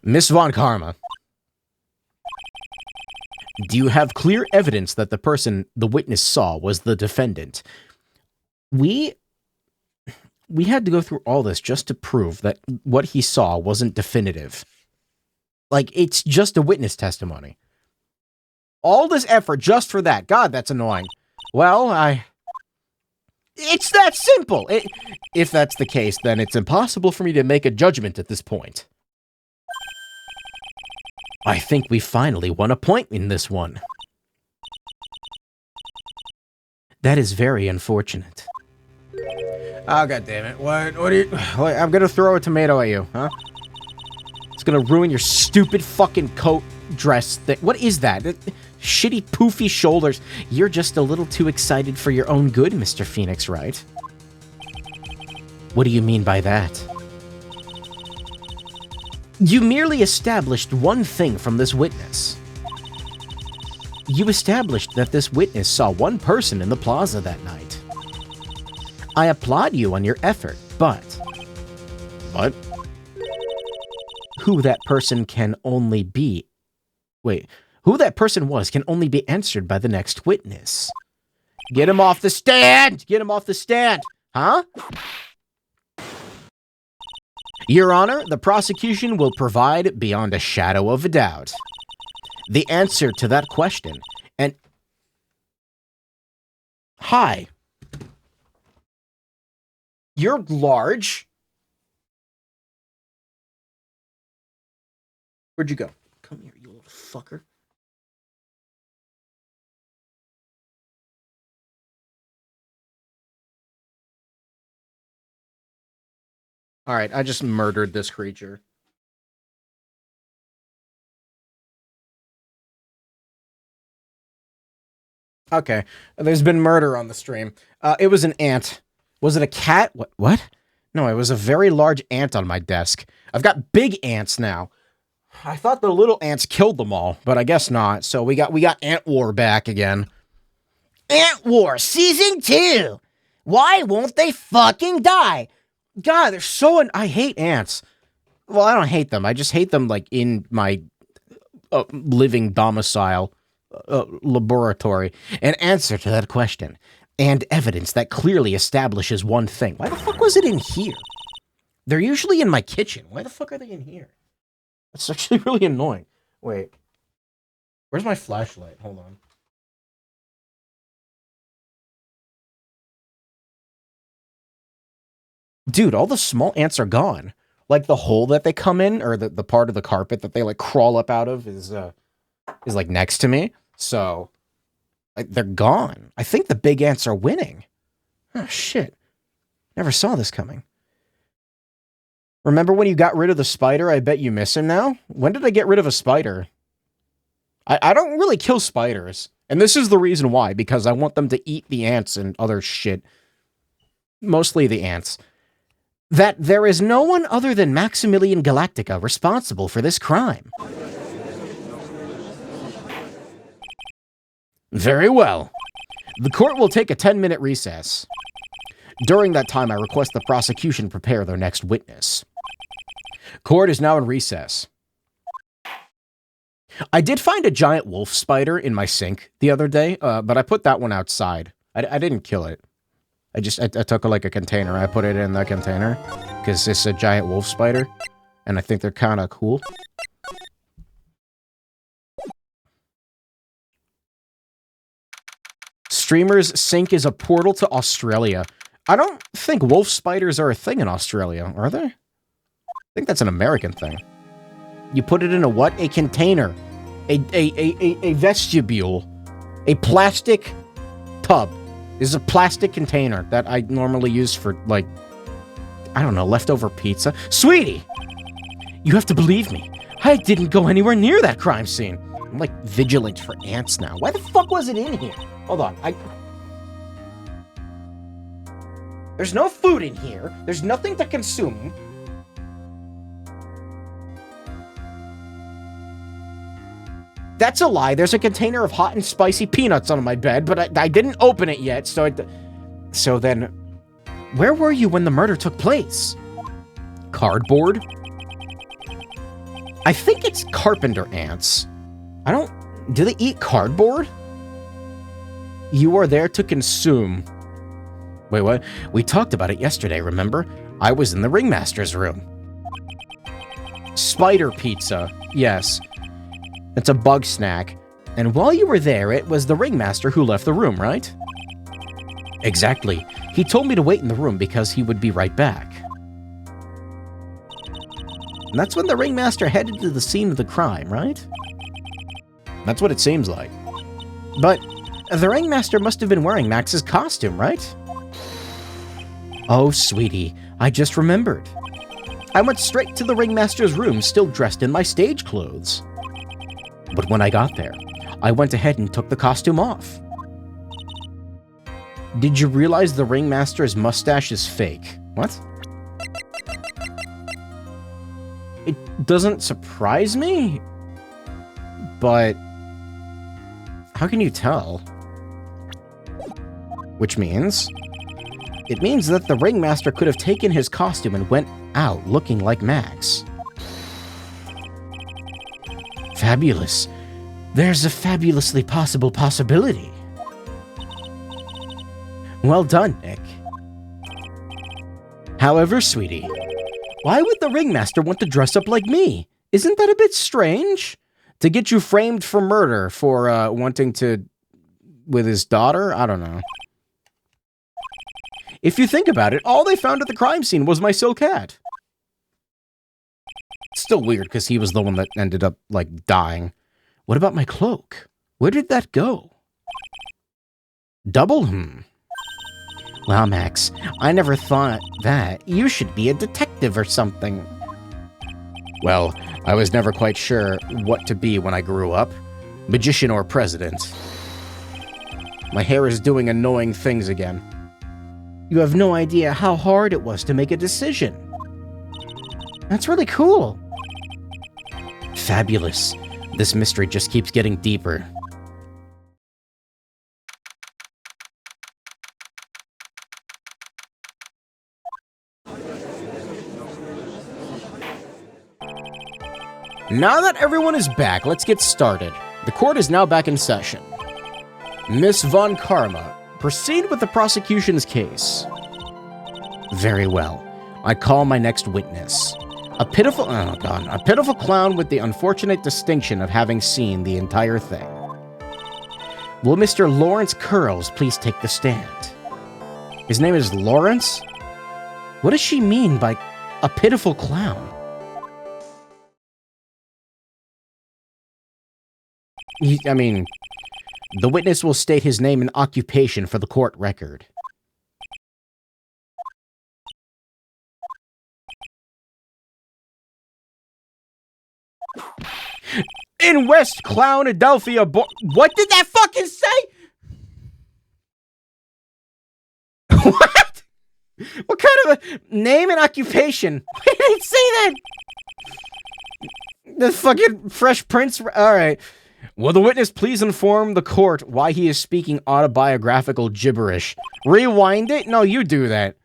Miss Von Karma. Do you have clear evidence that the person the witness saw was the defendant? We had to go through all this just to prove that what he saw wasn't definitive. Like, it's just a witness testimony. All this effort just for that. God, that's annoying. Well, it's that simple. If that's the case, then it's impossible for me to make a judgment at this point. I think we finally won a point in this one. That is very unfortunate. Oh, God damn it. What are you... I'm gonna throw a tomato at you, huh? It's gonna ruin your stupid fucking coat dress thing. What is that? Shitty poofy shoulders. You're just a little too excited for your own good, Mr. Phoenix, right? What do you mean by that? You merely established one thing from this witness. You established that this witness saw one person in the plaza that night. I applaud you on your effort, but... What? Who that person can only be... Wait, who that person was can only be answered by the next witness. Get him off the stand! Get him off the stand! Huh? Your Honor, the prosecution will provide beyond a shadow of a doubt the answer to that question. And... Hi. You're large. Where'd you go? Come here, you little fucker. Alright, I just murdered this creature. Okay, there's been murder on the stream. It was an ant. Was it a cat? What? No, it was a very large ant on my desk. I've got big ants now. I thought the little ants killed them all, but I guess not. So we got Ant War back again. Ant War Season 2! Why won't they fucking die? God, they're so... I hate ants. Well, I don't hate them. I just hate them, like, in my living domicile laboratory. An answer to that question. And evidence that clearly establishes one thing. Why the fuck was it in here? They're usually in my kitchen. Why the fuck are they in here? That's actually really annoying. Wait. Where's my flashlight? Hold on. Dude, all the small ants are gone. Like, the hole that they come in, or the part of the carpet that they, like, crawl up out of is like, next to me. So, They're gone. I think the big ants are winning. Oh, shit. Never saw this coming. Remember when you got rid of the spider? I bet you miss him now? When did I get rid of a spider? I don't really kill spiders. And this is the reason why, because I want them to eat the ants and other shit. Mostly the ants. That there is no one other than Maximilian Galactica responsible for this crime. Very well. The court will take a 10-minute recess. During that time, I request the prosecution prepare their next witness. Court is now in recess. I did find a giant wolf spider in my sink the other day, but I put that one outside. I didn't kill it. I took like a container. I put it in the container because it's a giant wolf spider, and I think they're kind of cool. Streamer's sink is a portal to Australia. I don't think wolf spiders are a thing in Australia, are they? I think that's an American thing. You put it in a what? A container. A vestibule. A plastic tub. This is a plastic container that I normally use for, like, I don't know, leftover pizza. Sweetie! You have to believe me. I didn't go anywhere near that crime scene. I'm, like, vigilant for ants now. Why the fuck was it in here? Hold on. There's no food in here. There's nothing to consume. That's a lie. There's a container of hot and spicy peanuts on my bed, but I didn't open it yet, so then, where were you when the murder took place? Cardboard? I think it's carpenter ants. Do they eat cardboard? You are there to consume. Wait, what? We talked about it yesterday, remember? I was in the ringmaster's room. Spider pizza. Yes. It's a bug snack. And while you were there, it was the ringmaster who left the room, right? Exactly. He told me to wait in the room because he would be right back. And that's when the ringmaster headed to the scene of the crime, right? That's what it seems like. But the ringmaster must have been wearing Max's costume, right? Oh, sweetie, I just remembered. I went straight to the ringmaster's room, still dressed in my stage clothes. But when I got there, I went ahead and took the costume off. Did you realize the ringmaster's mustache is fake? What? It doesn't surprise me, but how can you tell? Which means... it means that the ringmaster could have taken his costume and went out looking like Max. Fabulous. There's a fabulously possible possibility. Well done, Nick. However, sweetie, why would the ringmaster want to dress up like me? Isn't that a bit strange? To get you framed for murder for wanting to... with his daughter? I don't know. If you think about it, all they found at the crime scene was my silk hat. It's still weird because he was the one that ended up, like, dying. What about my cloak? Where did that go? Double? Well, Max, I never thought that. You should be a detective or something. Well, I was never quite sure what to be when I grew up. Magician or president. My hair is doing annoying things again. You have no idea how hard it was to make a decision. That's really cool. Fabulous. This mystery just keeps getting deeper. Now that everyone is back, let's get started. The court is now back in session. Miss Von Karma, proceed with the prosecution's case. Very well. I call my next witness. A pitiful clown with the unfortunate distinction of having seen the entire thing. Will Mr. Lawrence Curls please take the stand? His name is Lawrence? What does she mean by a pitiful clown? I mean, The witness will state his name and occupation for the court record. In West Clownadelphia, what did that fucking say? What? What kind of a name and occupation? Why did it say that? The fucking Fresh Prince. Alright. Will the witness please inform the court why he is speaking autobiographical gibberish? Rewind it? No, you do that.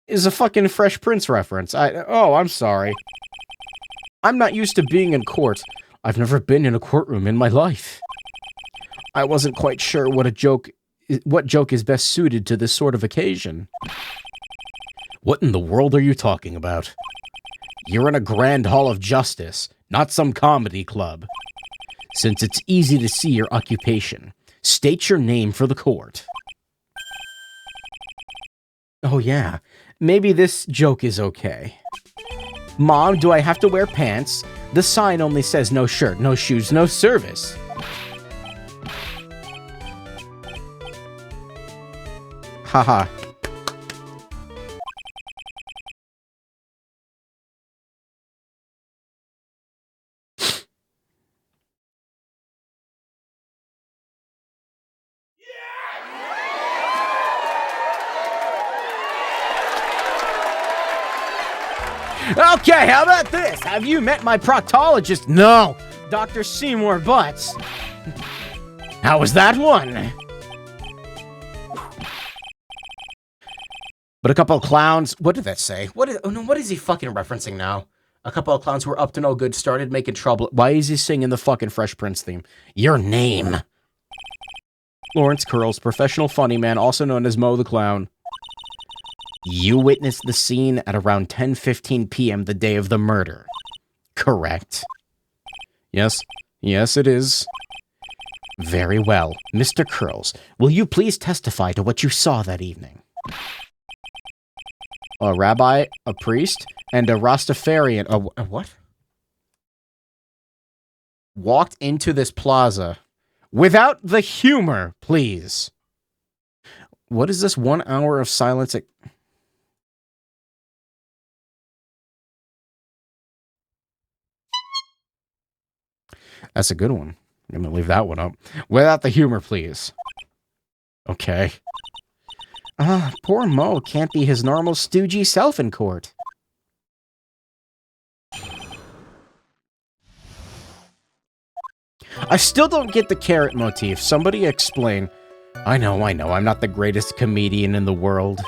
Is a fucking Fresh Prince reference. I'm sorry. I'm not used to being in court. I've never been in a courtroom in my life. I wasn't quite sure what joke is best suited to this sort of occasion. What in the world are you talking about? You're in a grand hall of justice, not some comedy club. Since it's easy to see your occupation, state your name for the court. Oh yeah, maybe this joke is okay. Mom, do I have to wear pants? The sign only says no shirt, no shoes, no service. Haha. Okay, how about this? Have you met my proctologist? No, Dr. Seymour Butts. How was that one? But a couple of clowns... What did that say? What is he fucking referencing now? A couple of clowns who were up to no good started making trouble. Why is he singing the fucking Fresh Prince theme? Your name. Lawrence Curls, professional funny man, also known as Mo the Clown. You witnessed the scene at around 10:15 p.m. the day of the murder. Correct. Yes. Yes, it is. Very well. Mr. Curls, will you please testify to what you saw that evening? A rabbi, a priest, and a Rastafarian... A what? Walked into this plaza. Without the humor, please. What is this 1 hour of silence... That's a good one. I'm gonna leave that one up. Without the humor, please. Okay. Poor Mo can't be his normal stoogey self in court. I still don't get the carrot motif. Somebody explain. I know, I'm not the greatest comedian in the world.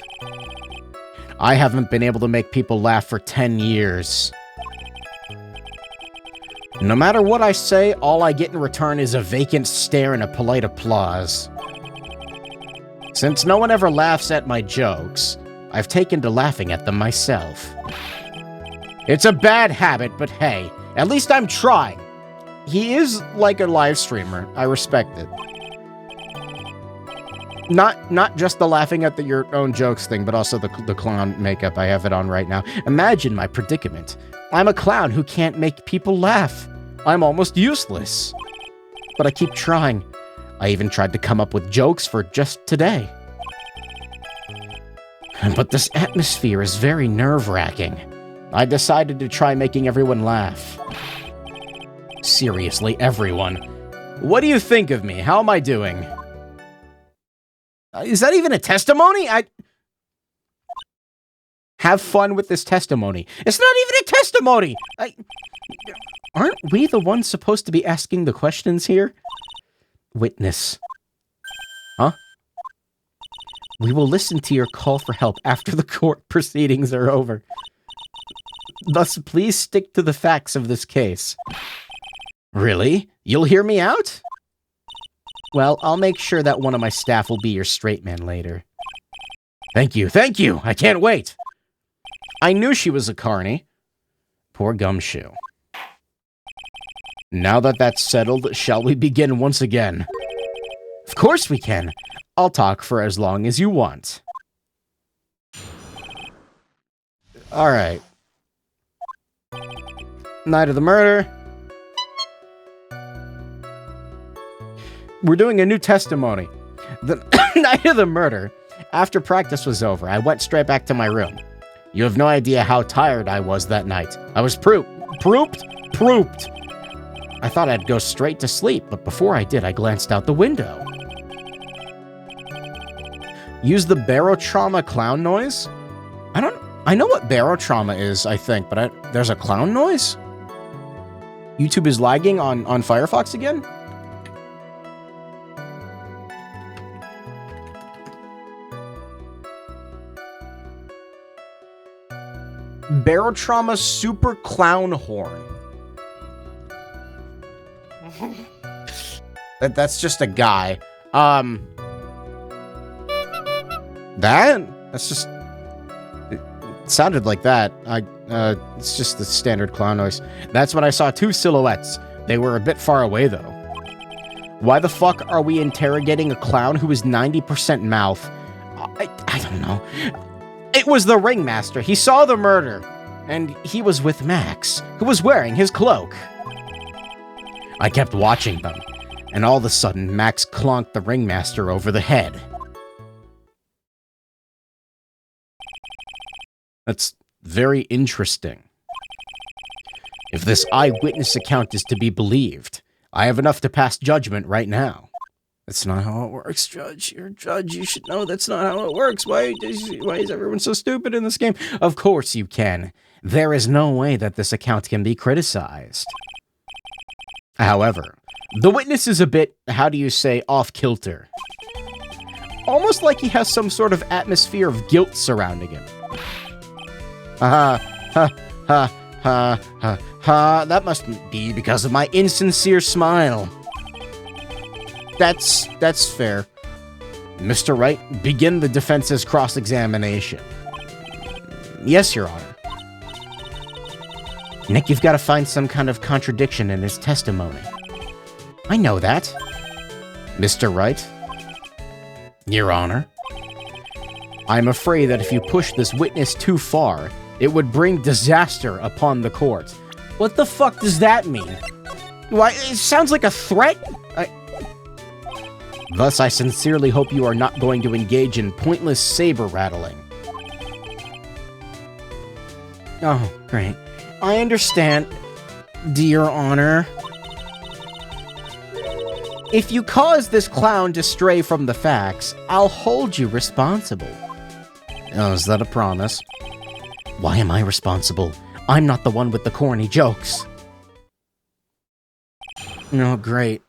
I haven't been able to make people laugh for 10 years. No matter what I say, all I get in return is a vacant stare and a polite applause. Since no one ever laughs at my jokes, I've taken to laughing at them myself. It's a bad habit, but hey, at least I'm trying. He is like a live streamer. I respect it. Not just the laughing at your own jokes thing, but also the clown makeup. I have it on right now. Imagine my predicament. I'm a clown who can't make people laugh. I'm almost useless. But I keep trying. I even tried to come up with jokes for just today. But this atmosphere is very nerve-wracking. I decided to try making everyone laugh. Seriously, everyone. What do you think of me? How am I doing? Is that even a testimony? Have fun with this testimony. It's not even a testimony! Aren't we the ones supposed to be asking the questions here? Witness. Huh? We will listen to your call for help after the court proceedings are over. Thus, please stick to the facts of this case. Really? You'll hear me out? Well, I'll make sure that one of my staff will be your straight man later. Thank you, I can't wait! I knew she was a carny. Poor Gumshoe. Now that that's settled, shall we begin once again? Of course we can. I'll talk for as long as you want. Alright. Night of the murder. We're doing a new testimony. The night of the murder, after practice was over, I went straight back to my room. You have no idea how tired I was that night. I was pooped. I thought I'd go straight to sleep, but before I did, I glanced out the window. Use the barotrauma clown noise? I know what barotrauma is, I think, but there's a clown noise? YouTube is lagging on Firefox again? Barotrauma Super Clown Horn. That's just a guy. That's just... It sounded like that. It's just the standard clown noise. That's when I saw two silhouettes. They were a bit far away, though. Why the fuck are we interrogating a clown who is 90% mouth? I don't know. It was the ringmaster. He saw the murder. And he was with Max, who was wearing his cloak. I kept watching them. And all of a sudden, Max clonked the ringmaster over the head. That's very interesting. If this eyewitness account is to be believed, I have enough to pass judgment right now. That's not how it works, Judge. You're a judge. You should know that's not how it works. Why is everyone so stupid in this game? Of course you can. There is no way that this account can be criticized. However, the witness is a bit, how do you say, off-kilter. Almost like he has some sort of atmosphere of guilt surrounding him. That must be because of my insincere smile. That's fair. Mr. Wright, begin the defense's cross-examination. Yes, Your Honor. Nick, you've got to find some kind of contradiction in his testimony. I know that. Mr. Wright? Your Honor? I'm afraid that if you push this witness too far, it would bring disaster upon the court. What the fuck does that mean? Why, it sounds like a threat? Thus, I sincerely hope you are not going to engage in pointless saber-rattling. Oh, great. I understand, Dear Honor. If you cause this clown to stray from the facts, I'll hold you responsible. Oh, is that a promise? Why am I responsible? I'm not the one with the corny jokes. Oh, great.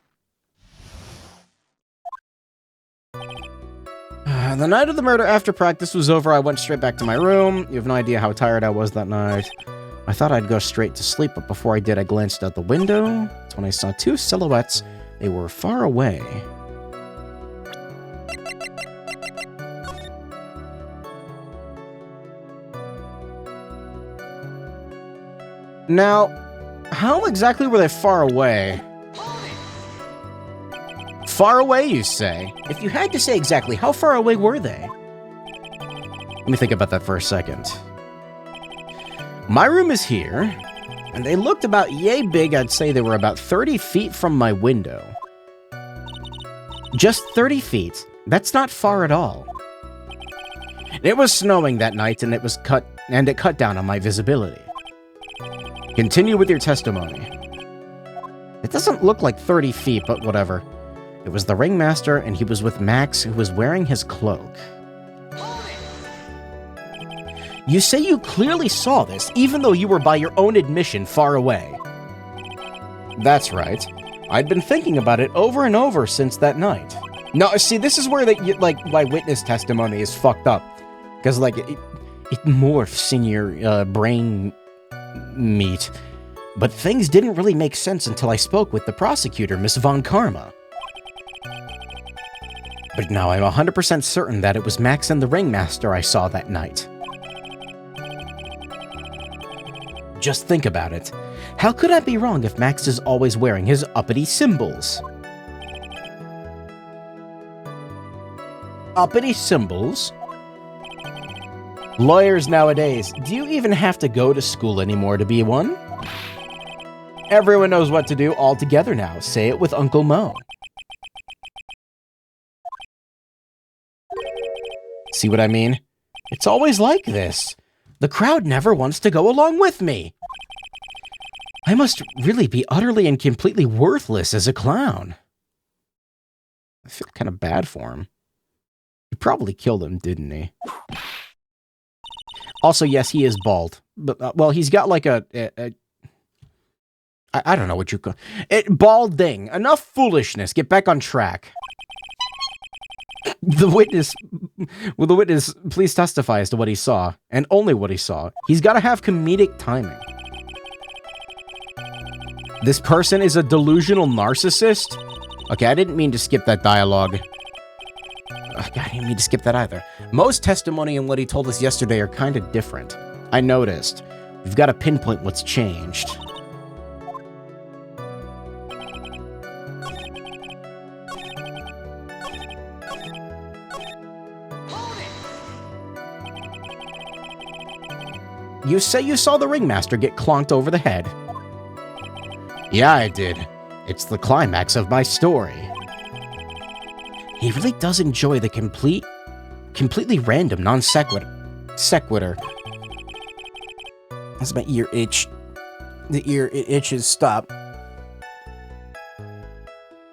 The night of the murder, after practice was over, I went straight back to my room. You have no idea how tired I was that night. I thought I'd go straight to sleep, but before I did, I glanced out the window. That's when I saw two silhouettes. They were far away. Now, how exactly were they far away? Far away, you say? If you had to say exactly, how far away were they? Let me think about that for a second. My room is here, and they looked about yay big. I'd say they were about 30 feet from my window. Just 30 feet. That's not far at all. It was snowing that night, and it cut down on my visibility. Continue with your testimony. It doesn't look like 30 feet, but whatever. It was the ringmaster, and he was with Max, who was wearing his cloak. You say you clearly saw this, even though you were by your own admission far away. That's right. I'd been thinking about it over and over since that night. No, see, this is where my witness testimony is fucked up. Because, it morphs in your brain meat. But things didn't really make sense until I spoke with the prosecutor, Miss Von Karma. But now I'm 100% certain that it was Max and the ringmaster I saw that night. Just think about it. How could I be wrong if Max is always wearing his uppity symbols? Uppity symbols? Lawyers nowadays, do you even have to go to school anymore to be one? Everyone knows what to do all together now. Say it with Uncle Mo. See what I mean? It's always like this. The crowd never wants to go along with me. I must really be utterly and completely worthless as a clown. I feel kind of bad for him. He probably killed him, didn't he? Also, yes, he is bald. But, well, he's got like I don't know what you call it. Balding. Enough foolishness. Get back on track. The witness, please testify as to what he saw, and only what he saw. He's got to have comedic timing. This person is a delusional narcissist? Okay, I didn't mean to skip that dialogue. God, I didn't mean to skip that either. Mo's testimony and what he told us yesterday are kind of different. I noticed. We've got to pinpoint what's changed. You say you saw the ringmaster get clonked over the head. Yeah, I did. It's the climax of my story. He really does enjoy the completely random sequitur. That's my ear itch. The ear itches. Stop.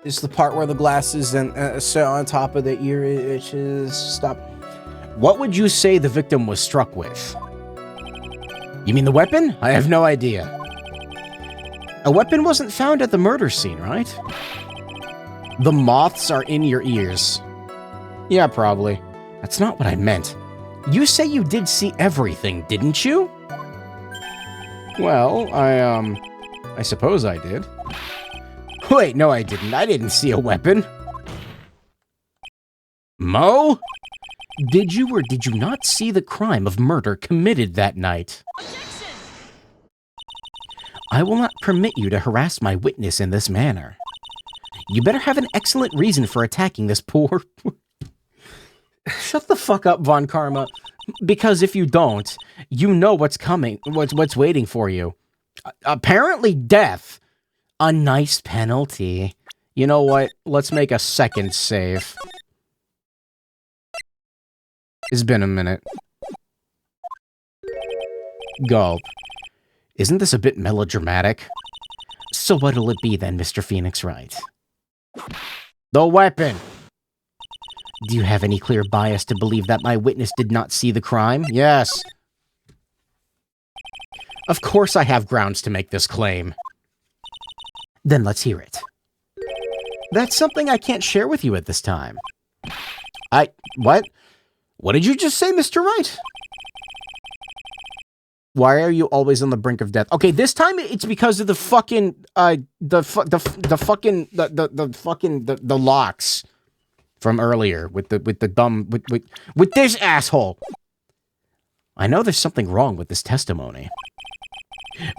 It's the part where the glasses and sit on top of the ear itches. Stop. What would you say the victim was struck with? You mean the weapon? I have no idea. A weapon wasn't found at the murder scene, right? The moths are in your ears. Yeah, probably. That's not what I meant. You say you did see everything, didn't you? Well, I suppose I did. Wait, no I didn't. I didn't see a weapon. Mo? Did you or did you not see the crime of murder committed that night? Objection! I will not permit you to harass my witness in this manner. You better have an excellent reason for attacking this poor... Shut the fuck up, Von Karma. Because if you don't, you know what's coming, what's waiting for you. Apparently death. A nice penalty. You know what? Let's make a second save. It's been a minute. Gulp. Isn't this a bit melodramatic? So what'll it be then, Mr. Phoenix Wright? The weapon! Do you have any clear bias to believe that my witness did not see the crime? Yes. Of course I have grounds to make this claim. Then let's hear it. That's something I can't share with you at this time. What? What did you just say, Mr. Wright? Why are you always on the brink of death? Okay, this time it's because of the fucking, the locks from earlier with this asshole. I know there's something wrong with this testimony,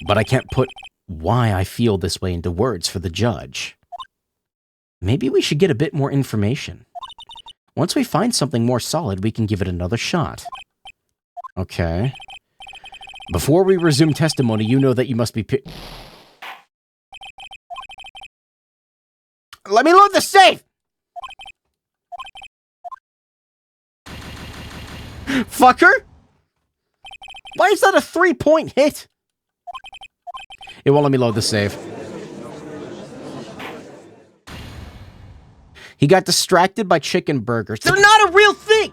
but I can't put why I feel this way into words for the judge. Maybe we should get a bit more information. Once we find something more solid, we can give it another shot. Okay. Before we resume testimony, you know that you must be Let me load the safe! Fucker! Why is that a 3-point hit? It won't let me load the save. He got distracted by chicken burgers. They're not a real thing!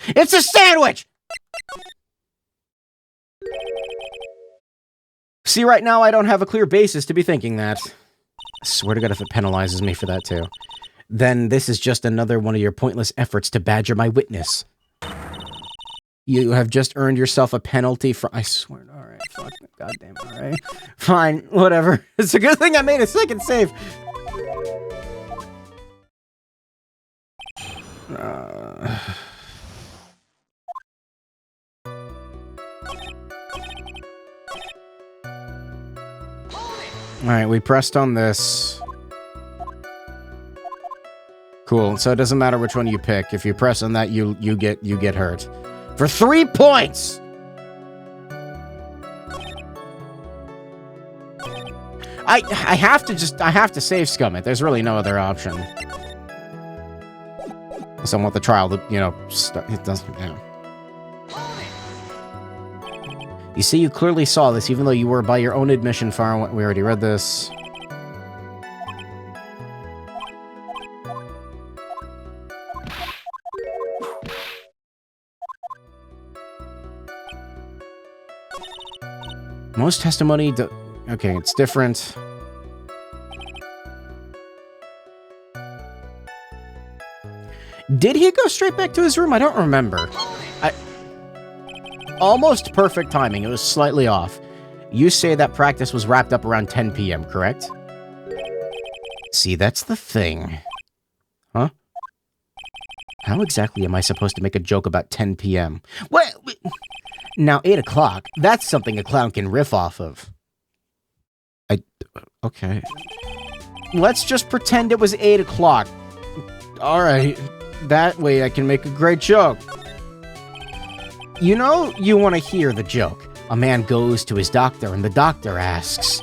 It's a sandwich! See, right now I don't have a clear basis to be thinking that. I swear to God if it penalizes me for that too. Then this is just another one of your pointless efforts to badger my witness. You have just earned yourself a penalty for... I swear... Alright, fuck. Goddamn, alright. Fine, whatever. It's a good thing I made a second save. Alright, we pressed on this. Cool, so it doesn't matter which one you pick. If you press on that, you get hurt. For 3 points! I have to save scum it. There's really no other option. So I want the trial to, you know, it doesn't, you know. You see, you clearly saw this, even though you were by your own admission far away. We already read this. Most testimony... Okay, it's different. Did he go straight back to his room? I don't remember. Almost perfect timing. It was slightly off. You say that practice was wrapped up around 10 p.m., correct? See, that's the thing. Huh? How exactly am I supposed to make a joke about 10 p.m.? What? Now, 8 o'clock, that's something a clown can riff off of. Okay. Let's just pretend it was 8 o'clock. Alright. That way I can make a great joke. You know, you want to hear the joke. A man goes to his doctor and the doctor asks,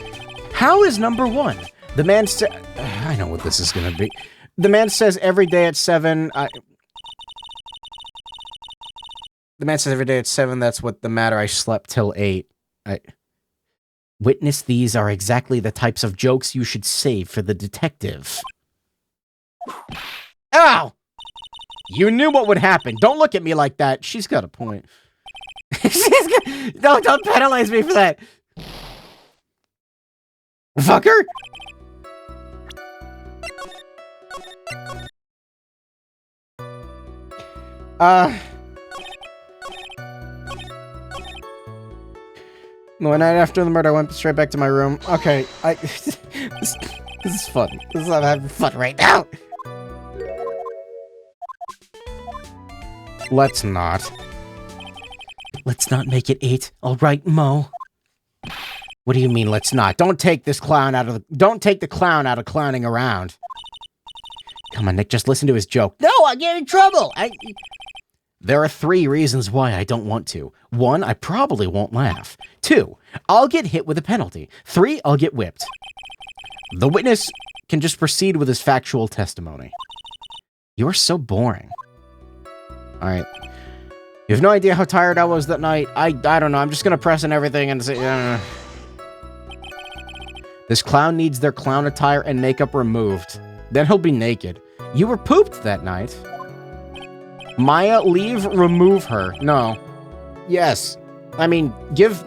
"How is number 1? The man says... I know what this is going to be. The man says every day at 7... The man says every day at 7, that's what the matter, I slept till 8. Witness, these are exactly the types of jokes you should save for the detective. Ow! You knew what would happen. Don't look at me like that. She's got a point. Don't penalize me for that. Fucker! The night after the murder, I went straight back to my room. Okay, this is fun. I'm having fun right now. Let's not. Let's not make it 8. All right, Mo. What do you mean, let's not? Don't take the clown out of clowning around. Come on, Nick, just listen to his joke. No, I get in trouble. There are 3 reasons why I don't want to. 1, I probably won't laugh. 2, I'll get hit with a penalty. 3, I'll get whipped. The witness can just proceed with his factual testimony. You're so boring. Alright. You have no idea how tired I was that night. I don't know. I'm just gonna press on everything and say... This clown needs their clown attire and makeup removed. Then he'll be naked. You were pooped that night. Maya, leave, remove her. No. Yes. I mean, give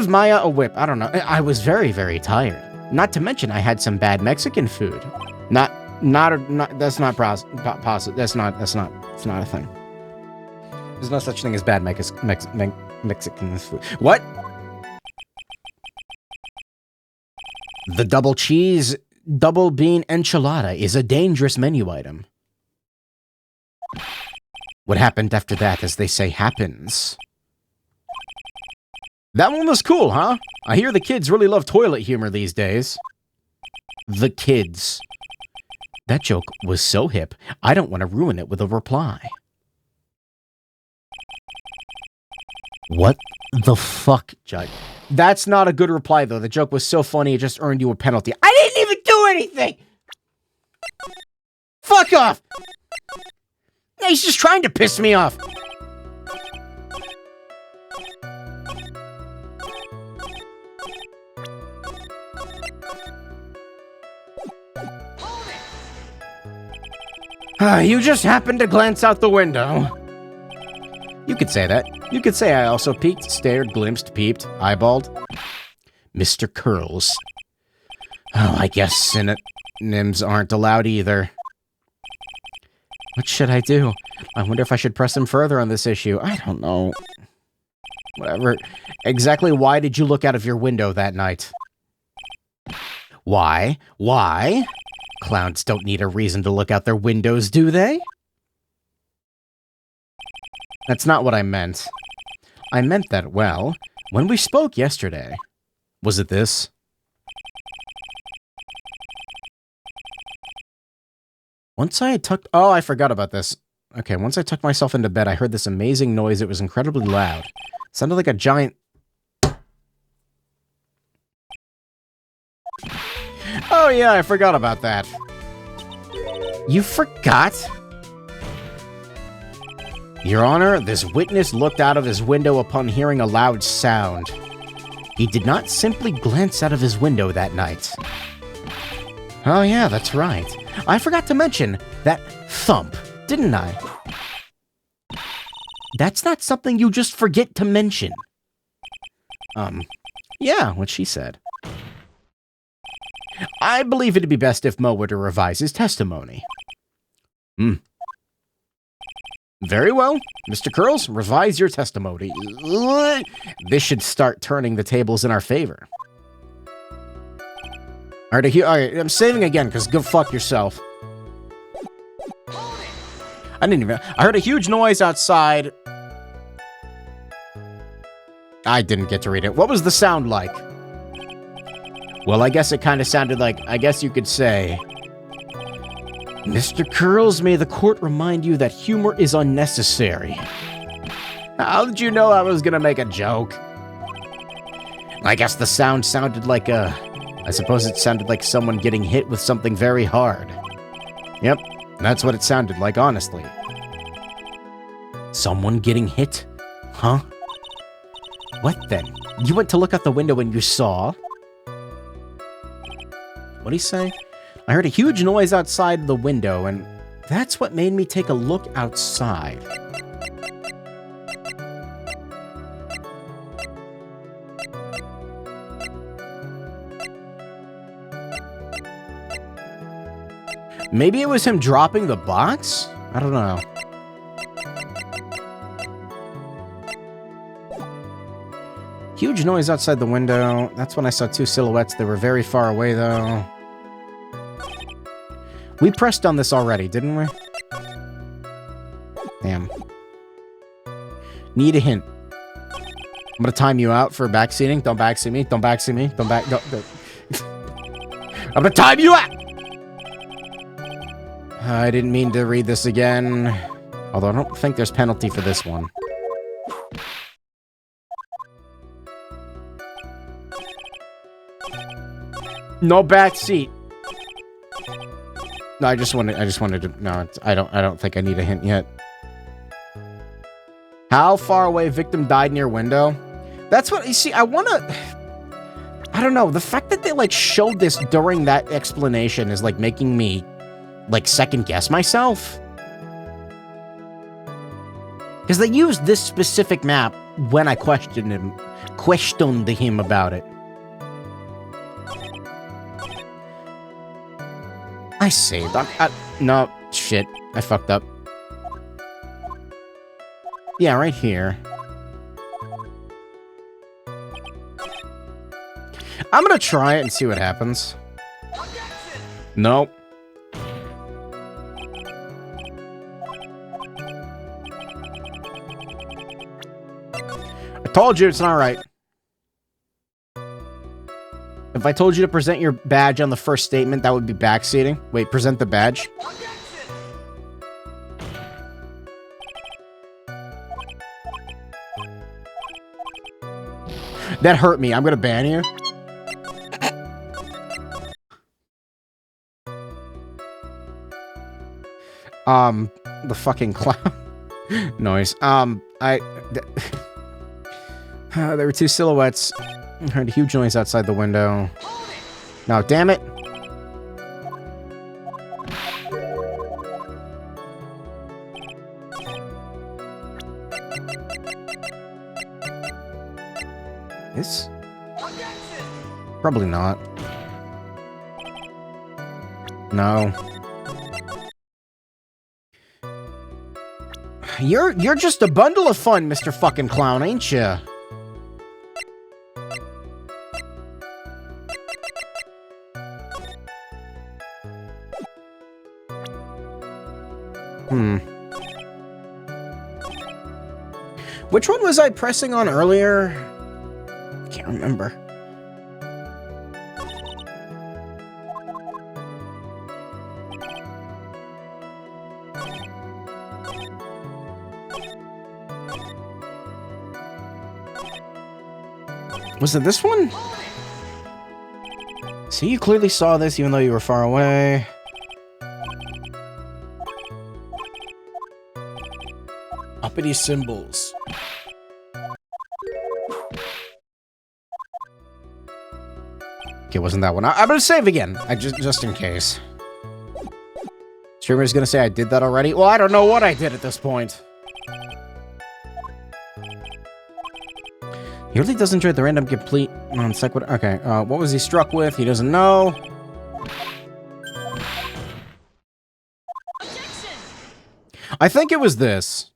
Maya a whip. I don't know. I was very, very tired. Not to mention I had some bad Mexican food. That's not possible. That's not a thing. There's no such thing as bad Mexican food. What? The double cheese, double bean enchilada is a dangerous menu item. What happened after that, as they say, happens. That one was cool, huh? I hear the kids really love toilet humor these days. The kids. That joke was so hip, I don't want to ruin it with a reply. What the fuck, Judge? That's not a good reply, though. The joke was so funny, it just earned you a penalty. I didn't even do anything! Fuck off! He's just trying to piss me off. You just happened to glance out the window. You could say that. You could say I also peeked, stared, glimpsed, peeped, eyeballed. Mr. Curls. Oh, I guess synonyms aren't allowed either. What should I do? I wonder if I should press him further on this issue. I don't know. Whatever. Exactly why did you look out of your window that night? Why? Why? Clowns don't need a reason to look out their windows, do they? That's not what I meant. I meant that, well, when we spoke yesterday. Was it this? Once I had tucked... Oh, I forgot about this. Okay, once I tucked myself into bed, I heard this amazing noise. It was incredibly loud. It sounded like a giant... Oh yeah, I forgot about that. You forgot? Your Honor, this witness looked out of his window upon hearing a loud sound. He did not simply glance out of his window that night. Oh yeah, that's right. I forgot to mention that thump, didn't I? That's not something you just forget to mention. Yeah, what she said. I believe it'd be best if Mo were to revise his testimony. Very well. Mr. Curls, revise your testimony. This should start turning the tables in our favor. Alright, I'm saving again, because go fuck yourself. I heard a huge noise outside. I didn't get to read it. What was the sound like? Well, I guess it kind of sounded like, I guess you could say, Mr. Curls, may the court remind you that humor is unnecessary. How did you know I was gonna make a joke? I guess the sound sounded like I suppose it sounded like someone getting hit with something very hard. Yep, that's what it sounded like, honestly. Someone getting hit? Huh? What then? You went to look out the window and you saw? What'd he say? I heard a huge noise outside the window, and that's what made me take a look outside. Maybe it was him dropping the box? I don't know. Huge noise outside the window. That's when I saw two silhouettes. They were very far away, though. We pressed on this already, didn't we? Damn. Need a hint. I'm gonna time you out for backseating. Don't backseat me. Don't backseat me. Don't. I'm gonna time you out! I didn't mean to read this again. Although I don't think there's penalty for this one. No back seat. No, I just wanted to. No, I don't think I need a hint yet. How far away victim died near window? That's what you see. I don't know. The fact that they like showed this during that explanation is like making me like second guess myself. Because they used this specific map when I questioned him about it. I saved. No, shit. I fucked up. Yeah, right here. I'm gonna try it and see what happens. Nope. I told you it's not right. If I told you to present your badge on the first statement, that would be backseating. Wait, present the badge? That hurt me. I'm gonna ban you. The fucking clown noise. There were two silhouettes. I heard a huge noise outside the window. No, damn it. This? Probably not. No. You're just a bundle of fun, Mr. fucking Clown, ain't ya? Which one was I pressing on earlier? I can't remember. Was it this one? See, you clearly saw this even though you were far away. Uppity symbols. Okay, wasn't that one? I'm gonna save again, just in case. Streamer's gonna say I did that already? Well, I don't know what I did at this point. He really does enjoy the random complete non sequitur. Okay, what was he struck with? He doesn't know. Objection! I think it was this.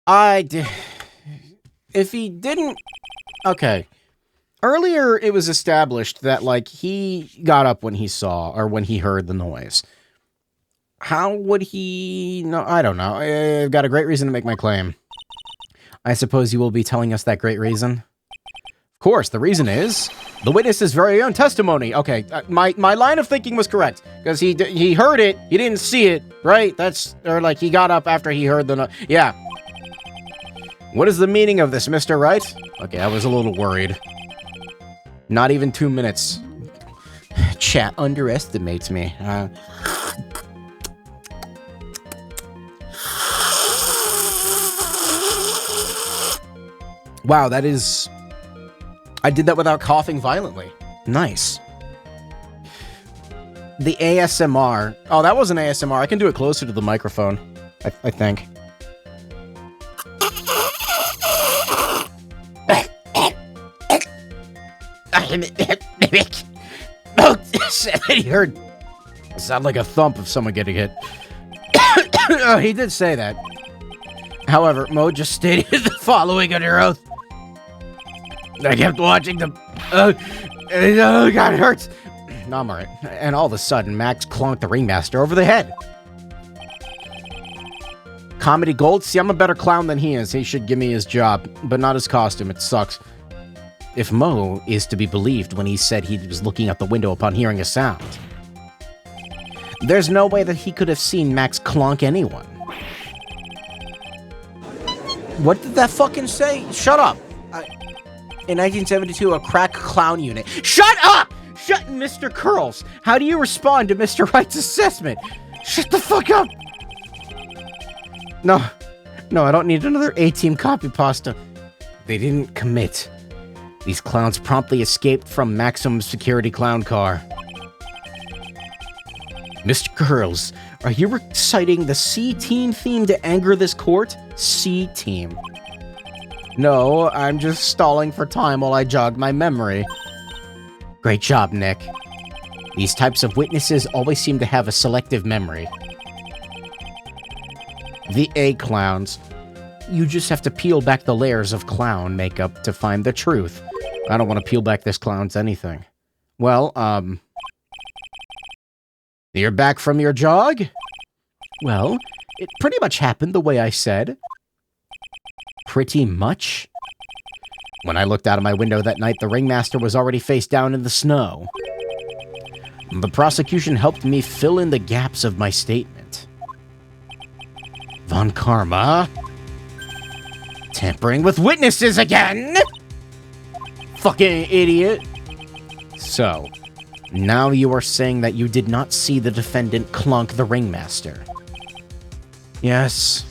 I did. If he didn't. Okay. Earlier, it was established that, like, he got up when he saw or when he heard the noise. How would he know? I don't know. I've got a great reason to make my claim. I suppose you will be telling us that great reason? Of course, the reason is the witness's very own testimony. Okay, my line of thinking was correct, because he heard it, he didn't see it, right? Or like he got up after he heard the yeah. What is the meaning of this, Mr. Wright? Okay, I was a little worried. Not even 2 minutes. Chat underestimates me. Wow, that is... I did that without coughing violently. Nice. The ASMR. Oh, that wasn't ASMR. I can do it closer to the microphone, I think. He heard it sounded like a thump of someone getting hit. Oh, he did say that. However, Mo just stated the following under oath. I kept watching them. Oh, God, it hurts. No, I'm alright. And all of a sudden, Max clunked the ringmaster over the head. Comedy gold? See, I'm a better clown than he is. He should give me his job, but not his costume. It sucks. If Mo is to be believed when he said he was looking out the window upon hearing a sound, there's no way that he could have seen Max clonk anyone. What did that fucking say? Shut up! In 1972, a crack clown unit. Shut up! Shut, Mr. Curls! How do you respond to Mr. Wright's assessment? Shut the fuck up! No, I don't need another A-Team copy pasta. They didn't commit. These clowns promptly escaped from maximum security clown car. Mr. Curls, are you reciting the C-Team theme to anger this court? C-Team. No, I'm just stalling for time while I jog my memory. Great job, Nick. These types of witnesses always seem to have a selective memory. The A-Clowns. You just have to peel back the layers of clown makeup to find the truth. I don't want to peel back this clown's anything. Well, you're back from your jog? Well, it pretty much happened the way I said. Pretty much? When I looked out of my window that night, the ringmaster was already face down in the snow. The prosecution helped me fill in the gaps of my statement. Von Karma? Tampering with witnesses again? Fucking idiot. So, now you are saying that you did not see the defendant clunk the ringmaster. Yes.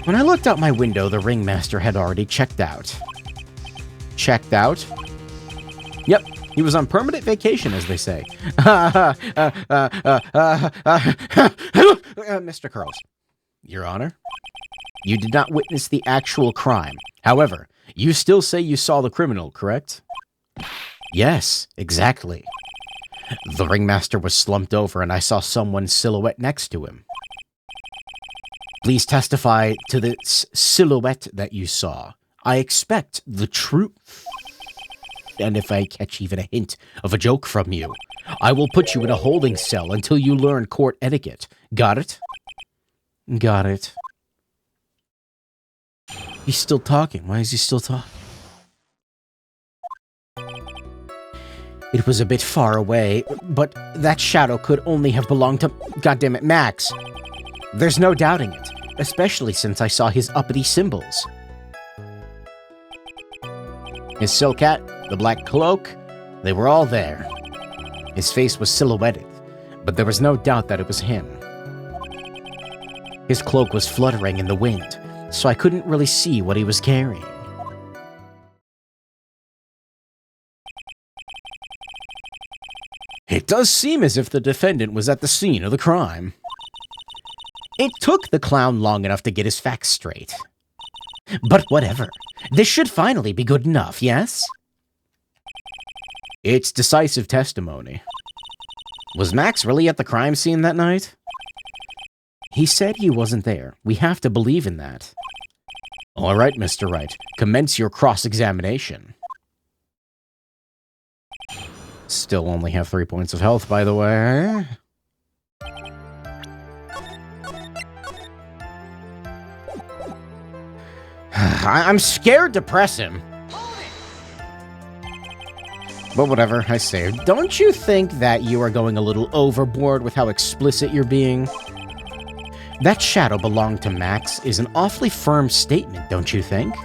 When I looked out my window, the ringmaster had already checked out. Checked out? Yep, he was on permanent vacation, as they say. Mr. Curls. Your Honor? You did not witness the actual crime. However, you still say you saw the criminal, correct? Yes, exactly. The ringmaster was slumped over and I saw someone's silhouette next to him. Please testify to the silhouette that you saw. I expect the truth. And if I catch even a hint of a joke from you, I will put you in a holding cell until you learn court etiquette. Got it? Got it. He's still talking. Why is he still talking? It was a bit far away, but that shadow could only have belonged to... Goddammit, Max. There's no doubting it. especially since I saw his uppity symbols. His silk hat, the black cloak, they were all there. His face was silhouetted, but there was no doubt that it was him. His cloak was fluttering in the wind, so I couldn't really see what he was carrying. It does seem as if the defendant was at the scene of the crime. It took the clown long enough to get his facts straight. But whatever. This should finally be good enough, yes? It's decisive testimony. Was Max really at the crime scene that night? He said he wasn't there. We have to believe in that. All right, Mr. Wright. Commence your cross-examination. Still only have 3 points of health, by the way. I'm scared to press him. But whatever, I saved. Don't you think that you are going a little overboard with how explicit you're being? That shadow belonged to Max is an awfully firm statement, don't you think?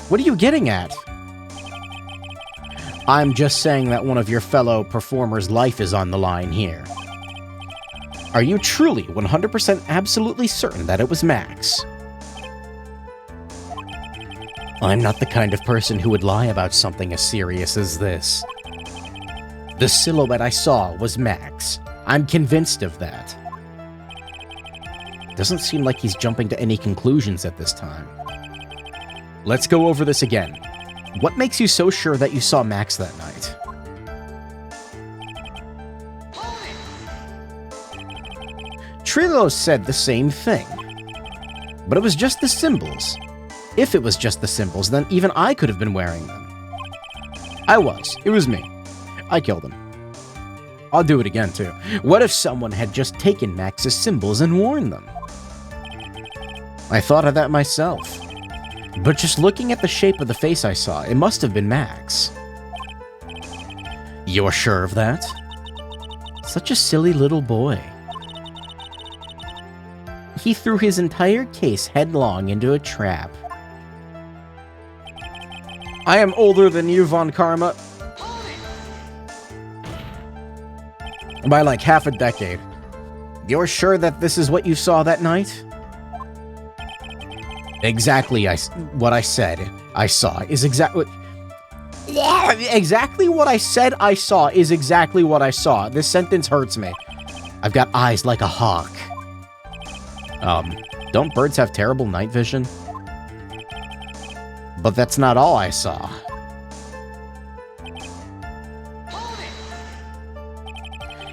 What are you getting at? I'm just saying that one of your fellow performers' life is on the line here. Are you truly 100% absolutely certain that it was Max? I'm not the kind of person who would lie about something as serious as this. The silhouette I saw was Max. I'm convinced of that. Doesn't seem like he's jumping to any conclusions at this time. Let's go over this again. What makes you so sure that you saw Max that night? Trilo said the same thing. But it was just the symbols. If it was just the symbols, then even I could have been wearing them. I was. It was me. I killed him. I'll do it again, too. What if someone had just taken Max's symbols and worn them? I thought of that myself. But just looking at the shape of the face I saw, it must have been Max. You're sure of that? Such a silly little boy. He threw his entire case headlong into a trap. I am older than you, Von Karma. By like half a decade. You're sure that this is what you saw that night? Exactly what I said I saw is exactly what I said I saw is exactly what I saw. This sentence hurts me. I've got eyes like a hawk. Don't birds have terrible night vision? But that's not all I saw.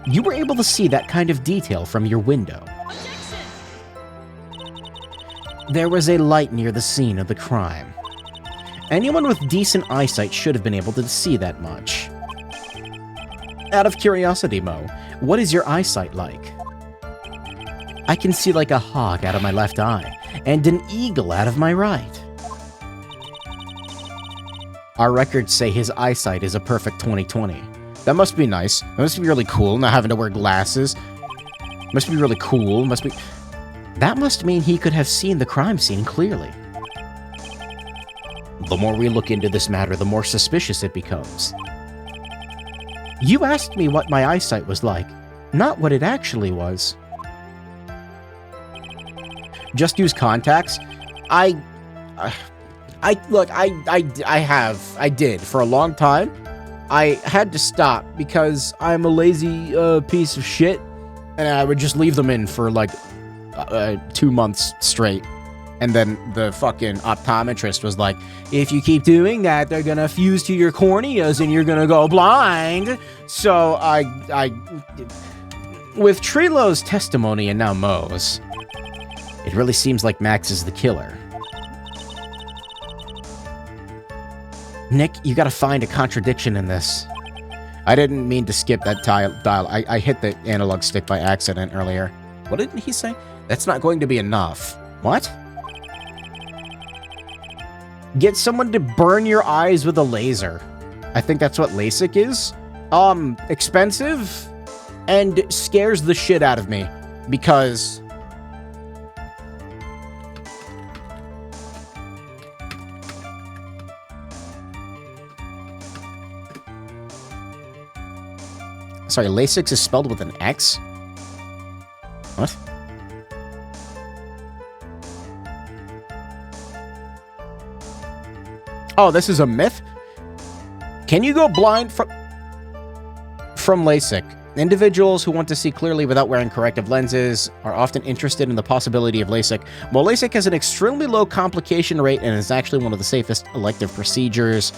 You were able to see that kind of detail from your window. There was a light near the scene of the crime. Anyone with decent eyesight should have been able to see that much. Out of curiosity, Mo, what is your eyesight like? I can see like a hawk out of my left eye, and an eagle out of my right. Our records say his eyesight is a perfect 20/20. That must be nice. That must be really cool, not having to wear glasses. Must be really cool. That must mean he could have seen the crime scene clearly. The more we look into this matter, the more suspicious it becomes. You asked me what my eyesight was like, not what it actually was. Just use contacts? I did for a long time. I had to stop because I'm a lazy piece of shit, and I would just leave them in for like 2 months straight. And then the fucking optometrist was like, if you keep doing that, they're gonna fuse to your corneas and you're gonna go blind. So with Trilo's testimony and now Mo's, it really seems like Max is the killer. Nick, you gotta find a contradiction in this. I didn't mean to skip that dial. I hit the analog stick by accident earlier. What did he say? That's not going to be enough. What? Get someone to burn your eyes with a laser. I think that's what LASIK is. Expensive and scares the shit out of me because Sorry, Lasix is spelled with an X? What? Oh, this is a myth? Can you go blind from LASIK? Individuals who want to see clearly without wearing corrective lenses are often interested in the possibility of LASIK. While LASIK has an extremely low complication rate and is actually one of the safest elective procedures,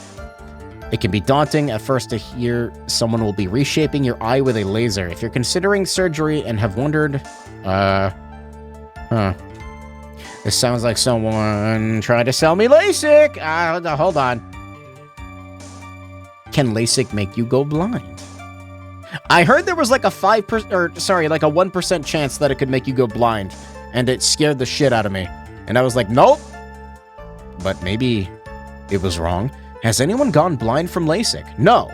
it can be daunting at first to hear someone will be reshaping your eye with a laser. If you're considering surgery and have wondered, this sounds like someone trying to sell me LASIK. Hold on. Can LASIK make you go blind? I heard there was like a 5%, or sorry, like a 1% chance that it could make you go blind, and it scared the shit out of me. And I was like, nope. But maybe it was wrong. Has anyone gone blind from LASIK? No.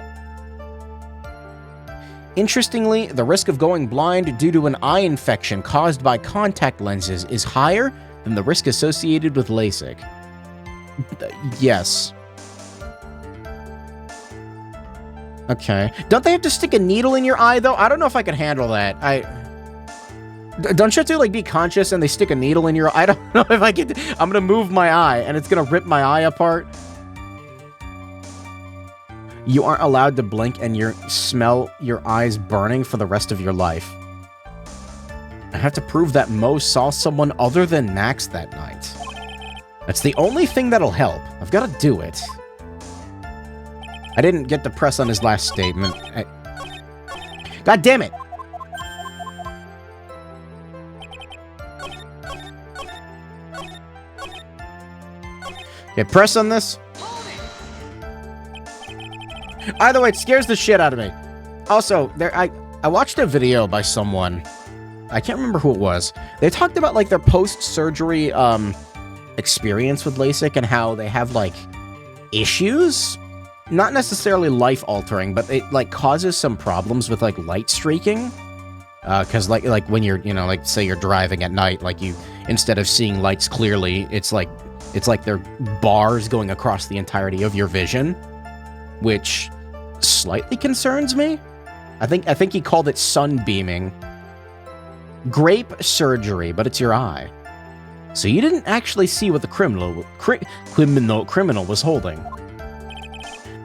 Interestingly, the risk of going blind due to an eye infection caused by contact lenses is higher than the risk associated with LASIK. Yes. Okay. Don't they have to stick a needle in your eye, though? I don't know if I can handle that. Don't you have to, like, be conscious and they stick a needle in your eye? I don't know if I can... I'm gonna move my eye, and it's gonna rip my eye apart. You aren't allowed to blink and smell your eyes burning for the rest of your life. I have to prove that Mo saw someone other than Max that night. That's the only thing that'll help. I've got to do it. I didn't get to press on his last statement. God damn it! Okay, press on this. Either way, it scares the shit out of me. Also, I watched a video by someone. I can't remember who it was. They talked about, like, their post-surgery experience with LASIK and how they have, like, issues. Not necessarily life-altering, but it, like, causes some problems with, like, light streaking. Because, like when you're, you know, like, say you're driving at night, like, you, instead of seeing lights clearly, it's like they're bars going across the entirety of your vision, which slightly concerns me. I think he called it sunbeaming. Grape surgery, but it's your eye. So you didn't actually see what the criminal was holding.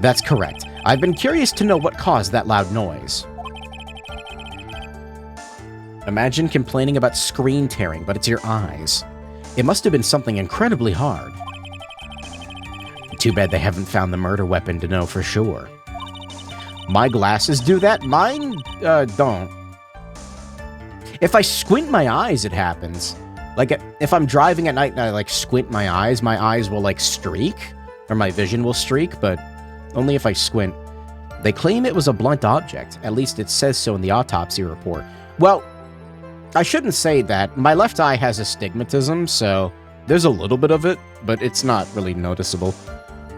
That's correct. I've been curious to know what caused that loud noise. Imagine complaining about screen tearing, but it's your eyes. It must have been something incredibly hard. Too bad they haven't found the murder weapon to know for sure. My glasses do that, mine don't. If I squint my eyes, it happens. Like, if I'm driving at night and I, like, squint my eyes will, like, streak, or my vision will streak, but only if I squint. They claim it was a blunt object. At least it says so in the autopsy report. Well, I shouldn't say that. My left eye has astigmatism, so there's a little bit of it, but it's not really noticeable.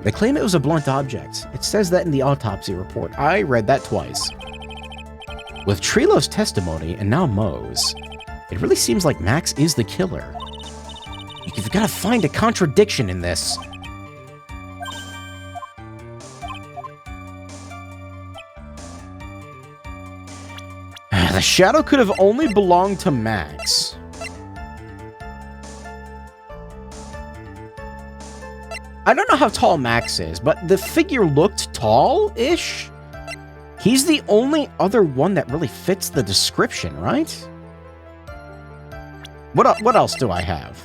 They claim it was a blunt object. It says that in the autopsy report. I read that twice. With Trilo's testimony, and now Mo's, it really seems like Max is the killer. You've got to find a contradiction in this. The shadow could have only belonged to Max. I don't know how tall Max is, but the figure looked tall-ish. He's the only other one that really fits the description, right? What else do I have?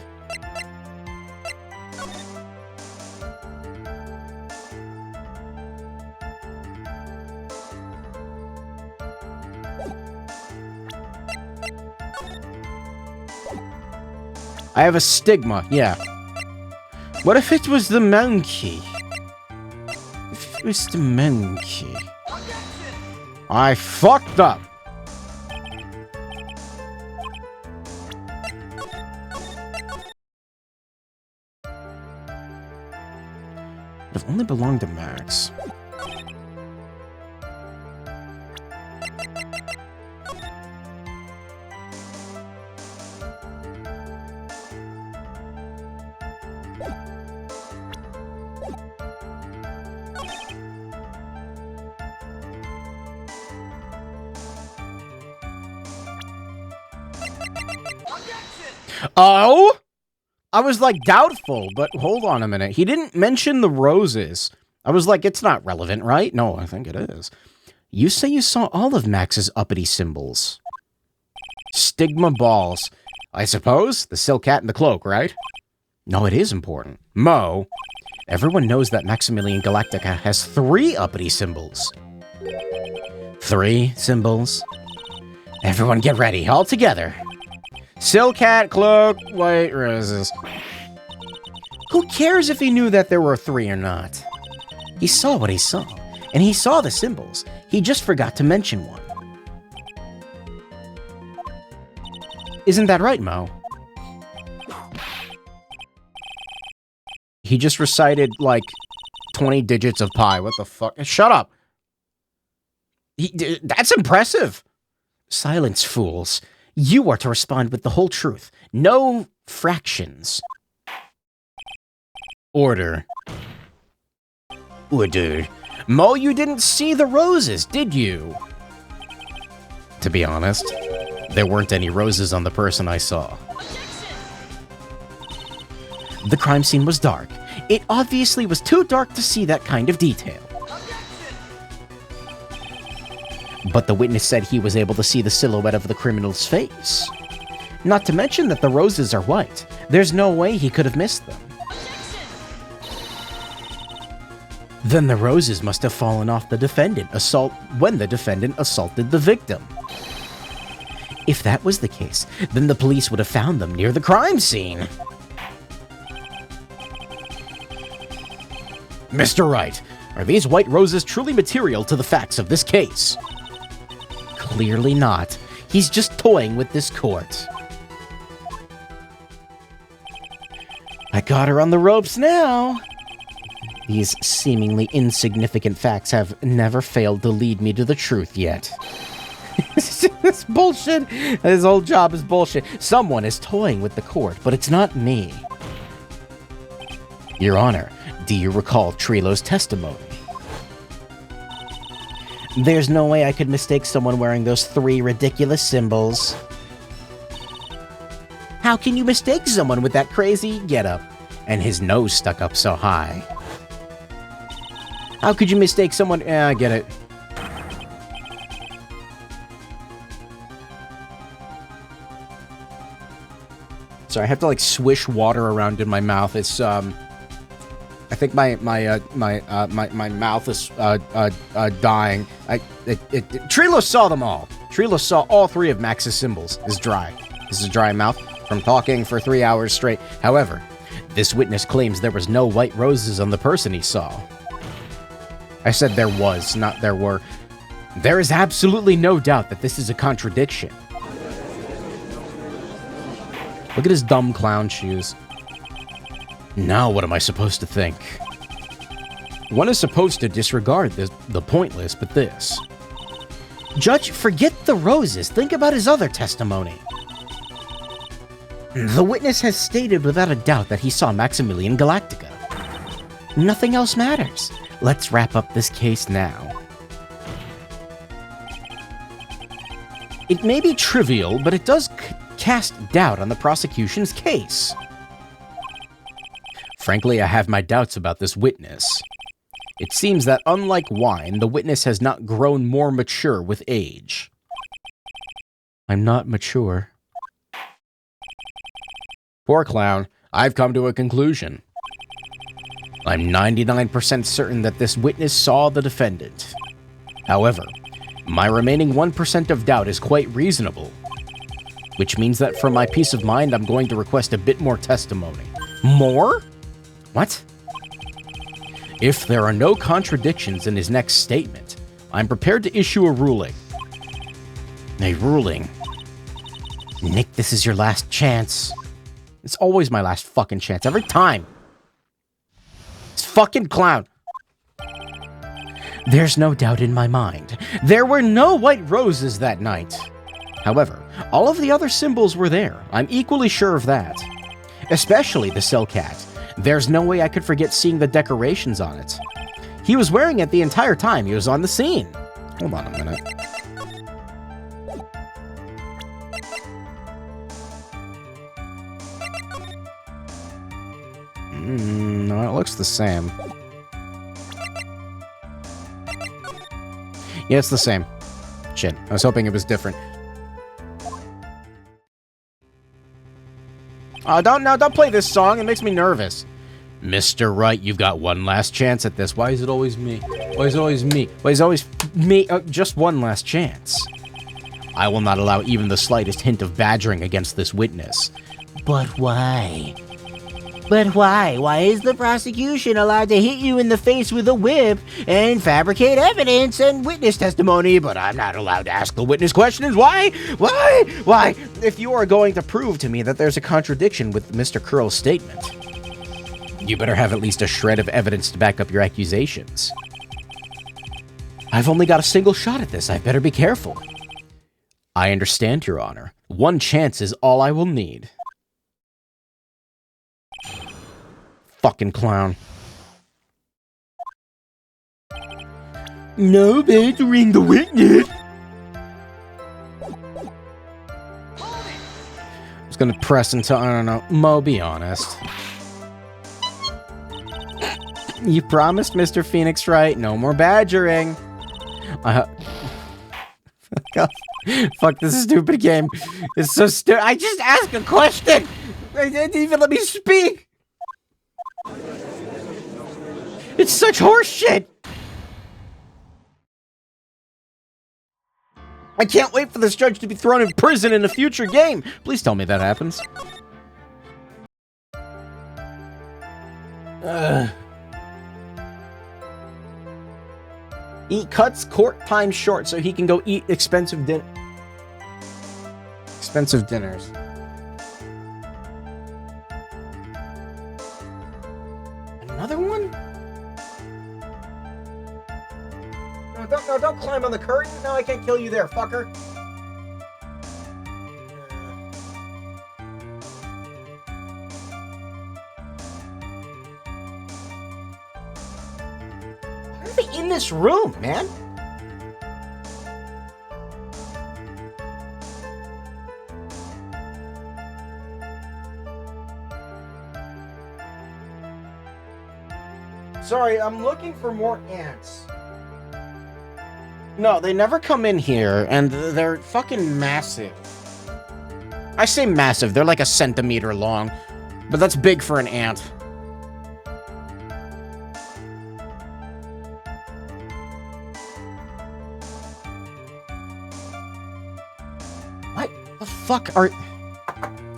I have a stigma, yeah. What if it was the monkey? If it was the monkey. I fucked up. It only belonged to Max. Oh? I was like doubtful, but hold on a minute. He didn't mention the roses. I was like, it's not relevant, right? No, I think it is. You say you saw all of Max's uppity symbols. Stigma balls. I suppose? The silk hat and the cloak, right? No, it is important. Mo, everyone knows that Maximilian Galactica has 3 uppity symbols. 3 symbols? Everyone get ready, all together. Silk hat, cloak, white roses. Who cares if he knew that there were 3 or not? He saw what he saw, and he saw the symbols. He just forgot to mention one. Isn't that right, Mo? He just recited, like, 20 digits of pi. What the fuck? Shut up! That's impressive! Silence, fools. You are to respond with the whole truth. No fractions. Order. Order. Mo, you didn't see the roses, did you? To be honest, there weren't any roses on the person I saw. The crime scene was dark. It obviously was too dark to see that kind of detail. But the witness said he was able to see the silhouette of the criminal's face. Not to mention that the roses are white. There's no way he could have missed them. Then the roses must have fallen off the defendant when the defendant assaulted the victim. If that was the case, then the police would have found them near the crime scene. Mr. Wright, are these white roses truly material to the facts of this case? Clearly not. He's just toying with this court. I got her on the ropes now. These seemingly insignificant facts have never failed to lead me to the truth yet. This bullshit. His whole job is bullshit. Someone is toying with the court, but it's not me. Your Honor, do you recall Trilo's testimony? There's no way I could mistake someone wearing those 3 ridiculous symbols. How can you mistake someone with that crazy getup? And his nose stuck up so high. How could you mistake someone? I get it. Sorry, I have to like swish water around in my mouth. It's I think my mouth is dying. Trilo saw them all. Trilo saw all 3 of Max's symbols. This is dry. This is a dry mouth from talking for 3 hours straight. However, this witness claims there was no white roses on the person he saw. I said there was, not there were. There is absolutely no doubt that this is a contradiction. Look at his dumb clown shoes. Now what am I supposed to think? One is supposed to disregard the pointless, but this. Judge, forget the roses. Think about his other testimony. The witness has stated without a doubt that he saw Maximilian Galactica. Nothing else matters. Let's wrap up this case now. It may be trivial, but it does cast doubt on the prosecution's case. Frankly, I have my doubts about this witness. It seems that unlike wine, the witness has not grown more mature with age. I'm not mature. Poor clown, I've come to a conclusion. I'm 99% certain that this witness saw the defendant. However, my remaining 1% of doubt is quite reasonable, which means that for my peace of mind, I'm going to request a bit more testimony. More? What? If there are no contradictions in his next statement, I'm prepared to issue a ruling. A ruling? Nick, this is your last chance. It's always my last fucking chance, every time. This fucking clown. There's no doubt in my mind. There were no white roses that night. However, all of the other symbols were there. I'm equally sure of that. Especially the silk hat. There's no way I could forget seeing the decorations on it. He was wearing it the entire time he was on the scene. Hold on a minute. No, it looks the same. Yeah, it's the same. Shit, I was hoping it was different. Don't play this song. It makes me nervous. Mr. Wright, you've got one last chance at this. Why is it always me? Why is it always me? Why is it always me? Just one last chance. I will not allow even the slightest hint of badgering against this witness. But why? But why? Why is the prosecution allowed to hit you in the face with a whip and fabricate evidence and witness testimony, but I'm not allowed to ask the witness questions? Why? Why? Why? If you are going to prove to me that there's a contradiction with Mr. Curl's statement, you better have at least a shred of evidence to back up your accusations. I've only got a single shot at this. I better be careful. I understand, Your Honor. One chance is all I will need. Fucking clown. No badgering the witness. I was gonna press until, I don't know. Mo, be honest. You promised Mr. Phoenix, right? No more badgering. Fuck this stupid game. It's so stupid. I just asked a question. They didn't even let me speak. It's such horse shit. I can't wait for this judge to be thrown in prison in a future game. Please tell me that happens. He cuts court time short so he can go eat expensive dinners. Another one? No, don't climb on the curtain. No, I can't kill you there, fucker. Why are they in this room, man? Sorry, I'm looking for more ants. No, they never come in here, and they're fucking massive. I say massive, they're like a centimeter long, but that's big for an ant. What the fuck are...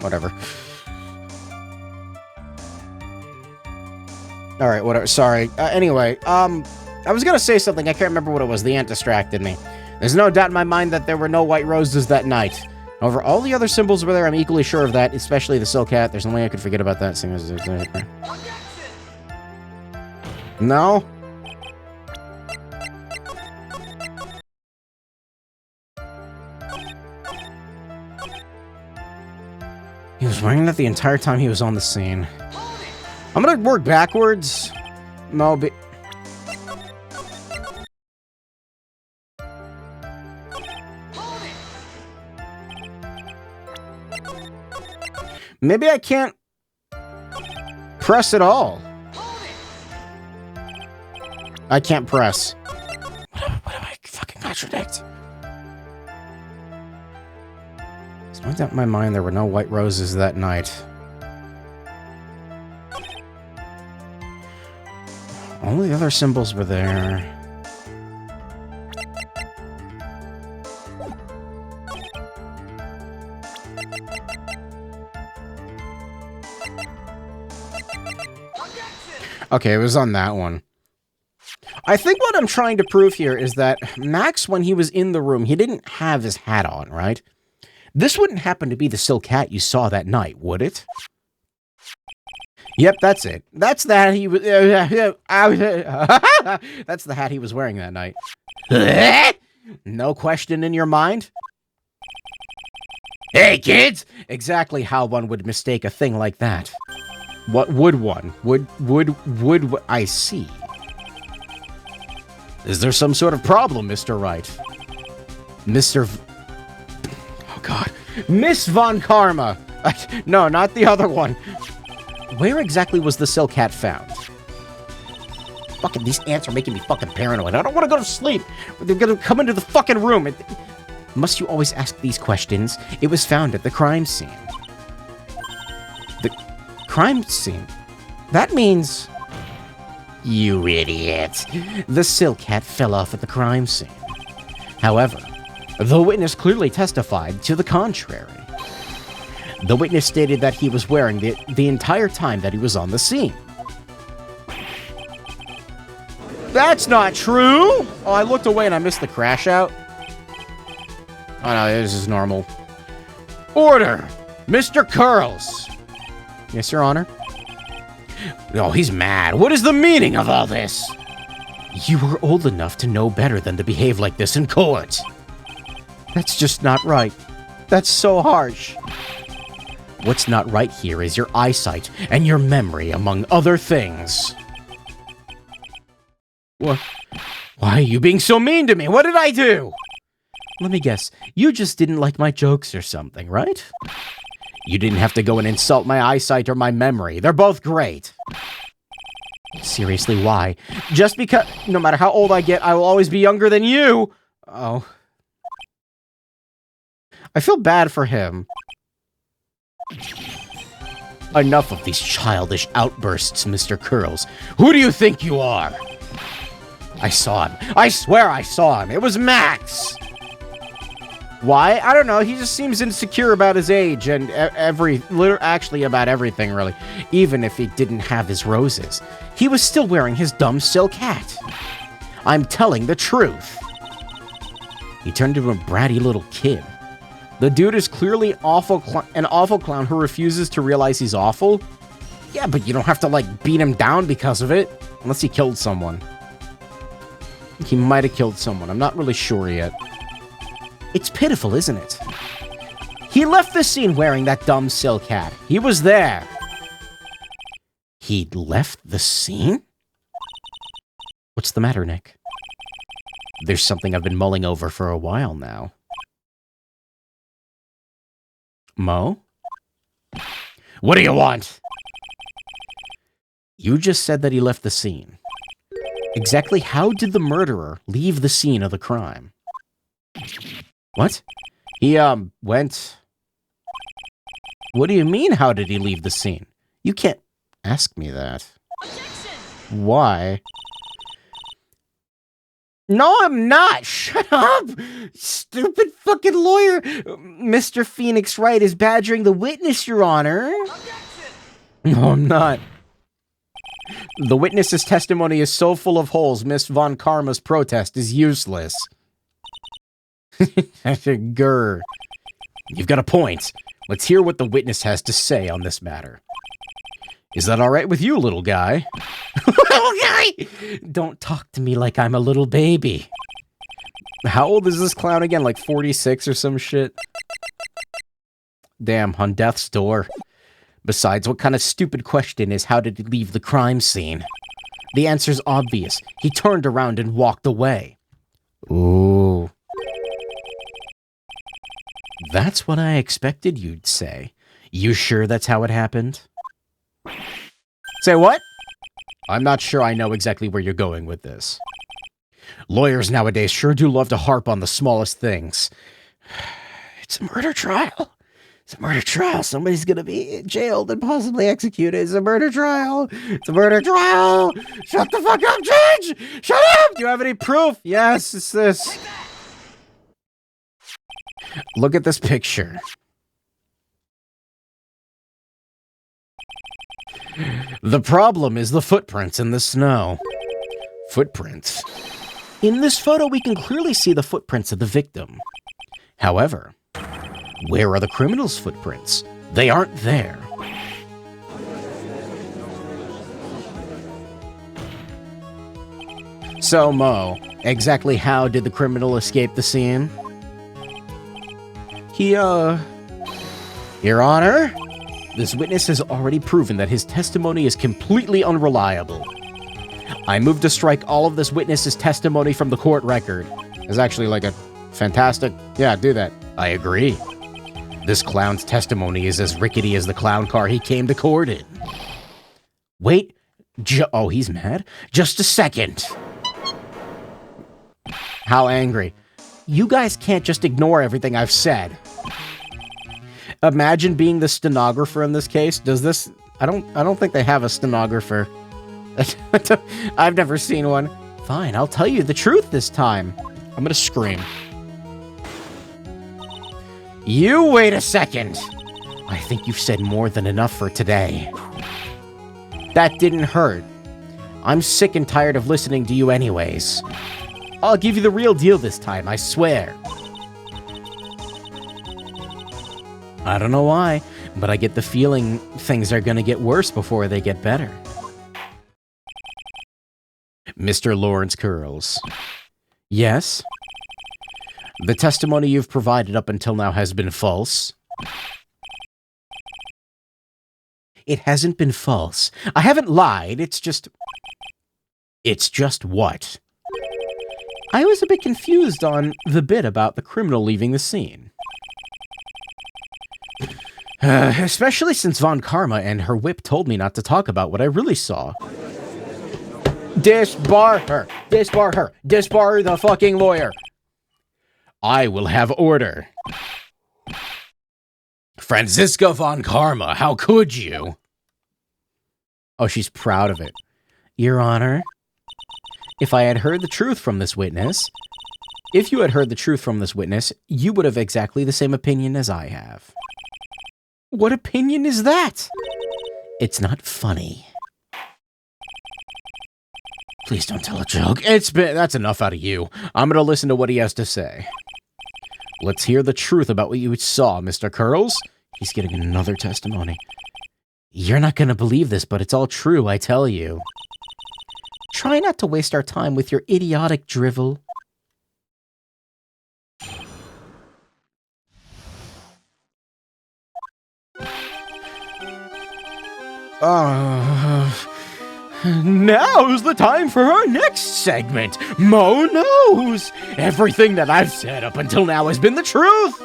Whatever. Alright, whatever, sorry. Anyway, I was gonna say something, I can't remember what it was. The ant distracted me. There's no doubt in my mind that there were no white roses that night. However, all the other symbols were there, I'm equally sure of that, especially the silk hat. There's no way I could forget about that. No? He was wearing that the entire time he was on the scene. I'm gonna work backwards. Maybe I can't press at all. I can't press. What do I fucking contradict? It's no doubt in my mind there were no white roses that night. All the other symbols were there. Okay, it was on that one. I think what I'm trying to prove here is that Max, when he was in the room, he didn't have his hat on, right? This wouldn't happen to be the silk hat you saw that night, would it? Yep, that's it. That's the hat he was... That's the hat he was wearing that night. No question in your mind? Hey, kids! Exactly how one would mistake a thing like that. What would one? Would I see? Is there some sort of problem, Mr. Wright? Oh, God. Miss Von Karma! No, not the other one. Where exactly was the silk hat found? Fucking, these ants are making me fucking paranoid. I don't want to go to sleep. They're gonna come into the fucking room. Must you always ask these questions? It was found at the crime scene. The crime scene? That means... You idiot. The silk hat fell off at the crime scene. However, the witness clearly testified to the contrary. The witness stated that he was wearing the entire time that he was on the scene. That's not true! Oh, I looked away and I missed the crash out. Oh no, this is normal. Order! Mr. Curls! Yes, Your Honor? Oh, he's mad. What is the meaning of all this? You were old enough to know better than to behave like this in court. That's just not right. That's so harsh. What's not right here is your eyesight and your memory, among other things. What? Why are you being so mean to me? What did I do? Let me guess. You just didn't like my jokes or something, right? You didn't have to go and insult my eyesight or my memory. They're both great. Seriously, why? Just because no matter how old I get, I will always be younger than you? Oh. I feel bad for him. Enough of these childish outbursts, Mr. Curls. Who do you think you are? I saw him. I swear I saw him. It was Max. Why? I don't know. He just seems insecure about his age and actually about everything, really. Even if he didn't have his roses. He was still wearing his dumb silk hat. I'm telling the truth. He turned into a bratty little kid. The dude is clearly an awful clown who refuses to realize he's awful. Yeah, but you don't have to, like, beat him down because of it. Unless he killed someone. He might have killed someone. I'm not really sure yet. It's pitiful, isn't it? He left the scene wearing that dumb silk hat. He was there. He left the scene? What's the matter, Nick? There's something I've been mulling over for a while now. Mo? What do you want? You just said that he left the scene. Exactly how did the murderer leave the scene of the crime? What? He, went... What do you mean, how did he leave the scene? You can't ask me that. Objection! Why? No, I'm not! Shut up! Stupid fucking lawyer! Mr. Phoenix Wright is badgering the witness, Your Honor. Objection! No, I'm not. The witness's testimony is so full of holes, Miss Von Karma's protest is useless. Grr. You've got a point. Let's hear what the witness has to say on this matter. Is that all right with you, little guy? Little guy! Don't talk to me like I'm a little baby. How old is this clown again? Like 46 or some shit? Damn, on death's door. Besides, what kind of stupid question is how did he leave the crime scene? The answer's obvious. He turned around and walked away. Ooh. That's what I expected you'd say. You sure that's how it happened? Say what? I'm not sure I know exactly where you're going with this. Lawyers nowadays sure do love to harp on the smallest things. It's a murder trial. It's a murder trial. Somebody's gonna be jailed and possibly executed. It's a murder trial. It's a murder trial. Shut the fuck up, Judge! Shut up! Do you have any proof? Yes, it's this. Look at this picture. The problem is the footprints in the snow. Footprints? In this photo, we can clearly see the footprints of the victim. However, where are the criminal's footprints? They aren't there. So, Mo, exactly how did the criminal escape the scene? Your Honor, this witness has already proven that his testimony is completely unreliable. I move to strike all of this witness's testimony from the court record. It's actually like a fantastic... Yeah, do that. I agree. This clown's testimony is as rickety as the clown car he came to court in. Wait, oh, he's mad? Just a second. How angry? You guys can't just ignore everything I've said. Imagine being the stenographer in this case. Does this... I don't think they have a stenographer. I've never seen one. Fine, I'll tell you the truth this time. I'm gonna scream. You wait a second. I think you've said more than enough for today. That didn't hurt. I'm sick and tired of listening to you anyways. I'll give you the real deal this time, I swear. I don't know why, but I get the feeling things are gonna get worse before they get better. Mr. Lawrence Curls. Yes? The testimony you've provided up until now has been false. It hasn't been false. I haven't lied, it's just... It's just what? I was a bit confused on the bit about the criminal leaving the scene. Especially since Von Karma and her whip told me not to talk about what I really saw. Disbar her! Disbar her! Disbar the fucking lawyer! I will have order. Franziska Von Karma, how could you? Oh, she's proud of it. Your Honor, if I had heard the truth from this witness... If you had heard the truth from this witness, you would have exactly the same opinion as I have. What opinion is that? It's not funny. Please don't tell a joke. That's enough out of you. I'm gonna listen to what he has to say. Let's hear the truth about what you saw, Mr. Curls. He's getting another testimony. You're not gonna believe this, but it's all true, I tell you. Try not to waste our time with your idiotic drivel. Now's the time for our next segment. Mo knows. Everything that I've said up until now has been the truth.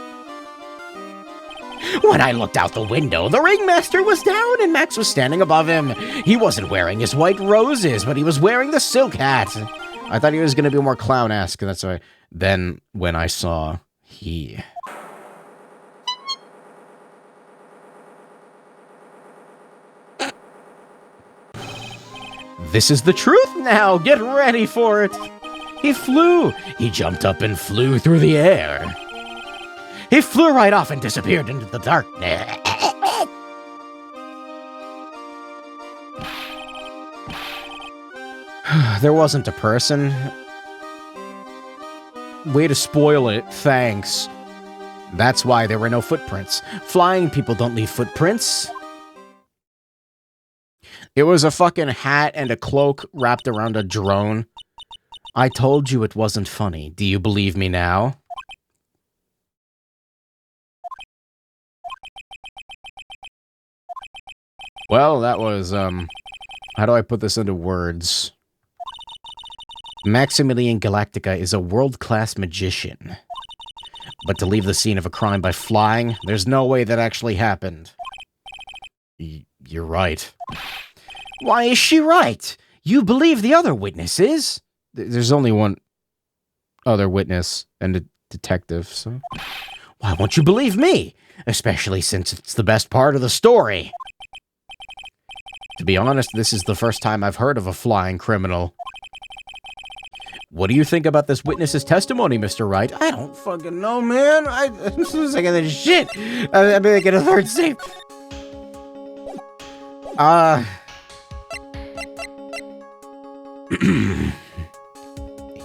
When I looked out the window, the ringmaster was down and Max was standing above him. He wasn't wearing his white roses, but he was wearing the silk hat. I thought he was going to be more clown-esque, and that's why. Then, when I saw he... This is the truth now! Get ready for it! He flew! He jumped up and flew through the air. He flew right off and disappeared into the darkness. There wasn't a person. Way to spoil it, thanks. That's why there were no footprints. Flying people don't leave footprints. It was a fucking hat and a cloak wrapped around a drone. I told you it wasn't funny. Do you believe me now? Well, that was, how do I put this into words? Maximilian Galactica is a world-class magician. But to leave the scene of a crime by flying, there's no way that actually happened. You're right. Why is she right? You believe the other witnesses? There's only one other witness and a detective, so... Why won't you believe me? Especially since it's the best part of the story. To be honest, this is the first time I've heard of a flying criminal. What do you think about this witness's testimony, Mr. Wright? I don't fucking know, man. I'm so sick of this shit. I'm gonna get a third save.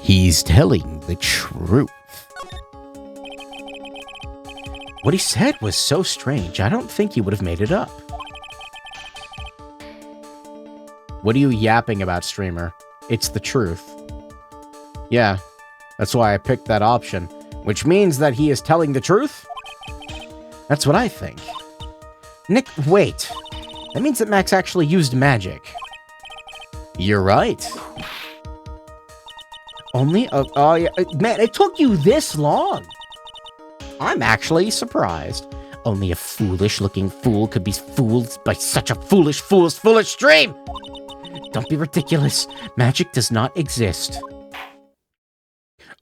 He's telling the truth. What he said was so strange, I don't think he would have made it up. What are you yapping about, streamer? It's the truth. Yeah, that's why I picked that option. Which means that he is telling the truth? That's what I think. Nick, wait. That means that Max actually used magic. You're right. Only? Oh, yeah. Man, it took you this long. I'm actually surprised. Only a foolish-looking fool could be fooled by such a foolish dream! Don't be ridiculous. Magic does not exist.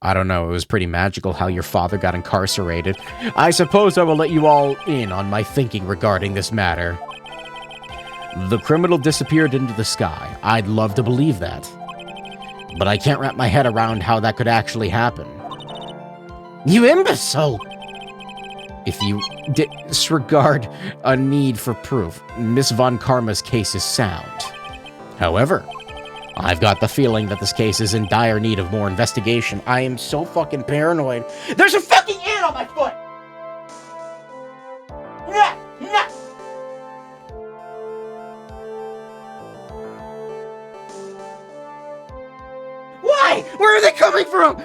I don't know, it was pretty magical how your father got incarcerated. I suppose I will let you all in on my thinking regarding this matter. The criminal disappeared into the sky. I'd love to believe that. But I can't wrap my head around how that could actually happen. You imbecile! If you disregard a need for proof, Miss Von Karma's case is sound. However, I've got the feeling that this case is in dire need of more investigation. I am so fucking paranoid. There's a fucking ant on my foot! Why? Where are they coming from?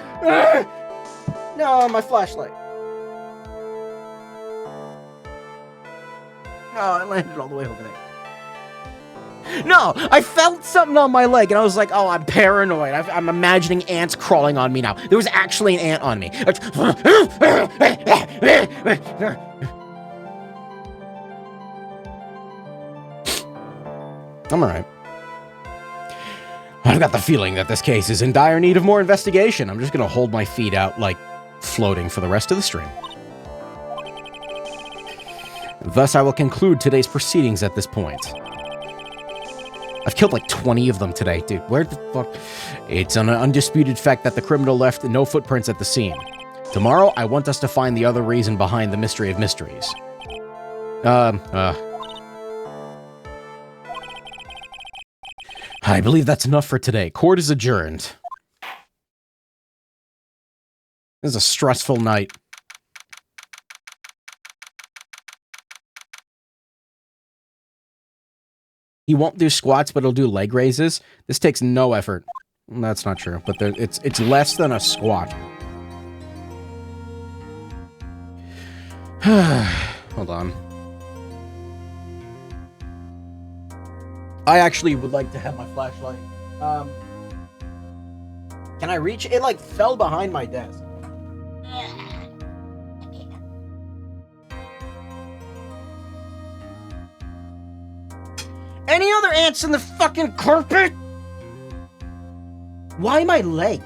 No, my flashlight. Oh, it landed all the way over there. No, I felt something on my leg, and I was like, oh, I'm paranoid. I'm imagining ants crawling on me now. There was actually an ant on me. I'm alright. I've got the feeling that this case is in dire need of more investigation. I'm just gonna hold my feet out, like, floating for the rest of the stream. Thus, I will conclude today's proceedings at this point. I've killed like 20 of them today, dude. Where the fuck? It's an undisputed fact that the criminal left no footprints at the scene. Tomorrow, I want us to find the other reason behind the mystery of mysteries. I believe that's enough for today. Court is adjourned. This is a stressful night. He won't do squats, but he'll do leg raises. This takes no effort. That's not true, but it's less than a squat. Hold on. I actually would like to have my flashlight. Can I reach? It like fell behind my desk. Any other ants in the fucking carpet? Why my leg?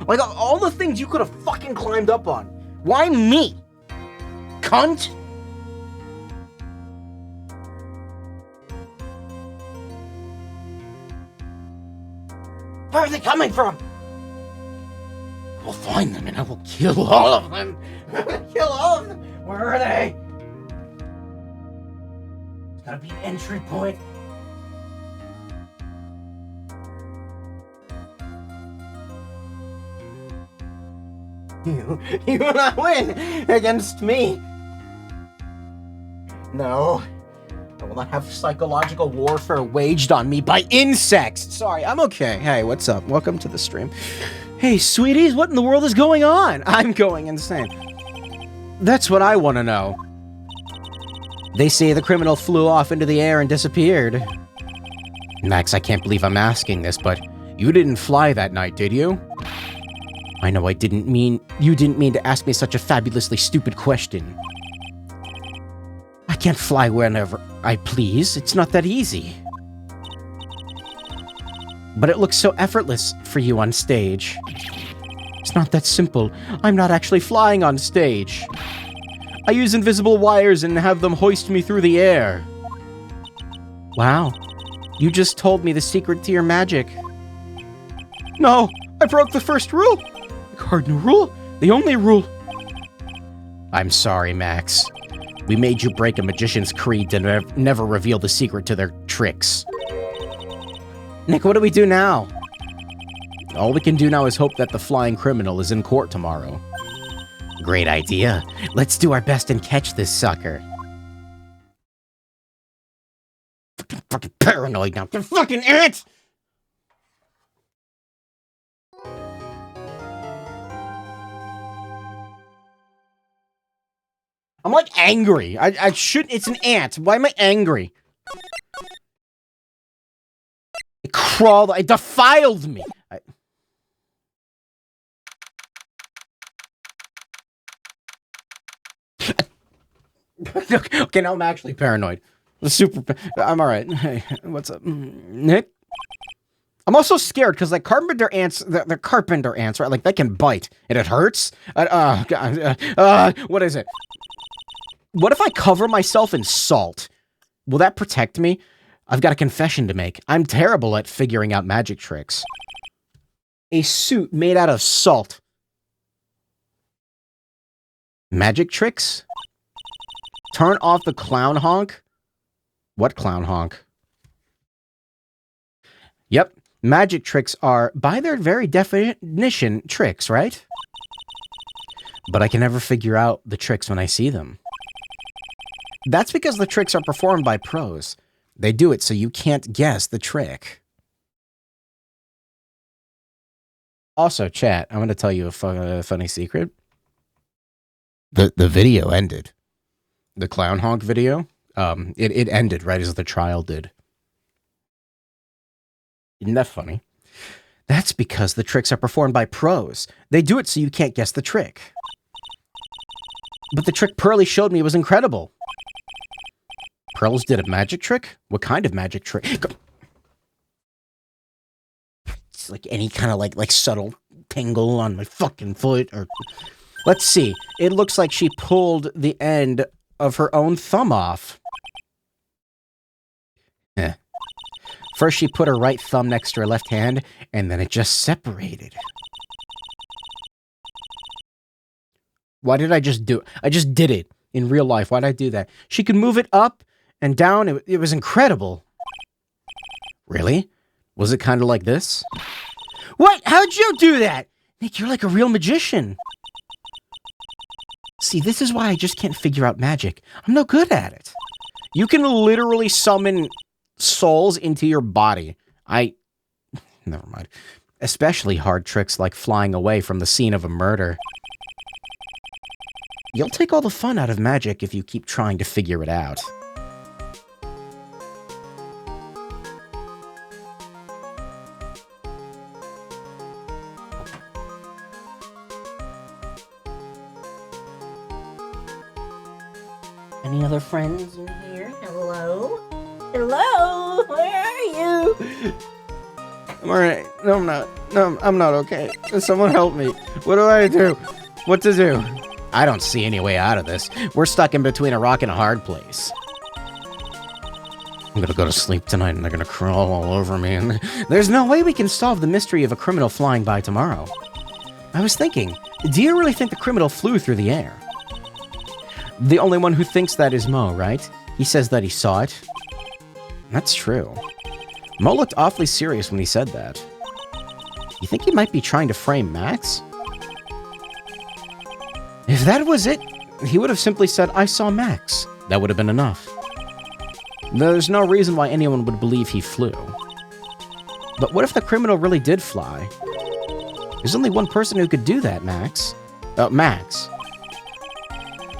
Like, all the things you could have fucking climbed up on. Why me? Cunt? Where are they coming from? I will find them and I will kill all of them. I will kill all of them. Where are they? There's gotta be an entry point. You will not win against me. No. I will not have psychological warfare waged on me by insects. Sorry, I'm okay. Hey, what's up? Welcome to the stream. Hey, sweeties, what in the world is going on? I'm going insane. That's what I want to know. They say the criminal flew off into the air and disappeared. Max, I can't believe I'm asking this, but you didn't fly that night, did you? I know you didn't mean to ask me such a fabulously stupid question. I can't fly whenever I please. It's not that easy. But it looks so effortless for you on stage. It's not that simple. I'm not actually flying on stage. I use invisible wires and have them hoist me through the air. Wow. You just told me the secret to your magic. No, I broke the first rule. The cardinal rule. The only rule. I'm sorry, Max. We made you break a magician's creed to never reveal the secret to their tricks. Nick, what do we do now? All we can do now is hope that the flying criminal is in court tomorrow. Great idea. Let's do our best and catch this sucker. Fucking paranoid now. They're fucking ants! I'm like angry. I shouldn't. It's an ant. Why am I angry? It crawled. It defiled me. Okay, now I'm actually paranoid. I'm alright. Hey, what's up? Nick? I'm also scared because like carpenter ants, they're carpenter ants, right? Like they can bite and it hurts. What is it? What if I cover myself in salt? Will that protect me? I've got a confession to make. I'm terrible at figuring out magic tricks. A suit made out of salt. Magic tricks? Turn off the clown honk? What clown honk? Yep. Magic tricks are, by their very definition, tricks, right? But I can never figure out the tricks when I see them. That's because the tricks are performed by pros. They do it so you can't guess the trick. Also, chat, I'm going to tell you a funny secret. The video ended. The clown honk video, it ended right as the trial did. Isn't that funny? That's because the tricks are performed by pros. They do it so you can't guess the trick. But the trick Pearly showed me was incredible. Pearls did a magic trick? What kind of magic trick? It's like any kind of like subtle tingle on my fucking foot or... Let's see. It looks like she pulled the end of her own thumb off. First she put her right thumb next to her left hand, and then it just separated. Why did I just do it? I just did it in real life. Why did I do that? She could move it up and down. It was incredible. Really? Was it kind of like this? What? How'd you do that? Nick, you're like a real magician. See, this is why I just can't figure out magic. I'm no good at it. You can literally summon souls into your body. Never mind. Especially hard tricks like flying away from the scene of a murder. You'll take all the fun out of magic if you keep trying to figure it out. Any other friends in here? Hello? Hello? Where are you? I'm alright. No, I'm not. No, I'm not okay. Someone help me. What do I do? What to do? I don't see any way out of this. We're stuck in between a rock and a hard place. I'm gonna go to sleep tonight and they're gonna crawl all over me and there's no way we can solve the mystery of a criminal flying by tomorrow. I was thinking, do you really think the criminal flew through the air? The only one who thinks that is Mo, right? He says that he saw it. That's true. Mo looked awfully serious when he said that. You think he might be trying to frame Max? If that was it, he would have simply said, I saw Max. That would have been enough. There's no reason why anyone would believe he flew. But what if the criminal really did fly? There's only one person who could do that, Max. Max.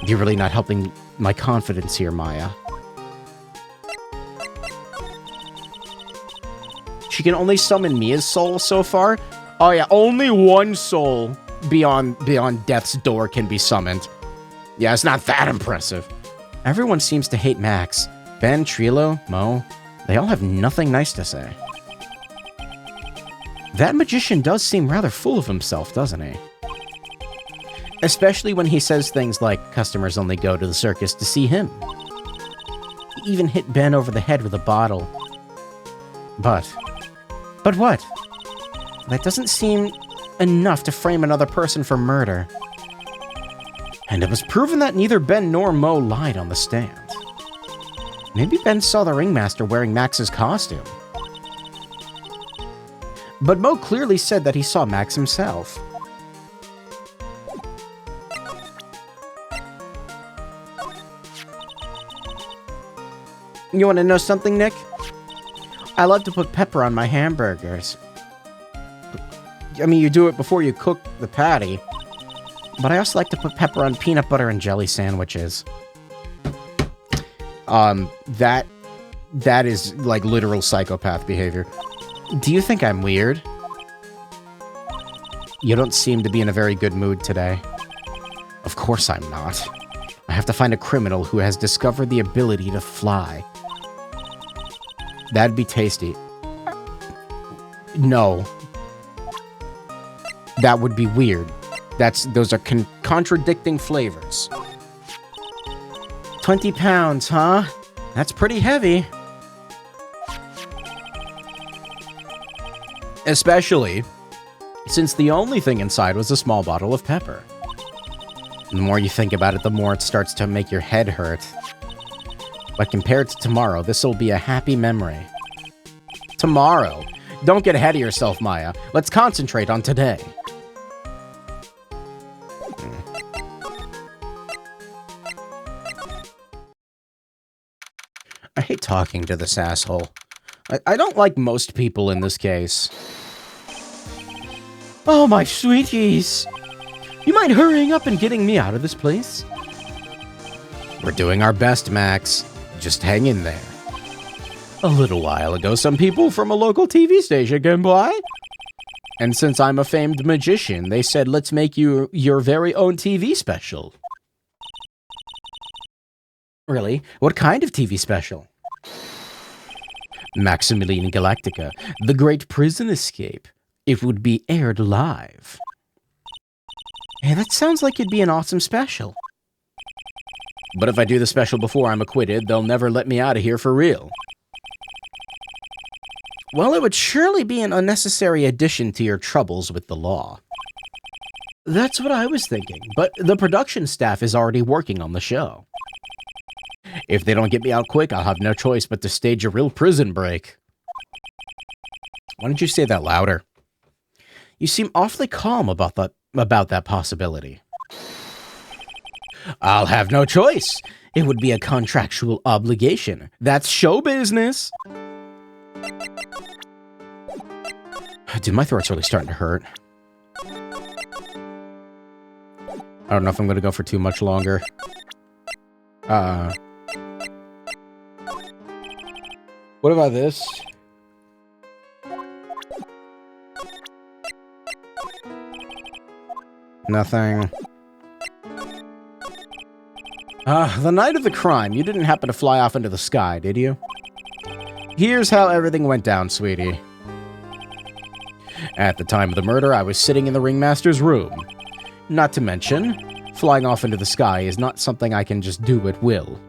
You're really not helping my confidence here, Maya. She can only summon Mia's soul so far? Oh yeah, only one soul beyond death's door can be summoned. Yeah, it's not that impressive. Everyone seems to hate Max. Ben, Trilo, Mo, they all have nothing nice to say. That magician does seem rather full of himself, doesn't he? Especially when he says things like, customers only go to the circus to see him. He even hit Ben over the head with a bottle. But what? That doesn't seem enough to frame another person for murder. And it was proven that neither Ben nor Mo lied on the stand. Maybe Ben saw the ringmaster wearing Max's costume. But Mo clearly said that he saw Max himself. You want to know something, Nick? I love to put pepper on my hamburgers. I mean, you do it before you cook the patty. But I also like to put pepper on peanut butter and jelly sandwiches. That is like literal psychopath behavior. Do you think I'm weird? You don't seem to be in a very good mood today. Of course I'm not. I have to find a criminal who has discovered the ability to fly. That'd be tasty. No. That would be weird. Those are contradicting flavors. 20 pounds, huh? That's pretty heavy. Especially since the only thing inside was a small bottle of pepper. The more you think about it, the more it starts to make your head hurt. But compared to tomorrow, this will be a happy memory. Tomorrow? Don't get ahead of yourself, Maya. Let's concentrate on today. I hate talking to this asshole. I don't like most people in this case. Oh, my sweeties. You mind hurrying up and getting me out of this place? We're doing our best, Max. Just hang in there. A little while ago, some people from a local TV station came by. And since I'm a famed magician, they said, let's make you your very own TV special. Really? What kind of TV special? Maximilian Galactica, The Great Prison Escape. It would be aired live. Hey, that sounds like it'd be an awesome special. But if I do the special before I'm acquitted, they'll never let me out of here for real. Well, it would surely be an unnecessary addition to your troubles with the law. That's what I was thinking, but the production staff is already working on the show. If they don't get me out quick, I'll have no choice but to stage a real prison break. Why don't you say that louder? You seem awfully calm about that possibility. I'll have no choice. It would be a contractual obligation. That's show business. Dude, my throat's really starting to hurt. I don't know if I'm going to go for too much longer. What about this? Nothing. The night of the crime, you didn't happen to fly off into the sky, did you? Here's how everything went down, sweetie. At the time of the murder, I was sitting in the ringmaster's room. Not to mention, flying off into the sky is not something I can just do at will.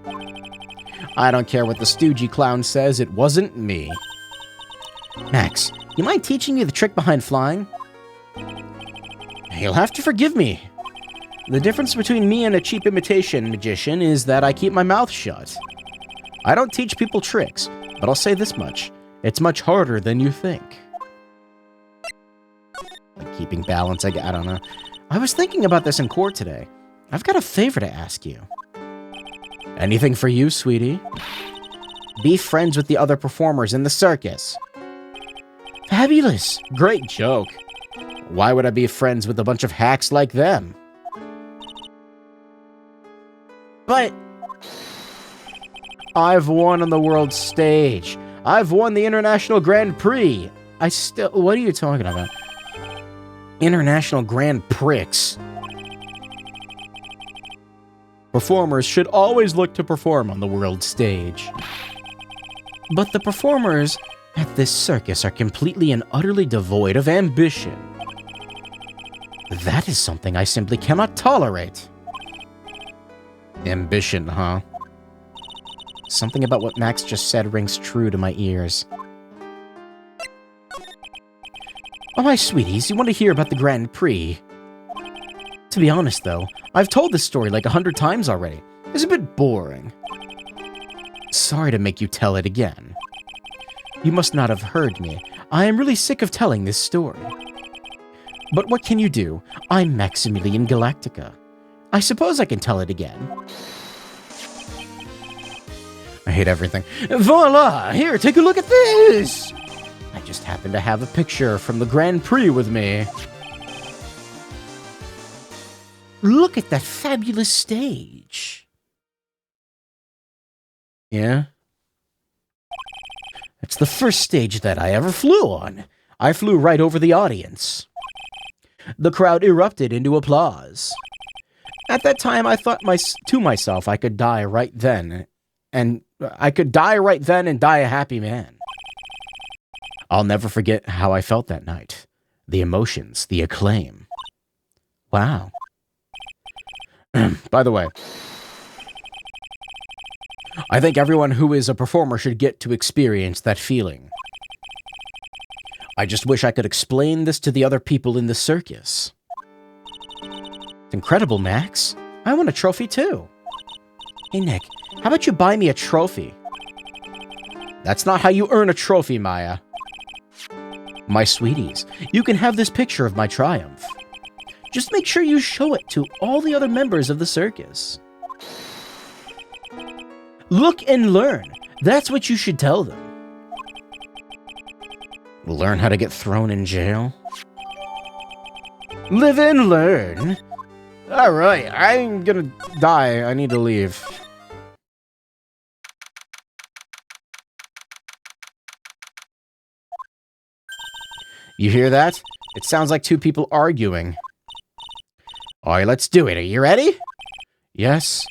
I don't care what the stoogey clown says, it wasn't me. Max, you mind teaching me the trick behind flying? You'll have to forgive me. The difference between me and a cheap imitation magician is that I keep my mouth shut. I don't teach people tricks, but I'll say this much. It's much harder than you think. Like keeping balance, I don't know. I was thinking about this in court today. I've got a favor to ask you. Anything for you, sweetie? Be friends with the other performers in the circus. Fabulous! Great joke. Why would I be friends with a bunch of hacks like them? But I've won on the world stage. I've won the International Grand Prix. What are you talking about? International Grand Prix. Performers should always look to perform on the world stage. But the performers at this circus are completely and utterly devoid of ambition. That is something I simply cannot tolerate. Ambition, huh? Something about what Max just said rings true to my ears. Oh, my sweeties, you want to hear about the Grand Prix? To be honest, though, I've told this story like 100 times already. It's a bit boring. Sorry to make you tell it again. You must not have heard me. I am really sick of telling this story. But what can you do? I'm Maximilian Galactica. I suppose I can tell it again. I hate everything. Voila! Here, take a look at this! I just happen to have a picture from the Grand Prix with me. Look at that fabulous stage. Yeah? It's the first stage that I ever flew on. I flew right over the audience. The crowd erupted into applause. At that time, I thought to myself I could die right then, and die a happy man. I'll never forget how I felt that night. The emotions, the acclaim. Wow. By the way, I think everyone who is a performer should get to experience that feeling. I just wish I could explain this to the other people in the circus. It's incredible, Max. I want a trophy too. Hey, Nick, how about you buy me a trophy? That's not how you earn a trophy, Maya. My sweeties, you can have this picture of my triumph. Just make sure you show it to all the other members of the circus. Look and learn. That's what you should tell them. Learn how to get thrown in jail? Live and learn. Alright, I'm gonna die. I need to leave. You hear that? It sounds like two people arguing. Alright, let's do it. Are you ready? Yes.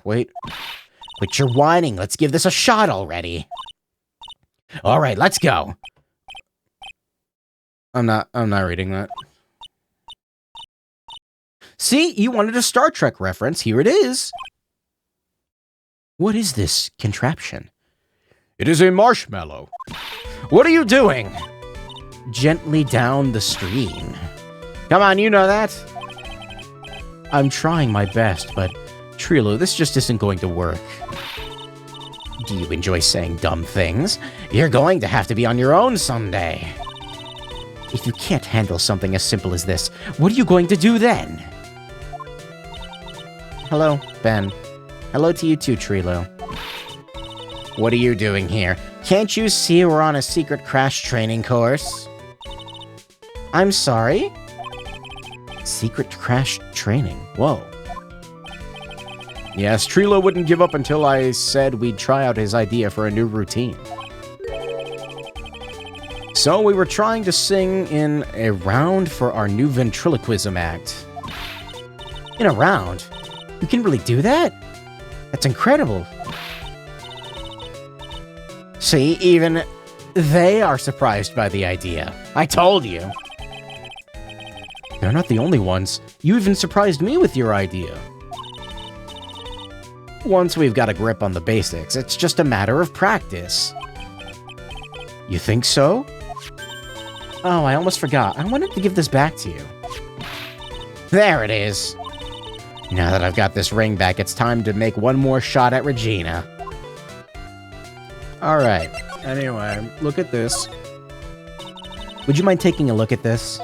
Wait. Quit your whining. Let's give this a shot already. Alright, let's go. I'm not reading that. See, you wanted a Star Trek reference. Here it is. What is this contraption? It is a marshmallow. What are you doing? Gently down the stream. Come on, you know that. I'm trying my best, but Trilo, this just isn't going to work. Do you enjoy saying dumb things? You're going to have to be on your own someday. If you can't handle something as simple as this, what are you going to do then? Hello, Ben. Hello to you too, Trilo. What are you doing here? Can't you see we're on a secret crash training course? I'm sorry? Secret crash training. Whoa. Yes, Trilo wouldn't give up until I said we'd try out his idea for a new routine. So we were trying to sing in a round for our new ventriloquism act. In a round? You can really do that? That's incredible. See, even they are surprised by the idea. I told you. They're not the only ones. You even surprised me with your idea. Once we've got a grip on the basics, it's just a matter of practice. You think so? Oh, I almost forgot. I wanted to give this back to you. There it is. Now that I've got this ring back, it's time to make one more shot at Regina. Alright. Anyway, look at this. Would you mind taking a look at this?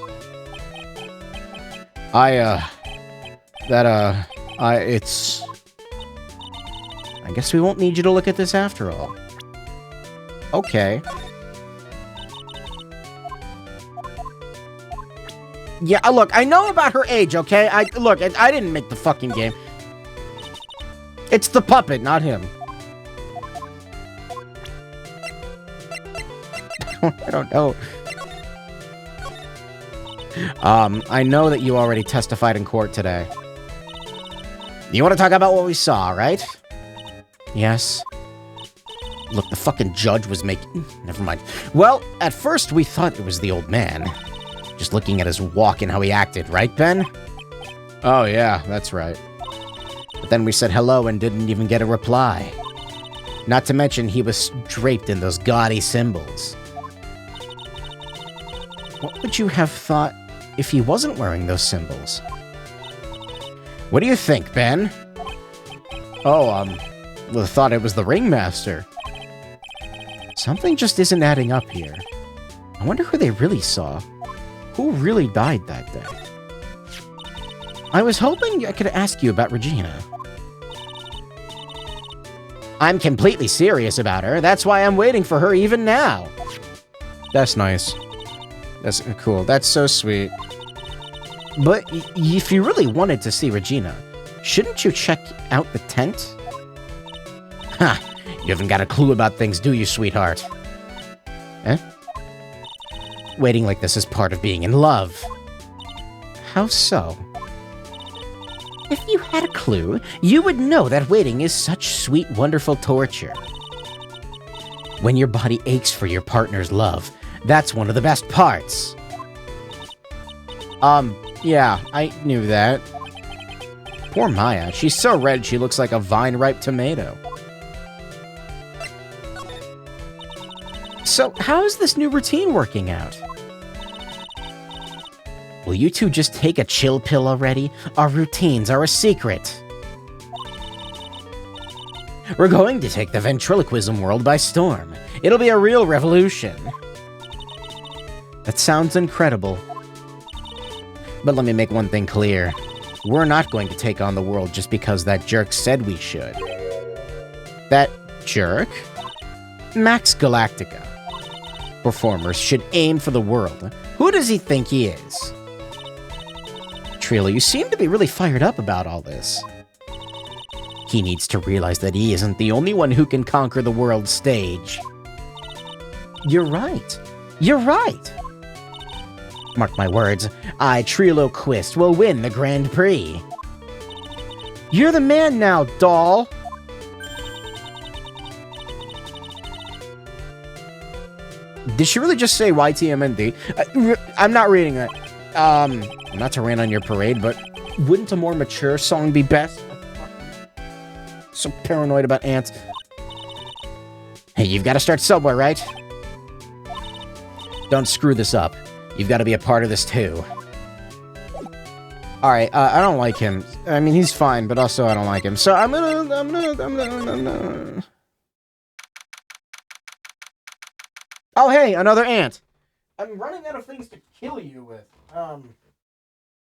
It's... I guess we won't need you to look at this after all. Okay. Yeah, look, I know about her age, okay? I didn't make the fucking game. It's the puppet, not him. I don't know. I know that you already testified in court today. You want to talk about what we saw, right? Yes. Look, the fucking judge was making... Never mind. Well, at first we thought it was the old man. Just looking at his walk and how he acted, right, Ben? Oh, yeah, that's right. But then we said hello and didn't even get a reply. Not to mention he was draped in those gaudy symbols. What would you have thought if he wasn't wearing those symbols? What do you think, Ben? Oh, well, I thought it was the ringmaster. Something just isn't adding up here. I wonder who they really saw. Who really died that day? I was hoping I could ask you about Regina. I'm completely serious about her. That's why I'm waiting for her even now. That's nice. That's cool. That's so sweet. But if you really wanted to see Regina, shouldn't you check out the tent? Ha! You haven't got a clue about things, do you, sweetheart? Eh? Waiting like this is part of being in love. How so? If you had a clue, you would know that waiting is such sweet, wonderful torture. When your body aches for your partner's love, that's one of the best parts. Yeah, I knew that. Poor Maya, she's so red she looks like a vine-ripe tomato. So, how is this new routine working out? Will you two just take a chill pill already? Our routines are a secret. We're going to take the ventriloquism world by storm. It'll be a real revolution. That sounds incredible. But let me make one thing clear. We're not going to take on the world just because that jerk said we should. That jerk? Max Galactica. Performers should aim for the world. Who does he think he is? Trilo, you seem to be really fired up about all this. He needs to realize that he isn't the only one who can conquer the world stage. You're right. You're right. Mark my words, I, Trilo Quist, will win the Grand Prix. You're the man now, doll. Did she really just say YTMND? I'm not reading that. Not to rain on your parade, but wouldn't a more mature song be best? So paranoid about ants. Hey, you've got to start somewhere, right? Don't screw this up. You've got to be a part of this too. Alright, I don't like him. I mean, he's fine, but also I don't like him. So I'm gonna... Oh, hey, another ant. I'm running out of things to kill you with. I'll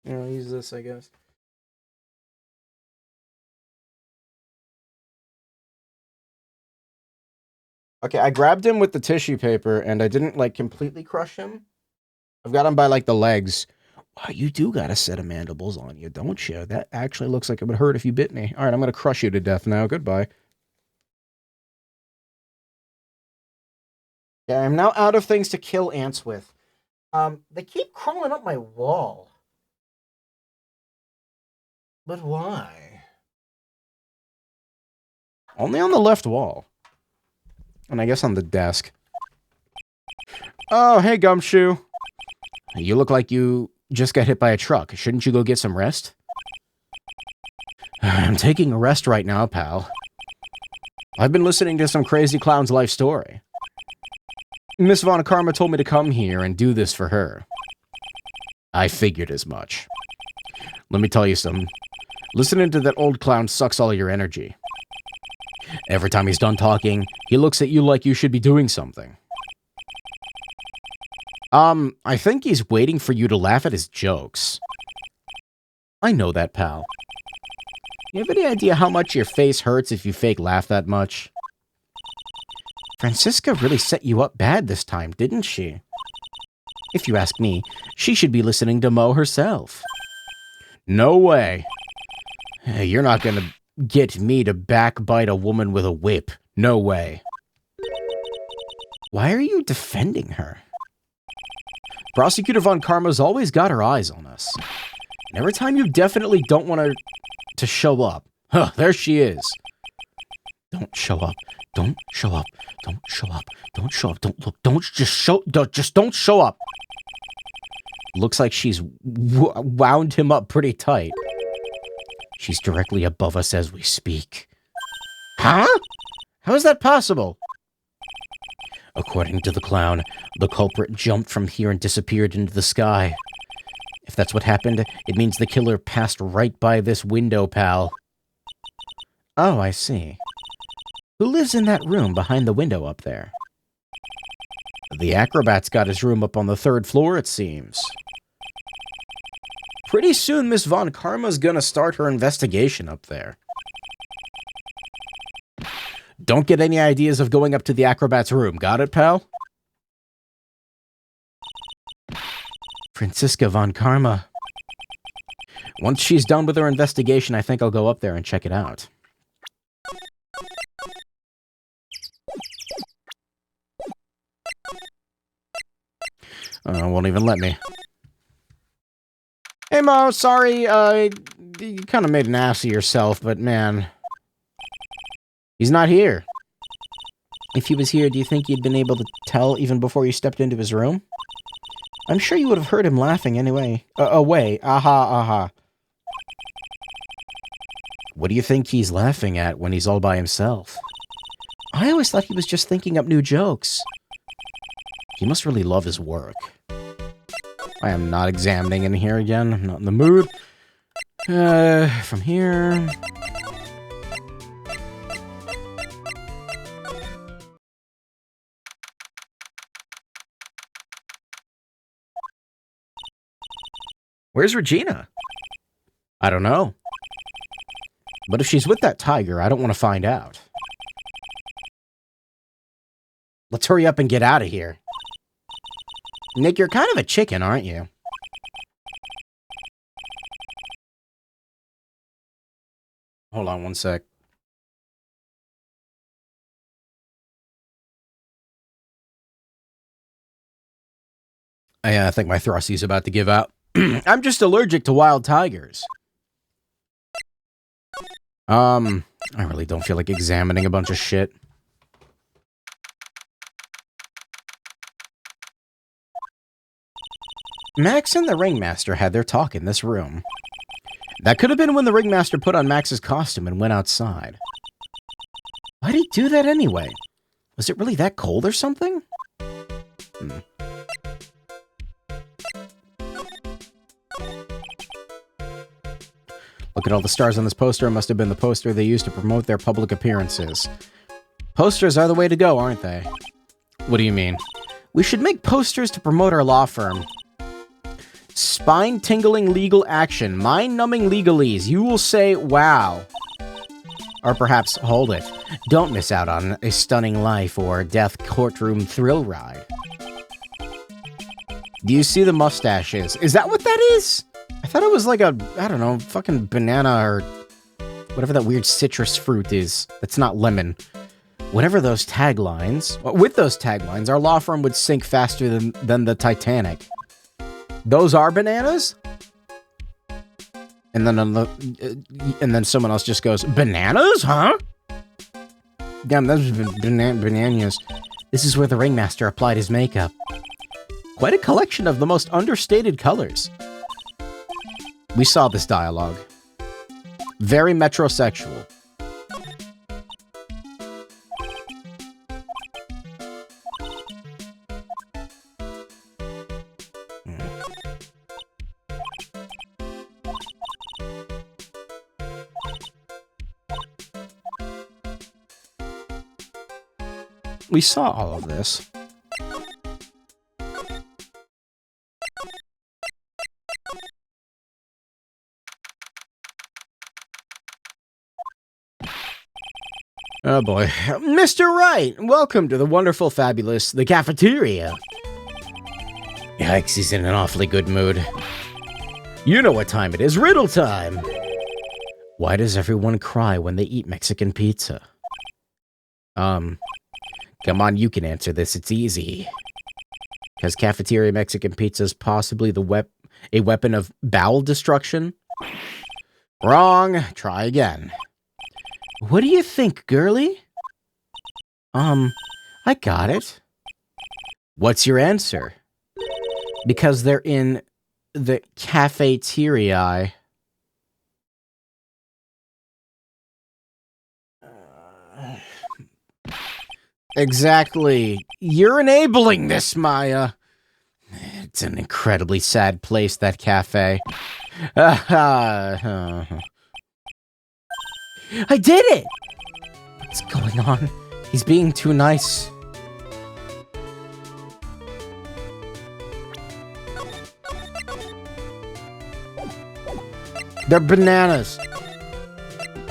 use this, I guess. Okay, I grabbed him with the tissue paper, and I didn't, like, completely crush him. I've got him by, like, the legs. Wow, you do got a set of mandibles on you, don't you? That actually looks like it would hurt if you bit me. Alright, I'm gonna crush you to death now. Goodbye. Yeah, I'm now out of things to kill ants with. They keep crawling up my wall. But why? Only on the left wall. And I guess on the desk. Oh, hey, Gumshoe. You look like you just got hit by a truck. Shouldn't you go get some rest? I'm taking a rest right now, pal. I've been listening to some crazy clown's life story. Miss Von Karma told me to come here and do this for her. I figured as much. Let me tell you something. Listening to that old clown sucks all your energy. Every time he's done talking, he looks at you like you should be doing something. I think he's waiting for you to laugh at his jokes. I know that, pal. You have any idea how much your face hurts if you fake laugh that much? Francisca really set you up bad this time, didn't she? If you ask me, she should be listening to Mo herself. No way. You're not gonna get me to backbite a woman with a whip. No way. Why are you defending her? Prosecutor Von Karma's always got her eyes on us. And every time you definitely don't want her to show up. Huh, there she is. Don't show up. Don't show up. Don't show up. Don't show up. Don't look. Don't show up. Looks like she's wound him up pretty tight. She's directly above us as we speak. Huh? How is that possible? According to the clown, the culprit jumped from here and disappeared into the sky. If that's what happened, it means the killer passed right by this window, pal. Oh, I see. Who lives in that room behind the window up there? The acrobat's got his room up on the 3rd floor, it seems. Pretty soon, Miss Von Karma's gonna start her investigation up there. Don't get any ideas of going up to the acrobat's room. Got it, pal? Francisca Von Karma. Once she's done with her investigation, I think I'll go up there and check it out. Won't even let me. Hey, Mo, sorry, you kind of made an ass of yourself, but man, he's not here. If he was here, do you think you'd been able to tell even before you stepped into his room? I'm sure you would have heard him laughing anyway. Away. Aha, aha. What do you think he's laughing at when he's all by himself? I always thought he was just thinking up new jokes. He must really love his work. I am not examining in here again. I'm not in the mood. From here... Where's Regina? I don't know. But if she's with that tiger, I don't want to find out. Let's hurry up and get out of here. Nick, you're kind of a chicken, aren't you? Hold on one sec. I think my thrusty's about to give out. I'm just allergic to wild tigers. I really don't feel like examining a bunch of shit. Max and the Ringmaster had their talk in this room. That could have been when the Ringmaster put on Max's costume and went outside. Why'd he do that anyway? Was it really that cold or something? Look at all the stars on this poster. It must have been the poster they used to promote their public appearances. Posters are the way to go, aren't they? What do you mean? We should make posters to promote our law firm. Spine-tingling legal action, mind-numbing legalese. You will say, wow. Or perhaps, hold it. Don't miss out on a stunning life or death courtroom thrill ride. Do you see the mustaches? Is that what that is? I thought it was like a, I don't know, fucking banana or whatever that weird citrus fruit is. That's not lemon. Whatever those taglines. With those taglines, our law firm would sink faster than the Titanic. Those are bananas? And then someone else just goes, bananas, huh? Damn, those bananas. This is where the Ringmaster applied his makeup. Quite a collection of the most understated colors. We saw this dialogue. Very metrosexual. We saw all of this. Oh boy. Mr. Wright, welcome to the wonderful, fabulous, the cafeteria. Yikes, he's in an awfully good mood. You know what time it is, riddle time! Why does everyone cry when they eat Mexican pizza? Come on, you can answer this, it's easy. Because cafeteria Mexican pizza is possibly a weapon of bowel destruction? Wrong, try again. What do you think, girlie? I got it. What's your answer? Because they're in the cafeteria. Exactly. You're enabling this, Maya. It's an incredibly sad place, that cafe. I did it! What's going on? He's being too nice. They're bananas.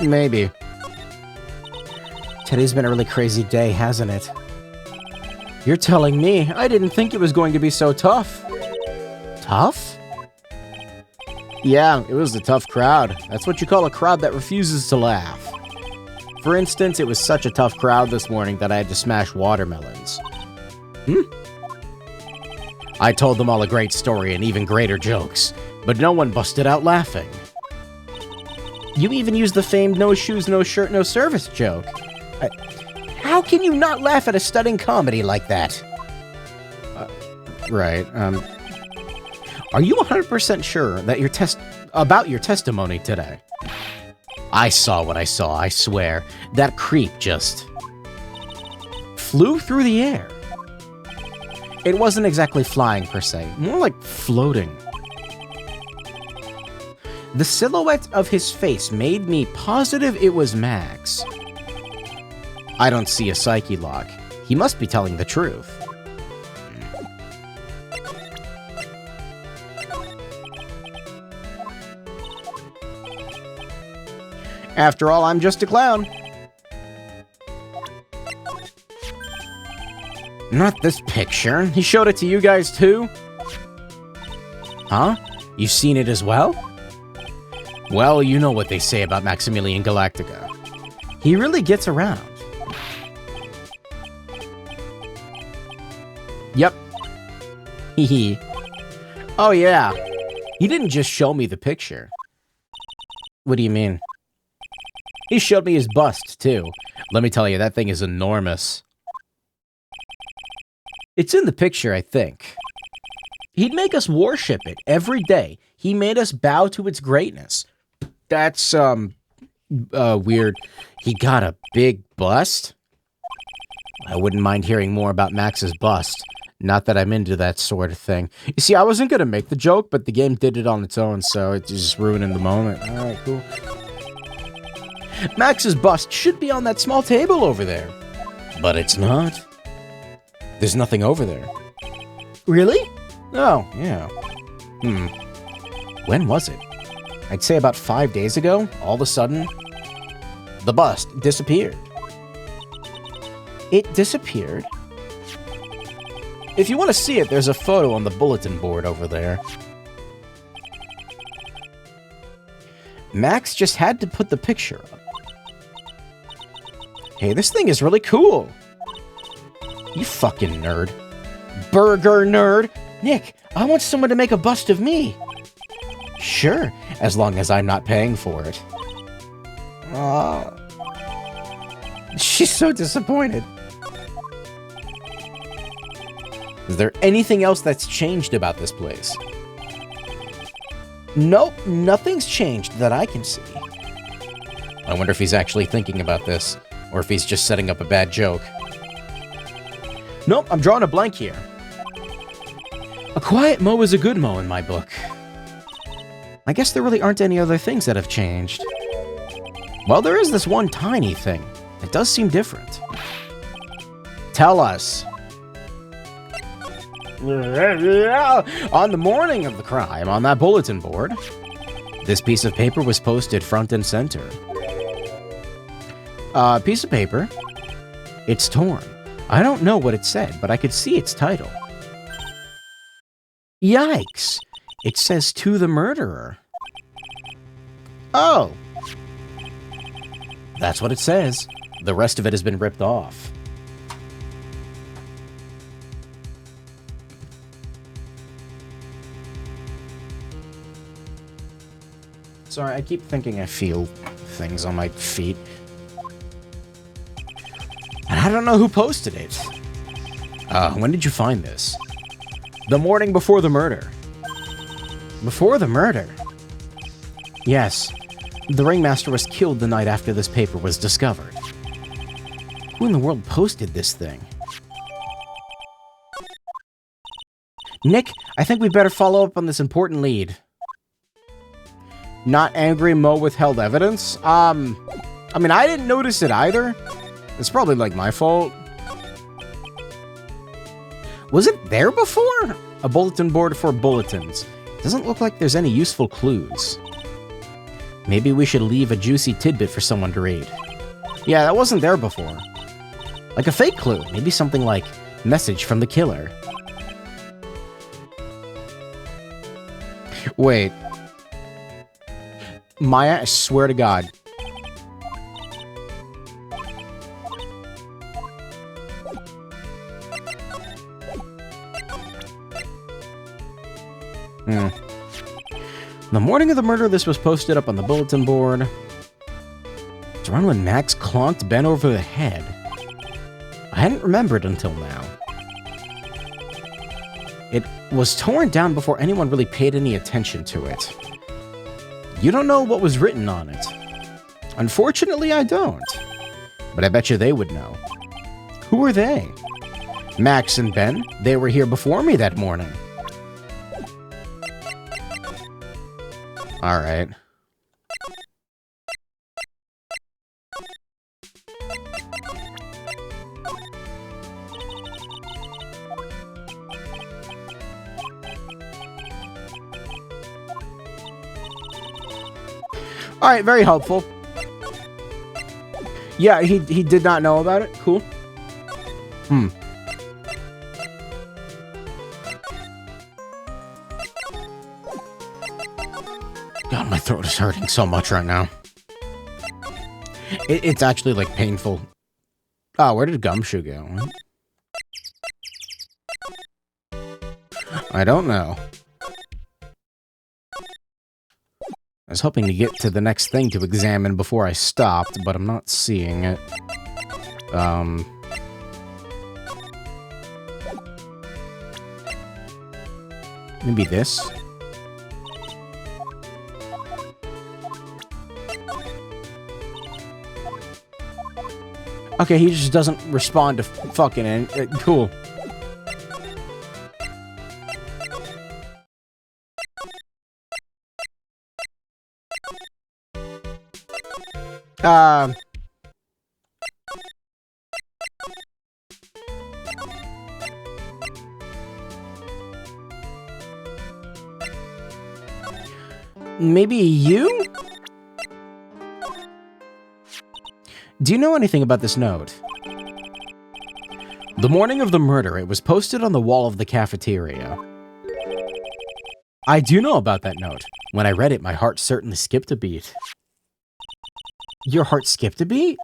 Maybe. Today's been a really crazy day, hasn't it? You're telling me? I didn't think it was going to be so tough. Tough? Yeah, it was a tough crowd. That's what you call a crowd that refuses to laugh. For instance, it was such a tough crowd this morning that I had to smash watermelons. I told them all a great story and even greater jokes, but no one busted out laughing. You even used the famed no shoes, no shirt, no service joke. How can you not laugh at a stunning comedy like that? Right, Are you 100% sure that about your testimony today? I saw what I saw, I swear. That creep just flew through the air. It wasn't exactly flying per se, more like floating. The silhouette of his face made me positive it was Max. I don't see a psyche lock. He must be telling the truth. After all, I'm just a clown. Not this picture. He showed it to you guys too? Huh? You've seen it as well? Well, you know what they say about Maximilian Galactica. He really gets around. Yep. Hehe. Oh yeah. He didn't just show me the picture. What do you mean? He showed me his bust, too. Let me tell you, that thing is enormous. It's in the picture, I think. He'd make us worship it every day. He made us bow to its greatness. That's, weird. He got a big bust? I wouldn't mind hearing more about Max's bust. Not that I'm into that sort of thing. You see, I wasn't gonna make the joke, but the game did it on its own, so it's just ruining the moment. Alright, cool. Max's bust should be on that small table over there. But it's not. There's nothing over there. Really? Oh, yeah. When was it? I'd say about 5 days ago. All of a sudden, the bust disappeared. It disappeared? If you want to see it, there's a photo on the bulletin board over there. Max just had to put the picture up. Hey, this thing is really cool. You fucking nerd. Burger nerd. Nick, I want someone to make a bust of me. Sure, as long as I'm not paying for it. She's so disappointed. Is there anything else that's changed about this place? Nope, nothing's changed that I can see. I wonder if he's actually thinking about this, or if he's just setting up a bad joke. Nope, I'm drawing a blank here. A quiet Mo is a good Mo in my book. I guess there really aren't any other things that have changed. Well, there is this one tiny thing. It does seem different. Tell us. On the morning of the crime, on that bulletin board, this piece of paper was posted front and center. Piece of paper. It's torn. I don't know what it said, but I could see its title. Yikes! It says, "To the murderer." Oh! That's what it says. The rest of it has been ripped off. Sorry, I keep thinking I feel things on my feet. And I don't know who posted it. When did you find this? The morning before the murder. Before the murder? Yes. The ringmaster was killed the night after this paper was discovered. Who in the world posted this thing? Nick, I think we better follow up on this important lead. Not angry Mo withheld evidence? I mean, I didn't notice it either. It's probably, like, my fault. Was it there before? A bulletin board for bulletins. Doesn't look like there's any useful clues. Maybe we should leave a juicy tidbit for someone to read. Yeah, that wasn't there before. Like a fake clue. Maybe something like, message from the killer. Wait. Maya, I swear to God. The morning of the murder, this was posted up on the bulletin board. It's around when Max clonked Ben over the head. I hadn't remembered until now. It was torn down before anyone really paid any attention to it. You don't know what was written on it. Unfortunately, I don't. But I bet you they would know. Who were they? Max and Ben, they were here before me that morning. Alright. Alright, very helpful. Yeah, he did not know about it. Cool. God, my throat is hurting so much right now. It's actually, like, painful. Oh, where did Gumshoe go? I don't know. I was hoping to get to the next thing to examine before I stopped, but I'm not seeing it. Maybe this? Okay, he just doesn't respond to fucking cool. Maybe you? Do you know anything about this note? The morning of the murder, it was posted on the wall of the cafeteria. I do know about that note. When I read it, my heart certainly skipped a beat. Your heart skipped a beat?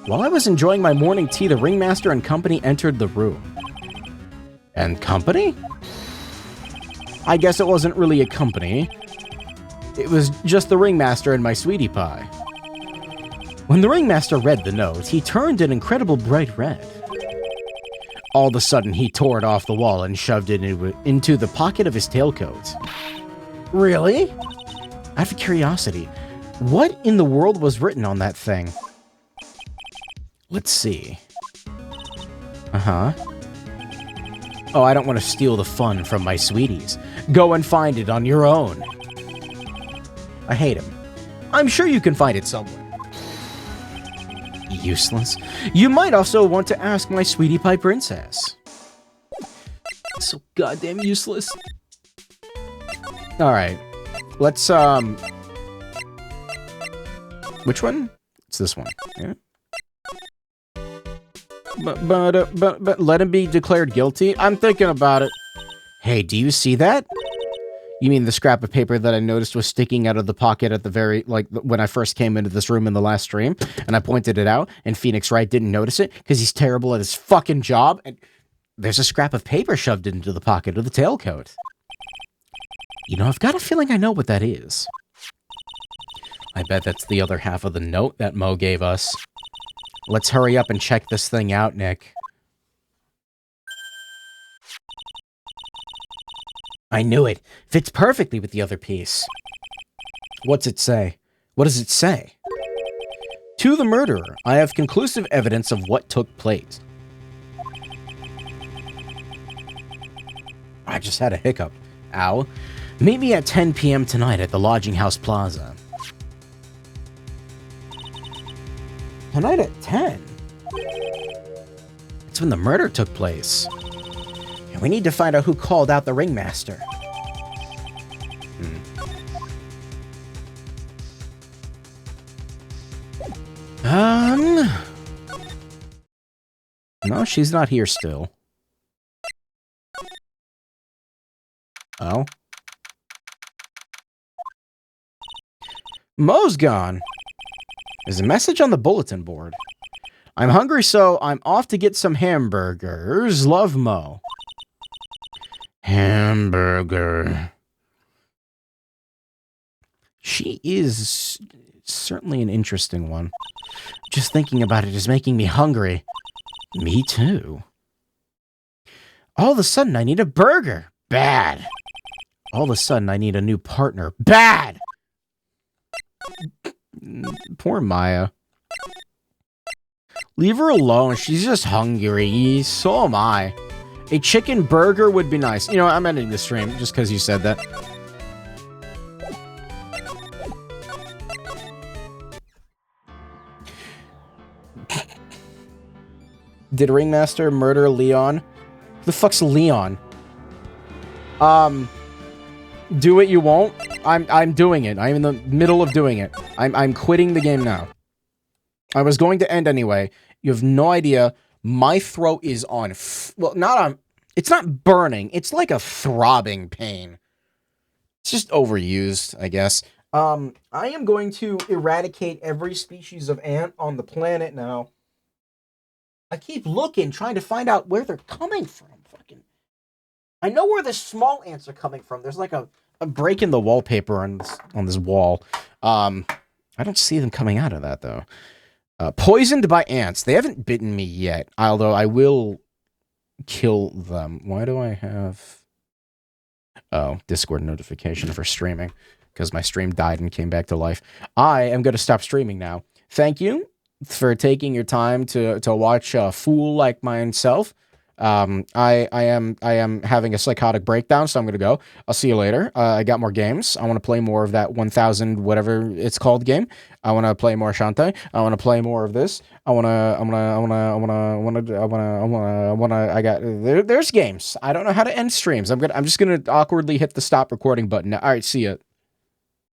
While I was enjoying my morning tea, the ringmaster and company entered the room. And company? I guess it wasn't really a company. It was just the ringmaster and my sweetie pie. When the ringmaster read the note, he turned an incredible bright red. All of a sudden, he tore it off the wall and shoved it into the pocket of his tailcoat. Really? Out of curiosity, what in the world was written on that thing? Let's see. Uh-huh. Oh, I don't want to steal the fun from my sweeties. Go and find it on your own. I hate him. I'm sure you can find it somewhere. Useless. You might also want to ask my sweetie pie princess. So goddamn useless. Alright. Let's, which one? It's this one. Yeah. But let him be declared guilty? I'm thinking about it. Hey, do you see that? You mean the scrap of paper that I noticed was sticking out of the pocket at the very, like, when I first came into this room in the last stream, and I pointed it out, and Phoenix Wright didn't notice it, because he's terrible at his fucking job, and there's a scrap of paper shoved into the pocket of the tailcoat. You know, I've got a feeling I know what that is. I bet that's the other half of the note that Mo gave us. Let's hurry up and check this thing out, Nick. I knew it. Fits perfectly with the other piece. What's it say? What does it say? To the murderer, I have conclusive evidence of what took place. I just had a hiccup. Ow. Meet me at 10 p.m. tonight at the Lodging House Plaza. Tonight at 10? It's when the murder took place. And we need to find out who called out the ringmaster. No, she's not here still. Oh. Mo's gone. There's a message on the bulletin board. I'm hungry, so I'm off to get some hamburgers. Love, Mo. Hamburger. She is certainly an interesting one. Just thinking about it is making me hungry. Me too. All of a sudden, I need a burger. Bad. All of a sudden, I need a new partner. Bad! Poor Maya. Leave her alone. She's just hungry. So am I. A chicken burger would be nice. You know what? I'm ending the stream just because you said that. Did Ringmaster murder Leon? Who the fuck's Leon? Do it, you won't? I'm doing it. I'm in the middle of doing it. I'm quitting the game now. I was going to end anyway. You have no idea. My throat is on... well, not on... It's not burning. It's like a throbbing pain. It's just overused, I guess. I am going to eradicate every species of ant on the planet now. I keep looking, trying to find out where they're coming from. Fucking... I know where the small ants are coming from. There's like a break in the wallpaper on this wall. I don't see them coming out of that, though. Poisoned by ants. They haven't bitten me yet, although I will kill them. Why do I have... Oh, Discord notification for streaming, because my stream died and came back to life. I am going to stop streaming now. Thank you for taking your time to watch a fool like myself. I am having a psychotic breakdown, so I'm gonna go. I'll see you later. I got more games. I want to play more of that 1000 whatever it's called game. I want to play more Shantae. I want to play more of this. There's games. I don't know how to end streams. I'm just gonna awkwardly hit the stop recording button. All right, see ya.